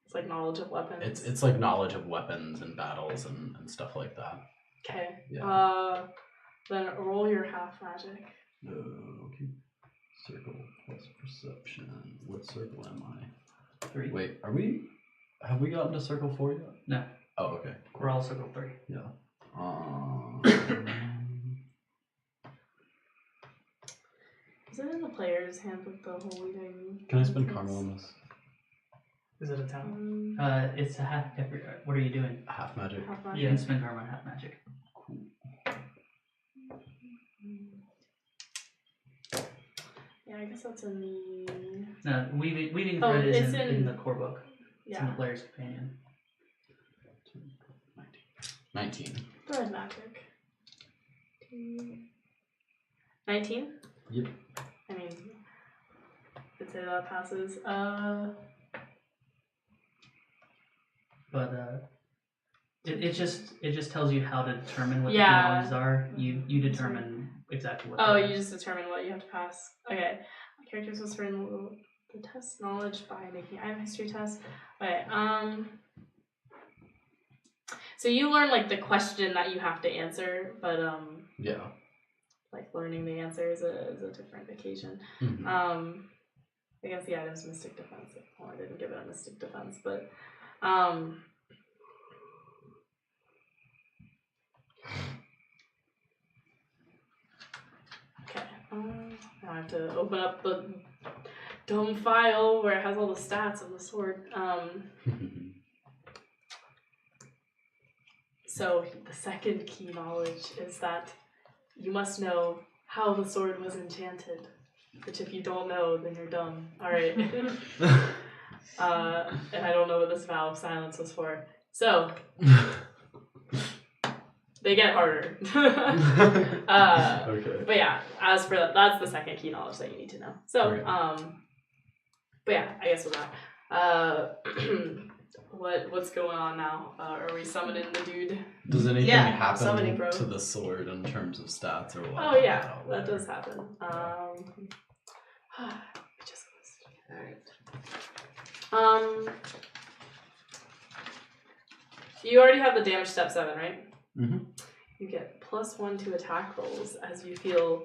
It's like knowledge of weapons. it's like knowledge of weapons and battles and stuff like that. Okay. Yeah. Then roll your half magic. Okay. Circle plus perception. What circle am I? 3. Wait, have we gotten to circle 4 yet? No. Oh, okay. We're all circle 3. Yeah. Is it in the player's handbook the whole weaving? Can I spend karma on this? Is it a town? It's a half. What are you doing? Half magic. Half You magic. can spend karma on half magic. Yeah, I guess that's in the. No, weaving Oh, thread is it's in in- the core book. It's in the Yeah, player's companion. 19. thread magic. 19? Yep. I mean, I'd say that passes. But it just tells you how to determine what Yeah. the knowledges are. You determine exactly what. Oh, they are. you just determine what you have to pass. Okay. Characters must learn the test knowledge by making item history tests. Okay. So you learn like the question that you have to answer, but Yeah. like learning the answer is a different occasion. Mhm. Against the item's mystic defense. Well, I didn't give it a mystic defense, but okay. Now I have to open up the dumb file where it has all the stats of the sword. So the second key knowledge is that you must know how the sword was enchanted. Which if you don't know, then you're dumb. Alright. And I don't know what this vow of silence was for. So they get harder. Okay. But yeah, as for that's the second key knowledge that you need to know. So, Okay. but yeah, I guess with that, what's going on now? Are we summoning the dude? Does anything Yeah, summoning, happen bro. to the sword in terms of stats or what? Oh yeah, that does happen. Just you already have the damage step 7, right? Mm-hmm. You get +1 to attack rolls as you feel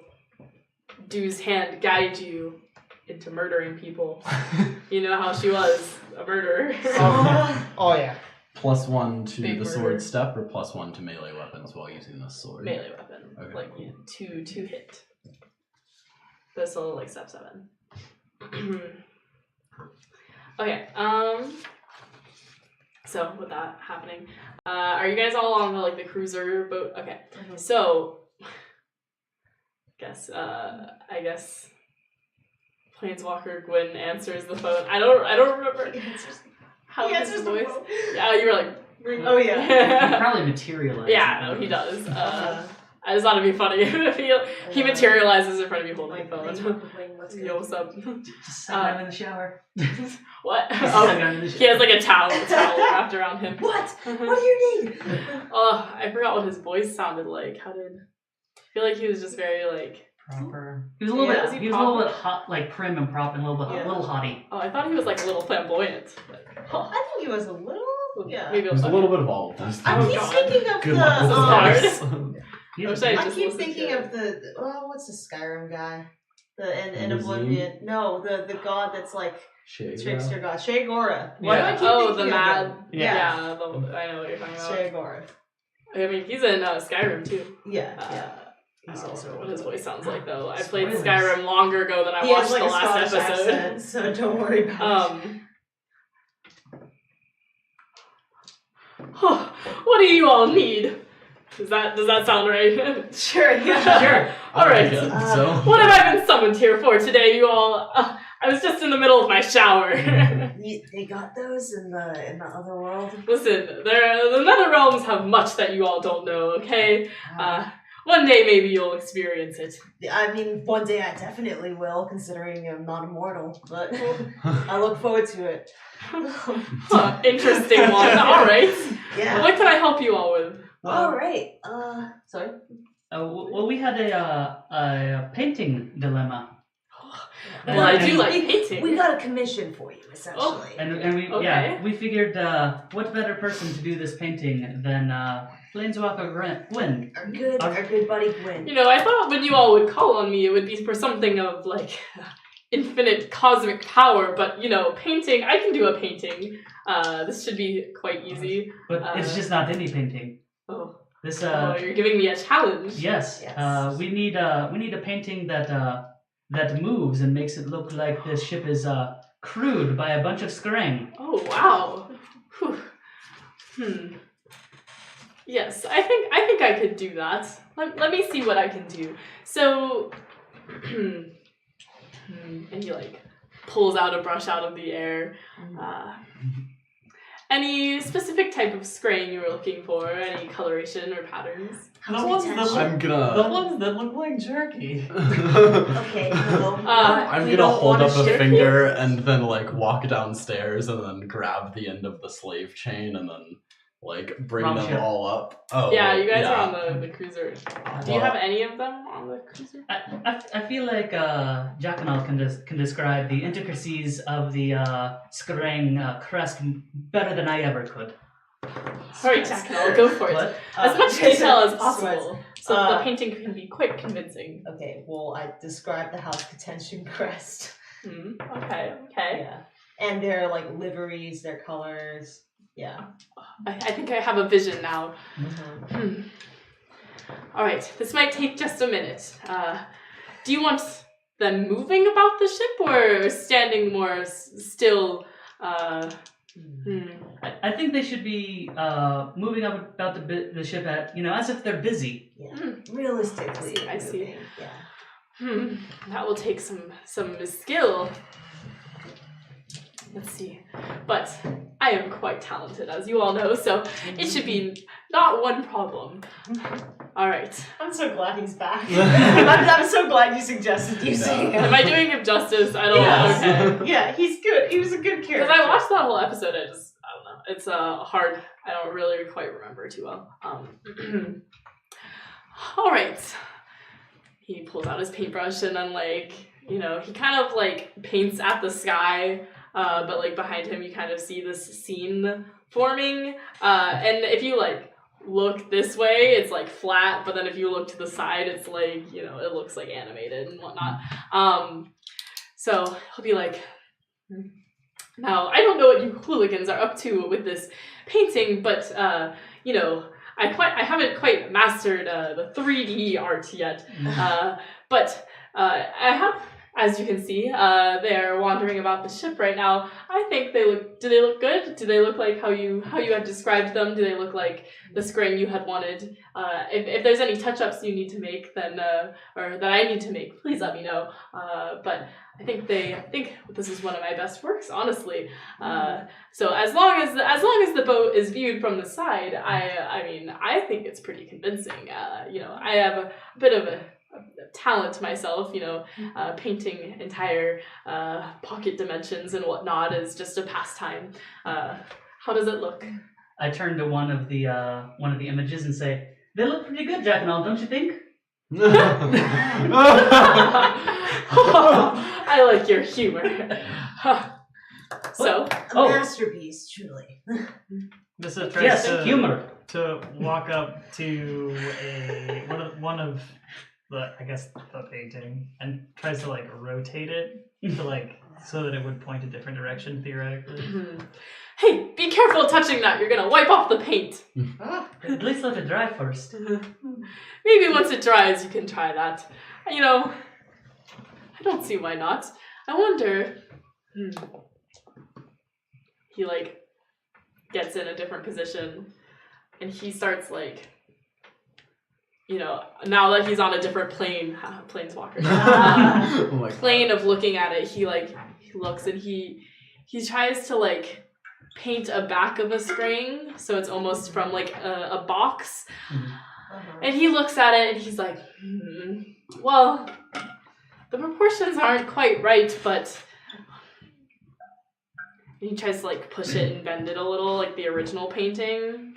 Dew's hand guide you into murdering people. You know how she was a murderer. Oh yeah. +1 to Big the murder. sword step or +1 to melee weapons while using the sword? Melee weapon. Okay, Like cool. two hit. But it's still like step 7. Okay, so with that happening, are you guys all on the cruiser boat? Okay, so I guess Planeswalker Gwyn answers the phone. I don't remember how He his answers the voice. phone. Yeah, you were like, Oh, He yeah. probably materialized. Yeah, no, he does. I just thought it'd be funny if he materializes in front of you holding the phone. Yo, what's up? Just sat down in the shower. What? Just Oh, sat down in the he has like a towel wrapped around him. What? What do you need? Oh, I forgot what his voice sounded like. I feel like he was just very like. Proper. He was a little Yeah, bit. was he He was a little proper? bit hot, like prim and proper, and a little bit, Yeah. a little haughty. Oh, I thought he was like a little flamboyant. I think he was a little. Yeah. Maybe There's a little bit of all of those I Oh, keep God. thinking of Good the. luck with the hard. stars. He I was- wish I I just keep listened thinking to of the. Oh, what's the Skyrim guy? In Nazim? Oblivion. No, the god that's like Shit, trickster god. Shagora. Why Yeah. do I keep Oh, thinking the of mad. him? Yeah, I know what you're talking about. Shagora. I mean, he's in Skyrim too. Yeah. I He's don't also know what his voice sounds like though. I played Spoilers. Skyrim longer ago than I He has watched like the a last Scottish episode. accent, so don't worry about it. What do you all need? Does that sound right? Sure, yeah. Sure. All right. So What have I been summoned here for today, you all? I was just in the middle of my shower. They got those in the other world. Listen, the Nether Realms have much that you all don't know. Okay. One day maybe you'll experience it. I mean, one day I definitely will, considering I'm not immortal. But I look forward to it. Huh, interesting one. All right. Yeah. What can I help you all with? All right. Sorry. Well, we had a painting dilemma. Well, I And- do like painting. We got a commission for you, essentially. And we Okay. we figured what better person to do this painting than Planeswalker Gwyn. Our good buddy Gwyn. You know, I thought when you all would call on me, it would be for something of like infinite cosmic power. But you know, painting, I can do a painting. This should be quite easy. But it's just not any painting. Oh, This you're giving me a challenge. yes. Yes. We need a painting that moves and makes it look like this ship is crewed by a bunch of Skrang. Oh wow. Whew. Yes, I think I could do that. Let me see what I can do. So, and he like pulls out a brush out of the air. Any specific type of screen you were looking for? Any coloration or patterns? The ones that I'm the gonna ones that look like jerky. Okay, no. I'm we gonna don't hold wanna up a share finger it. and then like walk downstairs and then grab the end of the slave chain and then like bring Wrong them ship. all up. Oh Yeah, you guys yeah. are on the cruiser. Do you have any of them on the cruiser? I feel like Jackanal can describe the intricacies of the Skrang crest better than I ever could. Alright, Jack, I'll go for it. What? As much Jason detail as sweats. possible, so the painting can be quite convincing. Okay, well, I described the House Contention crest. Okay. Yeah. And their, like, liveries, their colors. Yeah. I think I have a vision now. Mm-hmm. Alright, this might take just a minute. Do you want them moving about the ship or standing more still? I think they should be moving up about the ship at as if they're busy. Yeah. Realistically. I see. moving, Yeah. That will take some skill. Let's see. But I am quite talented, as you all know, so it should be not one problem. Alright. I'm so glad he's back. I'm so glad you suggested using him. Am I doing him justice? I don't know. Yes. Okay. Yeah, he's good. He was a good character. Because I watched that whole episode, I don't know. It's hard. I don't really quite remember too well. Alright. He pulls out his paintbrush and then he kind of paints at the sky, but behind him you kind of see this scene forming. And if you look this way, it's like flat, but then if you look to the side, it's like, you know, it looks like animated and whatnot. So he'll be like, now, I don't know what you hooligans are up to with this painting, but, you know, I haven't quite mastered the 3D art yet, but I have, as you can see, they're wandering about the ship right now. I think do they look good? Do they look like how you had described them? Do they look like the screen you had wanted? If there's any touch-ups you need to make, then, or that I need to make, please let me know. But I think this is one of my best works, honestly. So as long as the boat is viewed from the side, I mean, I think it's pretty convincing. You know, I have a bit of a talent myself, you know, painting entire pocket dimensions and whatnot is just a pastime. How does it look? I turn to one of the images and say, "They look pretty good, Jack and all, don't you think?" I like your humor. So, A masterpiece, truly. Missa tries Yes, to walk up to one of the painting and tries to like rotate it to like so that it would point a different direction theoretically. Hey, be careful touching that. You're gonna wipe off the paint. At least let it dry first. Maybe once it dries, you can try that. You know, I don't see why not. I wonder. He like gets in a different position, and he starts like, you know, now that he's on a different plane, planeswalker, plane of looking at it, he looks and he tries to like paint a back of a string, so it's almost from like a box, and he looks at it and he's like, well, the proportions aren't quite right, but. And he tries to like push it and bend it a little, like the original painting.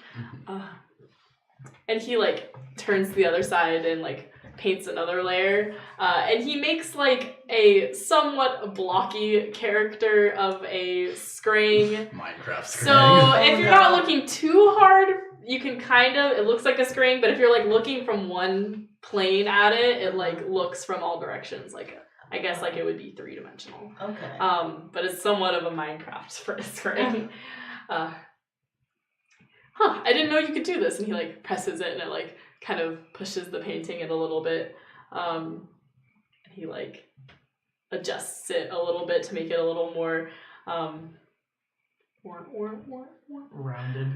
And he like turns to the other side and like paints another layer. And he makes like a somewhat blocky character of a Scrang. Minecraft Scrang. So if you're not looking too hard, you can it looks like a Scrang, but if you're like looking from one plane at it, it like looks from all directions like I guess like it would be 3-dimensional. Okay. But it's somewhat of a Minecraft Scrang. I didn't know you could do this. And he like presses it and it like kind of pushes the painting in a little bit. And he like adjusts it a little bit to make it a little more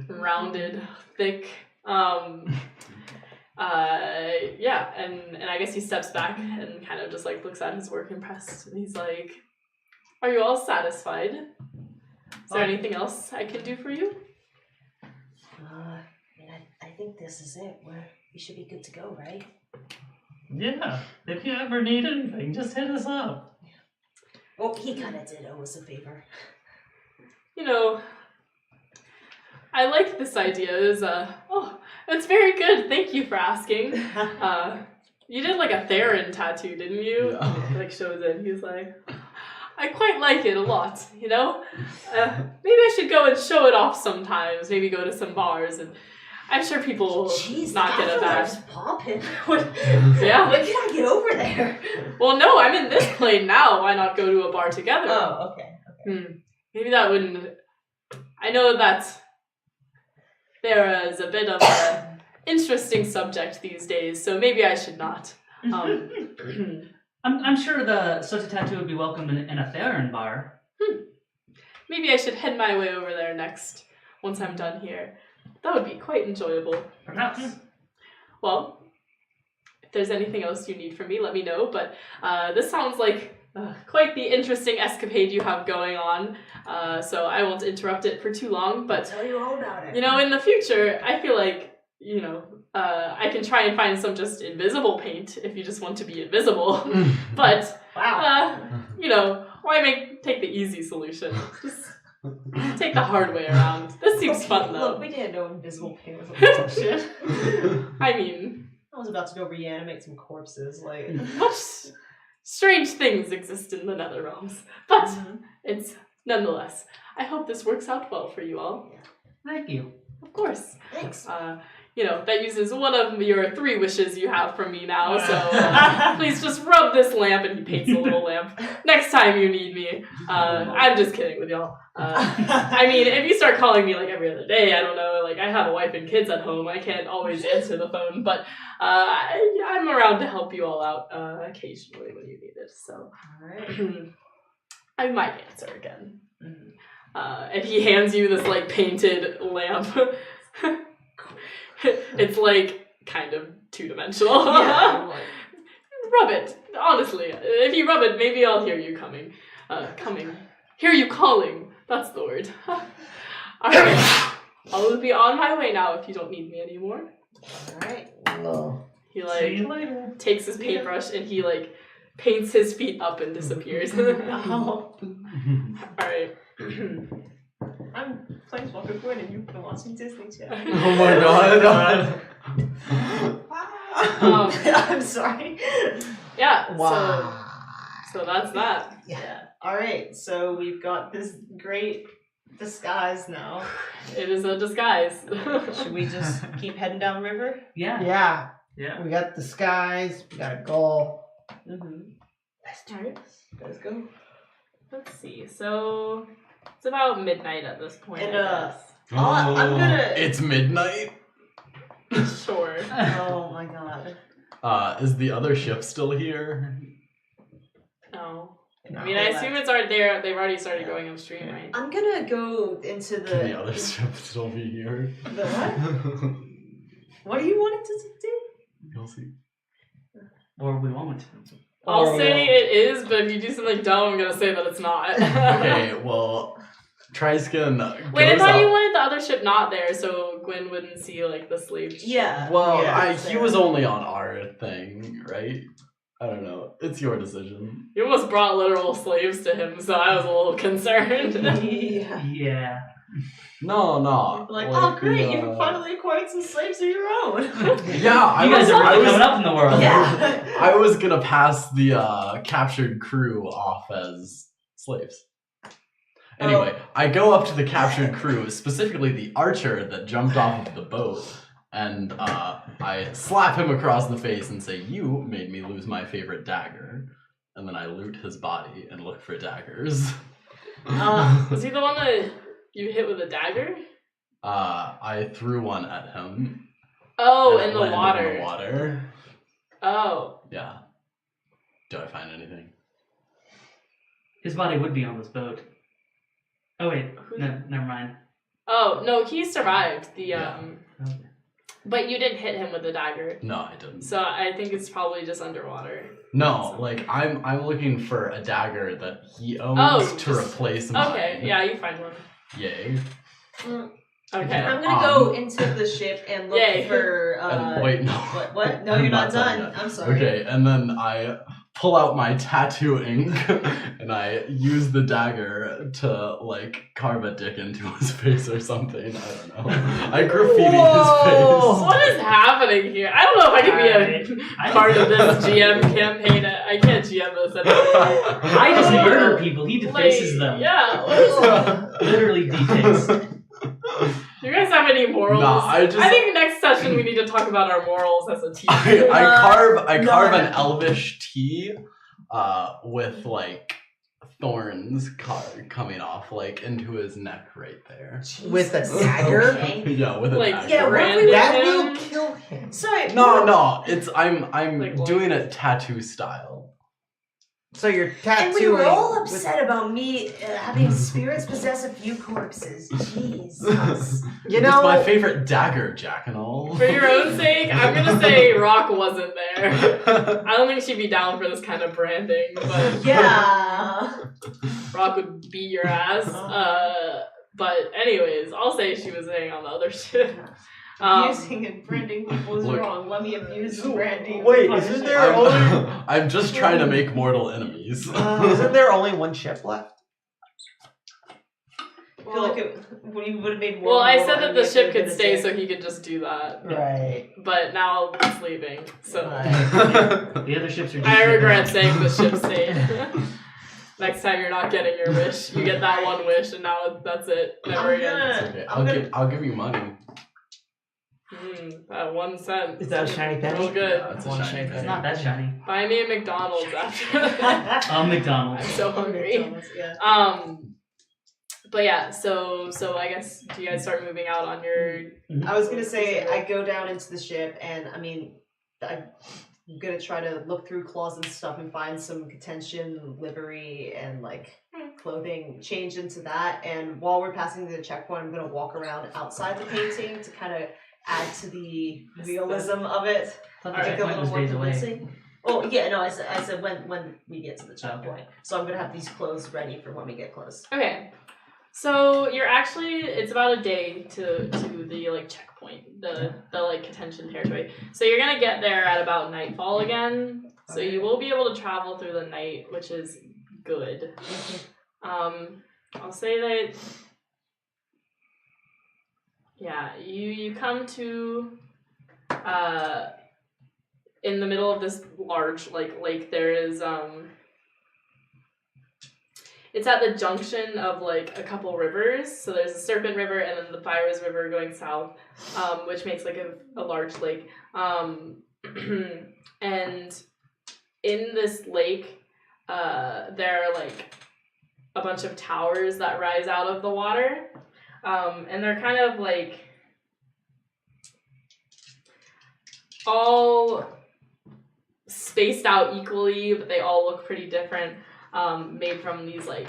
rounded, thick. Yeah, and I guess he steps back and kind of just like looks at his work impressed, and he's like, "Are you all satisfied? Is there anything else I can do for you?" I think this is it. We should be good to go, right? Yeah, if you ever need anything, just hit us up. Well, he kind of did owe us a favor. You know, I like this idea. It's very good. Thank you for asking. You did like a Theron tattoo, didn't you? Yeah. Like shows it. He's like, I quite like it a lot, you know? Maybe I should go and show it off sometimes. Maybe go to some bars, and I'm sure people will not get a bad. Popping. Yeah. When can I get over there? Well, no, I'm in this plane now. Why not go to a bar together? Oh, okay. Maybe that wouldn't. I know that there is a bit of an interesting subject these days, so maybe I should not. I'm sure such a tattoo would be welcome in a Theron bar. Maybe I should head my way over there next, once I'm done here. That would be quite enjoyable. Perhaps. Well, if there's anything else you need from me, let me know, but this sounds like quite the interesting escapade you have going on, so I won't interrupt it for too long, but I'll tell you all about it. You know, in the future, I feel like, you know, I can try and find some just invisible paint if you just want to be invisible. But, you know, why take the easy solution? Just take the hard way around. This seems fun, though. Look, we didn't know invisible paint was a shit. I mean, I was about to go reanimate some corpses, like. much strange things exist in the nether realms. But it's nonetheless. I hope this works out well for you all. Thank you. Of course. Thanks. that uses one of your 3 wishes you have from me now. So please just rub this lamp, and he paints a little lamp. Next time you need me. I'm just kidding with y'all. I mean, if you start calling me like every other day, I don't know. Like I have a wife and kids at home. I can't always answer the phone, but I'm around to help you all out occasionally when you need it. So Alright. I might answer again. And he hands you this like painted lamp. It's like kind of 2-dimensional. Yeah. Rub it. Honestly, if you rub it, maybe I'll hear you coming. Hear you calling. That's the word. Alright. I'll be on my way now if you don't need me anymore. Alright. No. He See you later. takes his paintbrush and he paints his feet up and disappears. Oh. Alright. I'm Planeswalker Gwen and you've been watching Disney Channel. Oh my god. I'm sorry. Yeah, Wow. so that's that. Yeah. Alright, so we've got this great disguise now. It is a disguise. Should we just keep heading down river? Yeah. Yeah. Yeah. We got disguise. We got a goal. Mm-hmm. Let's do it. Let's go. Let's see. So it's about midnight at this point. And, I I'm gonna- It's midnight? guess. Sure. Oh my god. Is the other ship still here? No. No. I mean, I assume it's already there. They've already started going upstream, right? I'm gonna go into Can the other ship still be here? The what? What do you want it to do? You'll see. Or we won't. I'll say it is, but if you do something dumb, I'm gonna say that it's not. Okay, well, Triskin Wait, I goes thought up. you wanted the other ship not there, so Gwen wouldn't see the slave ship. Yeah. Well, yeah, he was only on our thing, right? I don't know. It's your decision. You almost brought literal slaves to him, so I was a little concerned. Yeah. Yeah. No. Like, oh great, you finally acquired some slaves of your own. Yeah, You guys are really coming up in the world. Yeah. I was gonna pass the captured crew off as slaves. Anyway, I go up to the captured crew, specifically the archer that jumped off of the boat, and I slap him across the face and say, "You made me lose my favorite dagger." And then I loot his body and look for daggers. Was he the one that you hit with a dagger? I threw one at him. Oh, and it in the landed water. In the water. Oh. Yeah. Do I find anything? His body would be on this boat. Oh wait, no, never mind. Oh, no, he survived the Yeah. Okay. But you didn't hit him with the dagger. No, I didn't. So I think it's probably just underwater. No, like I'm looking for a dagger that he owns to just- replace mine. Okay, yeah, you find one. Yay. Okay. I'm gonna go into the ship and look Yay. for And wait, no. What? No, I'm you're not done. yet. I'm sorry. Okay, and then I pull out my tattoo ink and I use the dagger to like carve a dick into his face or something. I don't know. I graffiti his face. What is happening here? I don't know if I can be a part of this GM campaign. I can't GM this anymore. I just murder people. He defaces them. Yeah. What is Literally deface. Do you guys have any morals? Nah, I think next session we need to talk about our morals as a team. I carve no. an elvish T with like thorns coming off like into his neck right there. With a dagger? Okay. Yeah, with a Like, dagger. yeah, what if branded we- That him. will kill him. Sorry. No, it's I'm Like, doing it tattoo style. So you're tattooing. And we were all with- upset about me having spirits possess a few corpses. Jeez. You It's know, my favorite dagger, Jack and all. For your own sake, I'm gonna say Rock wasn't there. I don't think she'd be down for this kind of branding, but Yeah. Rock would beat your ass. But anyways, I'll say she was staying on the other ship. Abusing and branding people is Look. wrong. Let me abuse and branding. Wait, Punish isn't it. there only I'm just trying to make mortal enemies. isn't there only one ship left? I feel like we would have made more. Well, I more said that the enemies ship if could we stay did so he could just do that. Right. But now it's leaving, so The other ships are. I regret saying the ship stayed. Next time you're not getting your wish, you get that one wish, and now that's it. Never I'm again. gonna- Okay, I'm gonna- I'll give you money That 1 cent. Is that a shiny penny? Real good. Yeah, it's a One shiny shiny It's penny. not that shiny. Buy me a McDonald's after this. I'm McDonald's. so hungry. Yeah. But yeah, so I guess do you guys start moving out on your? I was gonna say I go down into the ship, and I mean, I'm gonna try to look through closets and stuff and find some contention, livery, and like clothing, change into that. And while we're passing the checkpoint, I'm gonna walk around outside the painting to kind of add to the realism of it. I thought the Alright, checkpoint was days away. Oh yeah, no, I said when we get to the checkpoint. So I'm gonna have these clothes ready for when we get close. Okay, so you're actually it's about a day to the like checkpoint, the like contention territory. So you're gonna get there at about nightfall again. So you will be able to travel through the night, which is good. I'll say that. Yeah, you come to in the middle of this large like lake. There is it's at the junction of like a couple rivers. So there's the Serpent River and then the Virus River going south, which makes like a large lake. And in this lake, there are like a bunch of towers that rise out of the water. And they're kind of like all spaced out equally, but they all look pretty different, made from these like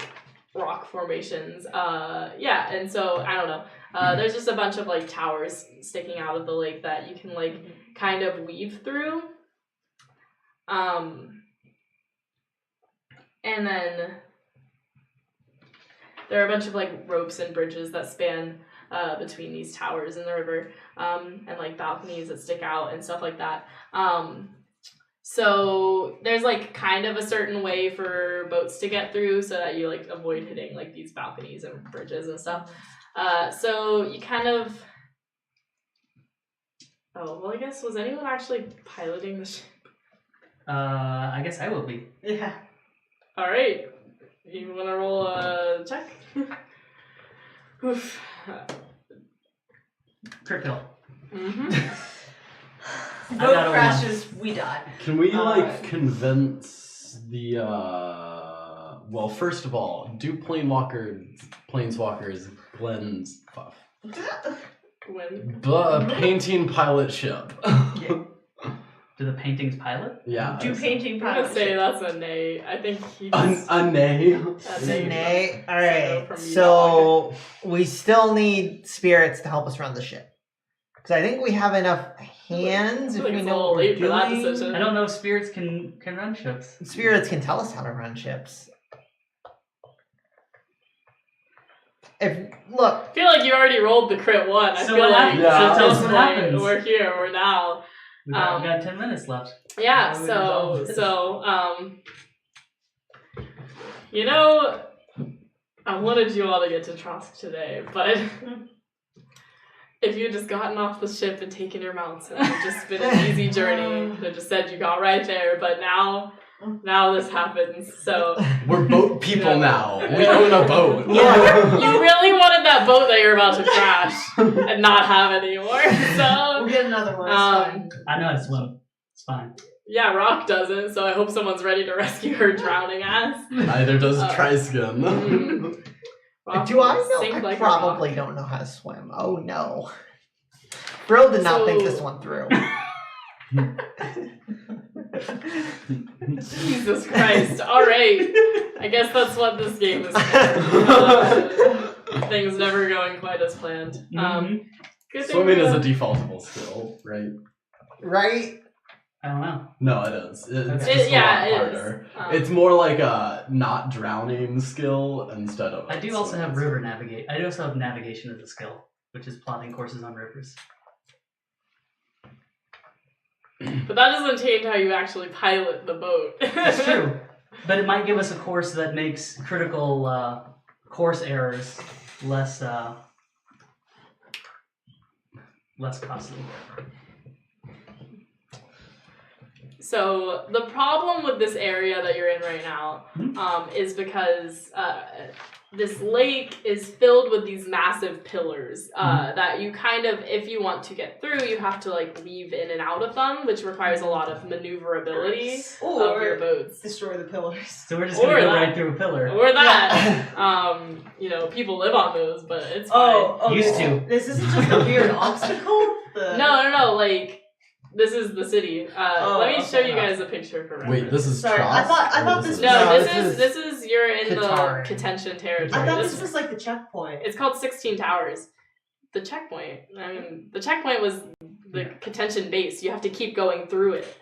rock formations. And so I don't know. There's just a bunch of like towers sticking out of the lake that you can like kind of weave through. And then there are a bunch of like ropes and bridges that span between these towers in the river, and like balconies that stick out and stuff like that. So there's like kind of a certain way for boats to get through so that you like avoid hitting like these balconies and bridges and stuff. So you kind of. Oh well, I guess was anyone actually piloting the ship? I guess I will be. Yeah. All right. You want to roll a check? Oof. Crit kill. Boat got a crashes, we die. Can we like convince the well, first of all, do planeswalkers blends When? painting pilot ship? Do the paintings pilot? Yeah. Do painting I'm gonna pilot say ship. that's a nay. I think he just, A nay. that's It's a nay. from Alright, you, so we still need spirits to help us run the ship. Because I think we have enough hands if I feel like we it's a know little what we're late for that doing. decision. I don't know if spirits can run ships. Spirits can tell us how to run ships. Look, I feel like you already rolled the crit one. I So feel what like happens? Yeah. at So this tell us what point, happens. we're here, we're now. We got 10 minutes left. Yeah, How do we so resolve this? you know, I wanted you all to get to Trosk today, but if you had just gotten off the ship and taken your mounts, it would have just been an easy journey. Could have just said you got right there, but now this happens. So We're boat people Yeah. now. We own a boat. you really wanted that boat that you're about to crash and not have anymore. We'll So get another one. It's fine. I know how to swim. It's fine. yeah, Rock doesn't. So I hope someone's ready to rescue her drowning ass. Neither does Triskin. Rock do I will know? sink I like a probably rock. don't know how to swim. Oh no. Bro did not think So- this one through. Jesus Christ. Alright. I guess that's what this game is for. Things never going quite as planned. Good thing Swimming is a we- defaultable skill, right? Right? I don't know. No, it is. It's Okay. just It- yeah, a lot it is. harder. It's more like a not drowning skill instead of. I do also have river navigate. I do also have navigation as a skill, which is plotting courses on rivers. But that doesn't change how you actually pilot the boat. It's true, but it might give us a course that makes critical course errors less costly. So the problem with this area that you're in right now is because this lake is filled with these massive pillars that you kind of, if you want to get through, you have to like weave in and out of them, which requires a lot of maneuverability of your boats. Destroy the pillars. So we're just gonna go right through a pillar. Or that. People live on those, but it's fine. Oh, Used to. This isn't just a weird obstacle? No, like, this is the city. Let me show you okay. guys a picture for reference. Wait, this is Sorry, I Trough? thought Or this was- No, No, this is you're in Qatar. the contention territory. I thought this was like the checkpoint. It's called 16 Towers. The checkpoint. I mean, the checkpoint was the contention base. You have to keep going through it.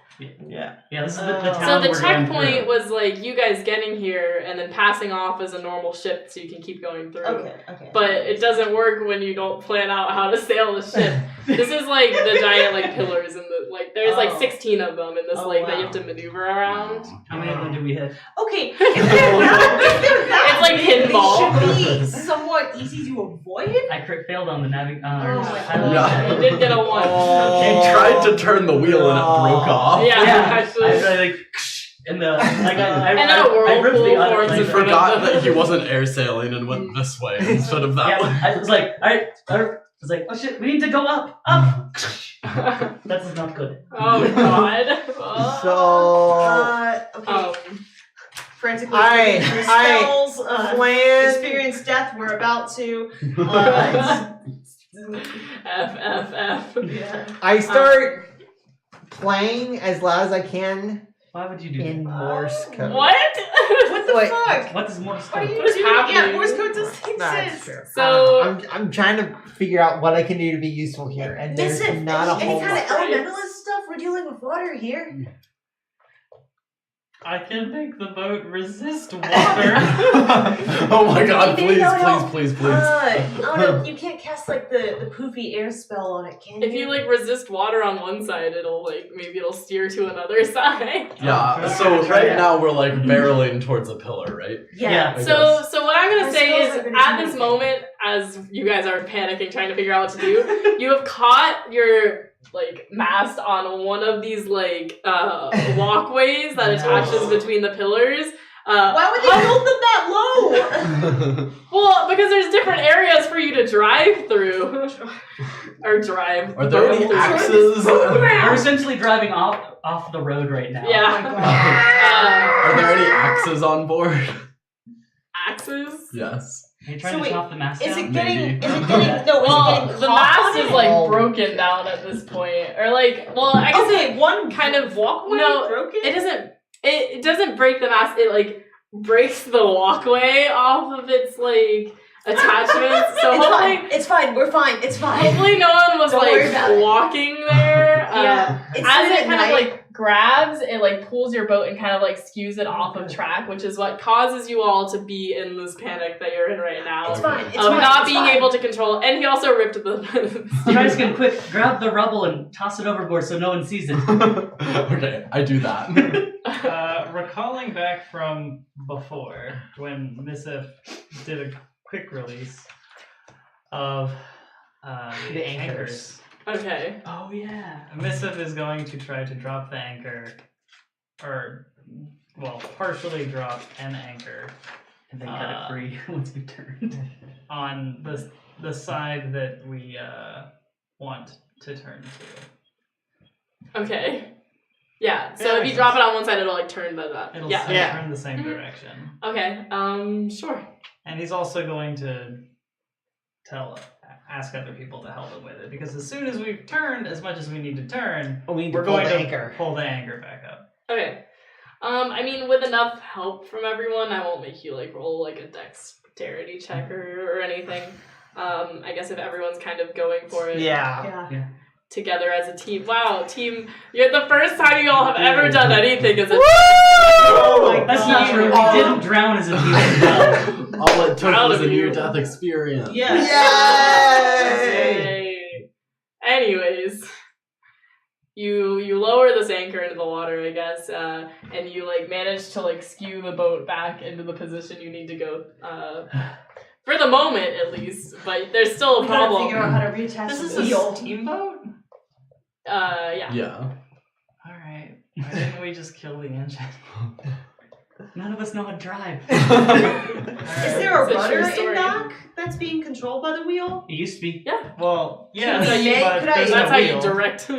Yeah. Yeah, this is the So town So the we're going checkpoint through. was like you guys getting here and then passing off as a normal ship so you can keep going through. Okay. But it doesn't work when you don't plan out how to sail the ship. This is like the giant like pillars and the like. There's like 16 of them in this lake that you have to maneuver around. How many of them do we hit? Okay, if they're that It's like big, pinball. They should be somewhat easy to avoid. I failed on the my pilot God. check. You did get a 1. He tried to turn the wheel and it broke off. Yeah, I actually. like in the like I And then a I ripped the whirlpool other forms like, in He front forgot of that he them. wasn't air sailing and went this way instead of that way. Yeah, I was like, I was like, oh shit, we need to go up. That is not good. Oh god. So, Okay. Frantically Alright, flicking through alright. spells, plan. experience death. We're about to. F. Yeah. I start playing as loud as I can Why would you do in that? Morse code. What? What the Wait. fuck? What is Morse What are code? you What is doing? happening? Yeah, Morse code doesn't That's exist. true. So- I'm trying to figure out what I can do to be useful here, and there's Listen, not a any whole kind of lot. elementalist stuff. We're dealing with water here. I can make the boat resist water. Oh my god, Maybe no, please. Oh no, you can't cast like the poofy air spell on it, can you? If you like resist water on one side, maybe it'll steer to another side. Yeah, so right now we're like barreling towards a pillar, right? Yeah. I So what I'm gonna Our say spells is, are gonna at do this anything. moment, as you guys are panicking, trying to figure out what to do, you have caught your mast on one of these walkways that attaches between the pillars. Why would they build them that low? Well, because there's different areas for you to drive through. Or drive. Are there any boat through. axes? We're essentially driving off the road right now. Yeah. Are there any axes on board? Axes? Yes. Are you trying So to wait, chop the mast Is down? it getting? Maybe. Is it getting? No, Well, is it getting the caught mast on is it? broken down at this point. Or I guess Okay, one kind of walkway no, broken. it doesn't break the mast, it breaks the walkway off of its attachments. So It's fine. We're fine. It's fine. hopefully no one was Don't worry about it. walking there. Yeah. It's As late it at kind night. of grabs, it pulls your boat and kind of skews it off of track, which is what causes you all to be in this panic that you're in right now. It's fine. It's Of fine. not it's being fine. able to control, and he also ripped the. Try to quick, grab the rubble and toss it overboard so no one sees it. Okay, I do that. Recalling back from before, when Missive did a quick release of The anchors. Okay. Oh yeah. Missive is going to try to drop the anchor, partially drop an anchor And then cut it free once we turned. on the side that we want to turn to. Okay. Yeah. So Yeah, if you makes drop sense. it on one side, it'll turn to that. It'll Yeah. still Yeah. turn the same Mhm. direction. Okay. Sure. And he's also going to ask other people to help him with it, because as soon as we've turned as much as we need to turn, We need we're to pull going the to anchor. pull the anchor back up. Okay. I mean, with enough help from everyone, I won't make you roll a dexterity check or anything. I guess if everyone's kind of going for it Yeah. together as a team. Wow, team! You're the first time you all have ever done anything as a team. Oh my That's God. not true. We didn't drown as a team as well. All it took Proud was of a you. near-death experience. Yeah. Yay! Yay. Anyways, you lower this anchor into the water, I guess, and you manage to skew the boat back into the position you need to go. For the moment, at least, but there's still a We gotta figure problem. out how to reattach This is the a wheel. steamboat? Yeah. Yeah. Alright. Why didn't we just kill the engine? None of us know how to drive. Is there a It's a true rudder story. in back that's being controlled by the wheel? It used to be. Well, yeah, Could I- could I- there's That's no how wheel. you direct.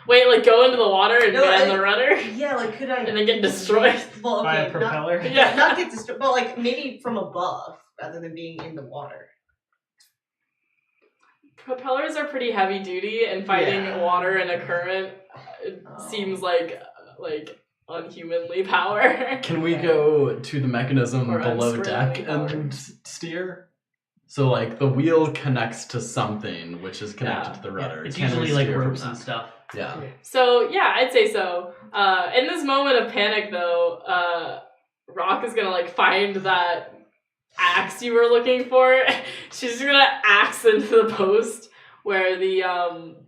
Wait, like go into the water and No, man I- the rudder, Yeah, like could I? and then get destroyed. Well, By okay, a propeller. Yeah. not get destroyed, but like maybe from above rather than being in the water. Propellers are pretty heavy duty, and fighting Yeah. water in a current seems like unhumanly power. Can we go to the mechanism Or below deck unscrambling and steer? So like the wheel connects to something which is connected Yeah. to the rudder. It's Can we usually like steer from ropes and that? stuff. Yeah. So yeah, I'd say so. In this moment of panic, though, Rock is gonna like find that axe you were looking for. She's just gonna axe into the post where the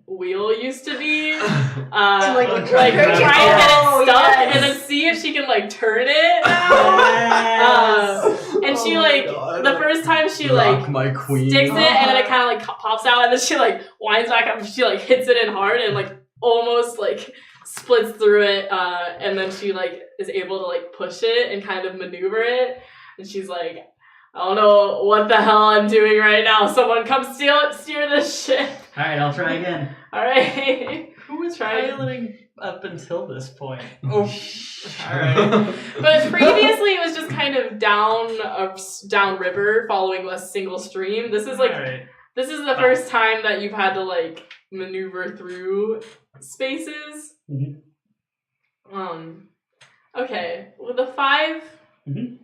wheel used to be. like, Try and get it Oh, stuck, yes. and then see if she can like turn it. And she Oh my like God. the first time she Rock like my queen. sticks it, and then it kind of like pops out, and then she like winds back up. And she like hits it in hard, and like almost like splits through it. And then she like is able to like push it and kind of maneuver it. And she's like, I don't know what the hell I'm doing right now. Someone come steer this shit. Alright, I'll try again. All right. Who was Try- piloting up until this point? Oh. Alright. But previously it was just kind of down river following a single stream. This is like Alright. this is the first time that you've had to like maneuver through spaces. Mhm. Okay, with a 5. Mhm.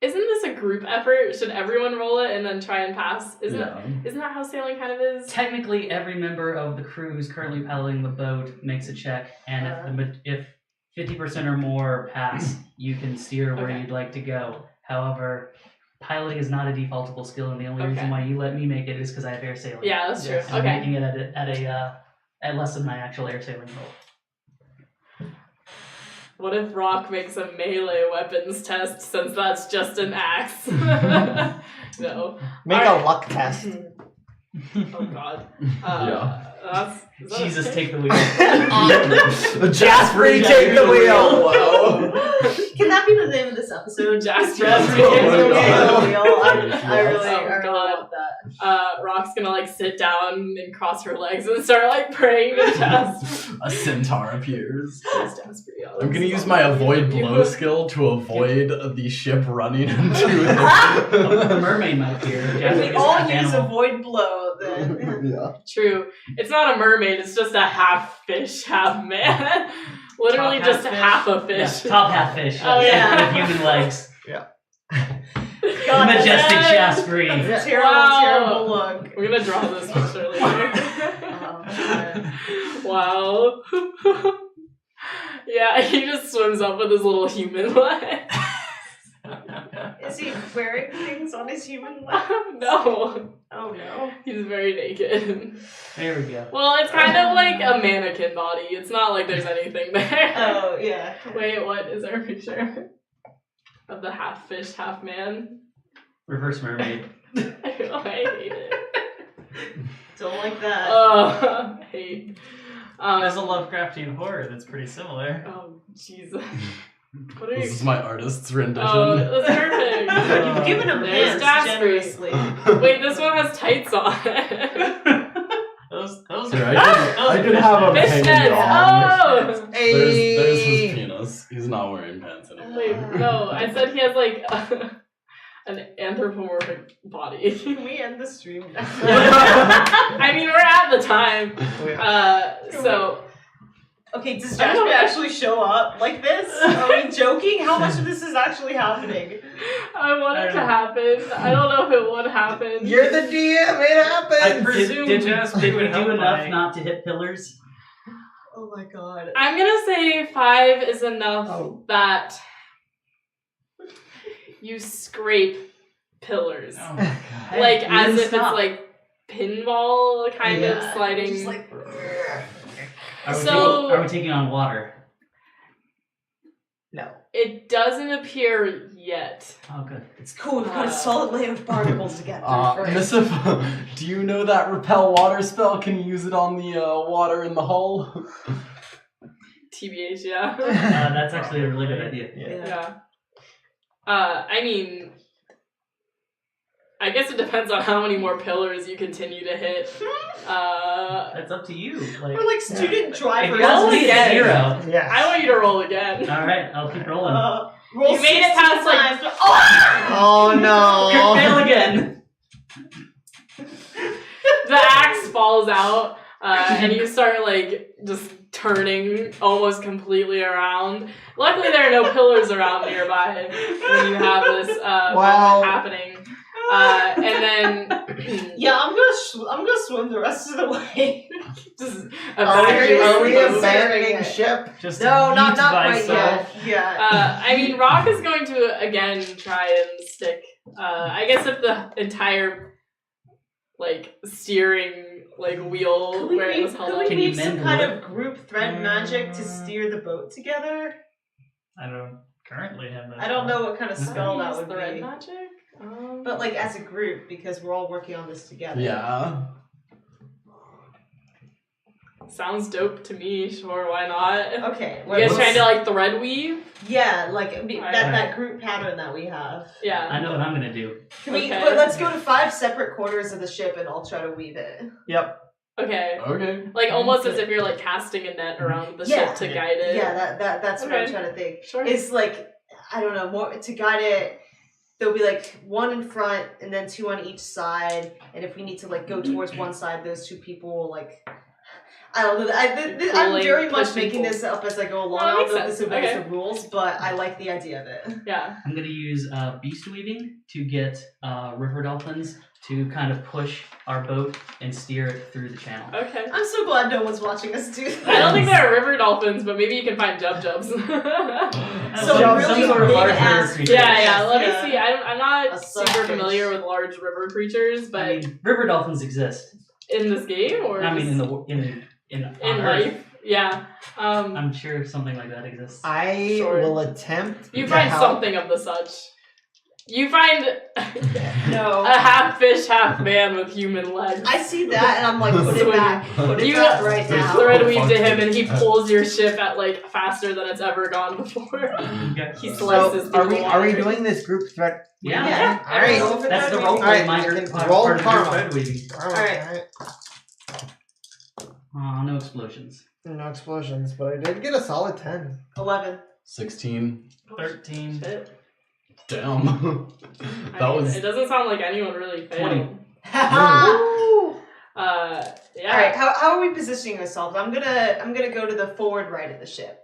Isn't this a group effort? Should everyone roll it and then try and pass? Isn't that how sailing kind of is? Technically, every member of the crew who's currently piloting the boat makes a check, and if 50% or more pass, you can steer where Okay. you'd like to go. However, piloting is not a defaultable skill, and the only Okay. reason why you let me make it is because I have air sailing. Yeah, that's true. Yes. And I'm Okay. making it at less than my actual air sailing roll. What if Rock makes a melee weapons test since that's just an axe? No. Make Alright. a luck test. Oh god. Yeah. Is that Jesus, a take the wheel. Jaspree, take the wheel. Wow. Can that be the name of this episode? Jaspree. I really Oh, God. love that. Rock's gonna like sit down and cross her legs and start like praying to Jas. A centaur appears. Please, Jaspree, I'm gonna use my avoid blow skill to avoid the ship running into The mermaid might appear. If Jasmine we is all half use animal. avoid blow, then Yeah. True. It's not a mermaid, it's just a half fish, half man. Literally Top just half half a Yeah, fish. top half fish. Oh, yeah. With human legs. God, Majestic that's- Jaspree. that's a terrible, Wow. terrible look. We're gonna draw this picture later. Oh, Wow. Yeah, he just swims up with his little human leg. Is he wearing things on his human leg? No, Oh no. he's very naked. There we go. Well, it's kind of like a mannequin body. It's not like there's anything there. Oh yeah. Wait, what is our picture of the half fish, half man? Reverse mermaid. I hate it. Don't like that. Oh, I hate. There's a Lovecraftian horror that's pretty similar. Oh, Jesus. What are This you? is my artist's rendition. Oh, that's perfect. You've given him There's hands Jaspree. generously. Wait, this one has tights on. Those Here, Ah! I did have a Fish penguin nets. dog. Oh. There's his penis. He's not wearing pants anymore. Wait, no. I said he has like an anthropomorphic body. Can we end the stream now? I mean, we're at the time. So Okay, does I don't Jaspree know. actually show up like this? Are we joking? How much of this is actually happening? I want it to happen. I don't know if it would happen. You're the DM. It happens. presume Did Jaspree we would help do enough by- not to hit pillars? Oh my god. I'm gonna say 5 is enough Oh. that you scrape pillars. Oh my god. Hey, Like we as didn't if stop. it's like pinball kind of Yeah, sliding. just like- Are we, So- taking, are we taking on water? No. It doesn't appear yet. Oh, good. It's cool. We've got a solid layer of barnacles to get through first. Missif, do you know that repel water spell? Can you use it on the water in the hull? TBH, yeah. That's actually a really good idea. Yeah. I mean, I guess it depends on how many more pillars you continue to hit. That's up to you. Like, We're like student drivers. if you Roll guys need again. a zero, Yes. I want you to roll again. all right, I'll keep rolling. Roll You made it 16 past, like- times. Oh! Oh no. Fail again. The axe falls out, and you start like just turning almost completely around. Luckily, there are no pillars around nearby when you have this Wow. moment happening. And then Yeah, I'm gonna swim the rest of the way. just Are we Seriously. abandoning ship? Just No, not yeet quite thyself. yet. Yeah. I mean, Rock is going to again try and stick. I guess if the entire like steering like wheel Could we where it was leave, held could up. we Can you leave some mend kind wood? of group thread magic to steer the boat together? I don't currently have that. I don't know what kind of spell that would the red be. magic. But like as a group, because we're all working on this together. Yeah. Sounds dope to me. Sure, why not? Okay. You guys trying to like thread weave? Yeah, like Alright. that group pattern that we have. Yeah. I know what I'm gonna do. Can we? Okay. But let's go to 5 separate quarters of the ship, and I'll try to weave it. Yep. Okay. Okay. Like almost as if you're like casting a net around the Yeah. ship to guide it. Yeah, that's what I'm Okay. trying to think. Sure. It's like I don't know, more to guide it. There'll be like 1 in front and then 2 on each side, and if we need to like go towards one side, those 2 people will like. I don't know. I'm Pulling, very much pushing, making pull. this up as I go along. No, that I don't makes know if this sense. obeys Okay. the rules, but I like the idea of it. Yeah. I'm gonna use beast weaving to get river dolphins to kind of push our boat and steer it through the channel. Okay. I'm so glad no one's watching us do that. I don't think there are river dolphins, but maybe you can find jubs. So some really sort of big large ass- river creature. Yeah, let Yeah. me see. I'm not A super sunfish. familiar with large river creatures, but I mean, river dolphins exist. in this game or I mean, just in in on Earth. life, yeah. I'm sure something like that exists. I Sure. will attempt You to find help. something of the such. You find No. a half fish, half man with human legs. I see that and I'm like, put it Swimming. back. Put it You back right now. thread weave to him, and he pulls your ship at like faster than it's ever gone before. He So, slices through are we the are we water. doing this group threat? Yeah, Yeah. All right. Roll for that's the thread role weaving. play Alright, minor you can part roll of the karma. thread weaving. Alright. No explosions. No explosions, but I did get a solid 10. 11. 16. 13. Shit. Damn. I That mean, was. it doesn't sound like anyone really failed. 20. Woo! Yeah. All right, how are we positioning ourselves? I'm gonna go to the forward right of the ship.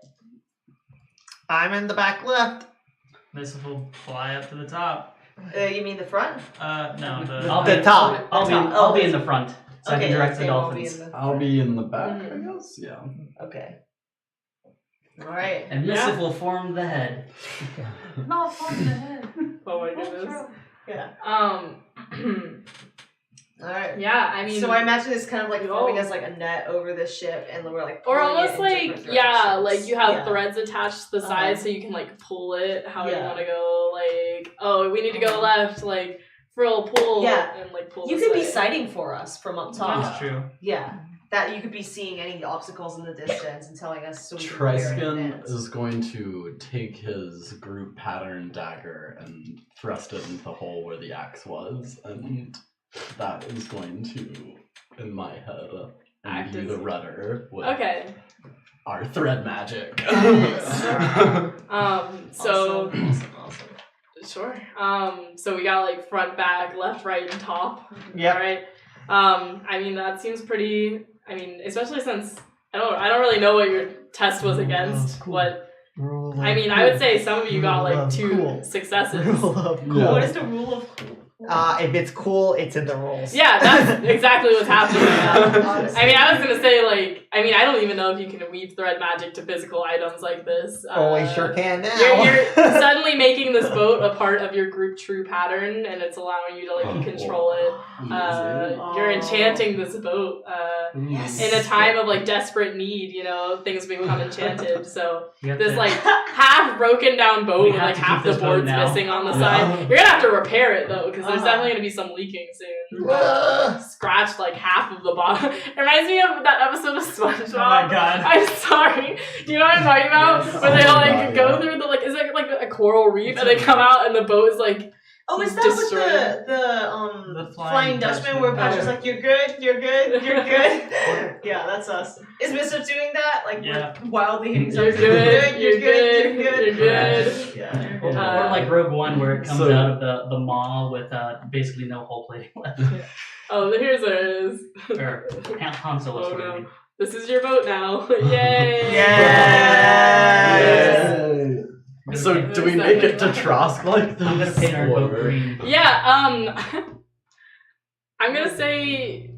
I'm in the back left. This will fly up to the top. You mean the front? No, the. I'll The be, top. I'll be in the front, so I Okay, can direct the Sam will be dolphins. in the- I'll be in the back, Mhm. I guess. Yeah. Okay. All right. And Yeah. Missive will form the head. Not from the head. Oh my goodness. Yeah. All right. Yeah, I mean. So I imagine it's kind of like forming Oh. as like a net over the ship, and we're like. Or pulling it almost in like, different yeah, directions. like you have Yeah. threads attached to the Uh-huh. sides so you can like pull it how you Yeah. want to go. Like, oh, we need to go left, like, frill, pull, Yeah. and like pull You this could be way. sighting for us from up top. That's true. Yeah. That you could be seeing any obstacles in the distance and telling us so we can prepare in Triskin advance. is going to take his group pattern dagger and thrust it into the hole where the axe was, and that is going to, in my head, Act imbue as- the rudder with Okay. our thread magic. So Awesome. sure. So we got like front, back, left, right, and top. Yep. All right. I mean that seems pretty. I mean, especially since I don't really know what your test was against. Cool. What Rule of I mean, I would say some of you got Rule like of 2 cool. successes. Rule of cool. Yeah. What is the rule of cool? If it's cool, it's in the rules. Yeah, that's exactly what's happening right now. Honestly. I mean, I was gonna say, like, I don't even know if you can weave thread magic to physical items like this. Oh, we sure can now. You're suddenly making this boat a part of your group true pattern, and it's allowing you to like control it. You're enchanting this boat Yes. in a time of like desperate need. You know, things become enchanted. So You have this to- like half broken down boat We with have like to half keep the this boat boards now. missing on the side. You're gonna have to repair it though, because there's definitely gonna be some leaking soon. Scratched like half of the bottom. It reminds me of that episode of SpongeBob. Oh my god. I'm sorry. Do you know what I'm talking about? Where they like go through the like, is it like a coral reef and they come out and the boat is like. Oh, is that Destroyed. with the Flying Flying Dutchman where Patrick's like, you're good, you're good, you're good? Yeah, that's us. Is Mischief doing that? Like, Yeah. wildly hitting You're something? good. You're good. You're good. You're good. Yeah, you're Or good. like Rogue One, where it comes So- out of the maw with basically no hull plating left. Oh, here's what it is. Or Han Solo's Oh, what I no. mean. This is your boat now. Yay! Yes. So do we make it to Trosk like this? I'm gonna paint our boat Or- green. Yeah, I'm gonna say.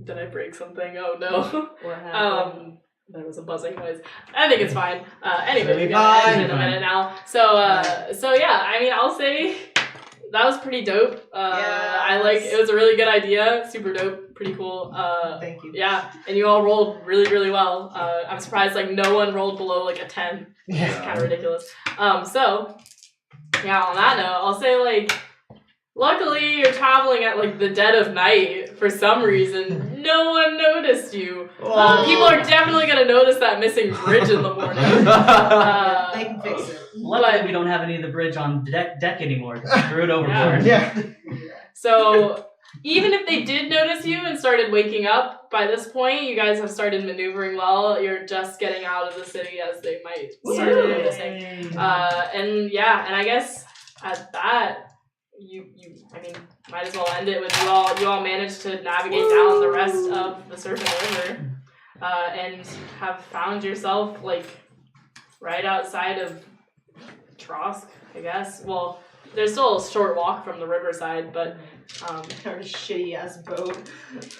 Did I break something? Oh no. What happened? There was a buzzing noise. I think it's fine. Anyway, It'll be we're gonna end fine. in a minute now. So yeah, I mean, I'll say that was pretty dope. I like. It was a really good idea. Super dope. Pretty cool. Thank you. Yeah, and you all rolled really, really well. I'm surprised like no one rolled below like a 10. It's kind of ridiculous. So yeah, on that note, I'll say like, luckily you're traveling at like the dead of night for some reason. No one noticed you. People are definitely gonna notice that missing bridge in the morning. They can fix it. Luckily, we don't have any of the bridge on deck anymore because we threw it overboard. Yeah. So even if they did notice you and started waking up, by this point you guys have started maneuvering well. You're just getting out of the city as they might start noticing. And yeah, and I guess at that you might as well end it with you all managed to navigate down the rest of the Serpent River and have found yourself like right outside of Trosk, I guess. Well, there's still a short walk from the riverside, but Our shitty ass boat.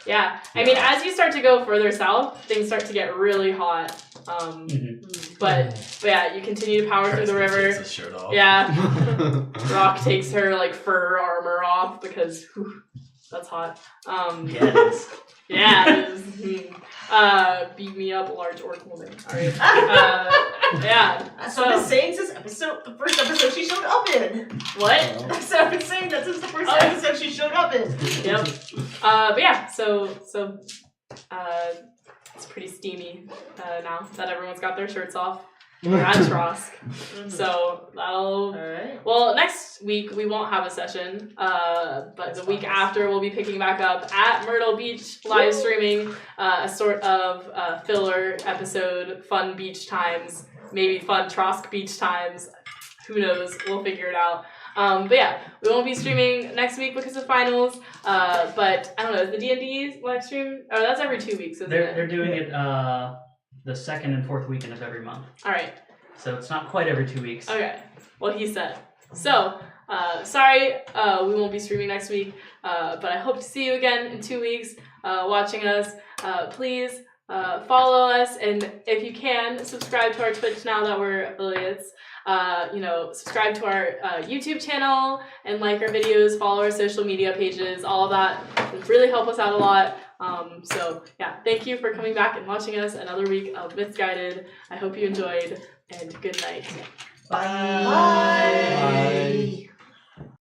yeah. I mean, as you start to go further south, things start to get really hot. But yeah, you continue to power through the Preston river. takes his shirt off. Yeah. Rock takes her like fur armor off because whew, that's hot. Yeah, it is. Yeah, it is. Beat me up, large orc woman. Alright. Yeah. That's what I've been saying since the first episode she showed up in. What? That's what I've been saying that since the first Oh. episode she showed up in. Yep. But yeah, so it's pretty steamy now that everyone's got their shirts off. We're at Trosk. So that'll. Alright. Well, next week we won't have a session, but the week after we'll be picking back up at Myrtle Beach, live streaming a sort of filler episode, fun beach times, maybe fun Trosk beach times. Who knows? We'll figure it out. But yeah, we won't be streaming next week because of finals. But I don't know, is the D&D live stream? Oh, that's every 2 weeks, isn't They're it? doing it the second and fourth weekend of every month, All right. so it's not quite every 2 weeks. Okay. Well, he said. So, sorry, we won't be streaming next week, but I hope to see you again in 2 weeks watching us. Please follow us, and if you can, subscribe to our Twitch now that we're affiliates. Subscribe to our YouTube channel and like our videos, follow our social media pages. All of that would really help us out a lot. So yeah, thank you for coming back and watching us another week of Misguided. I hope you enjoyed, and good night. Bye.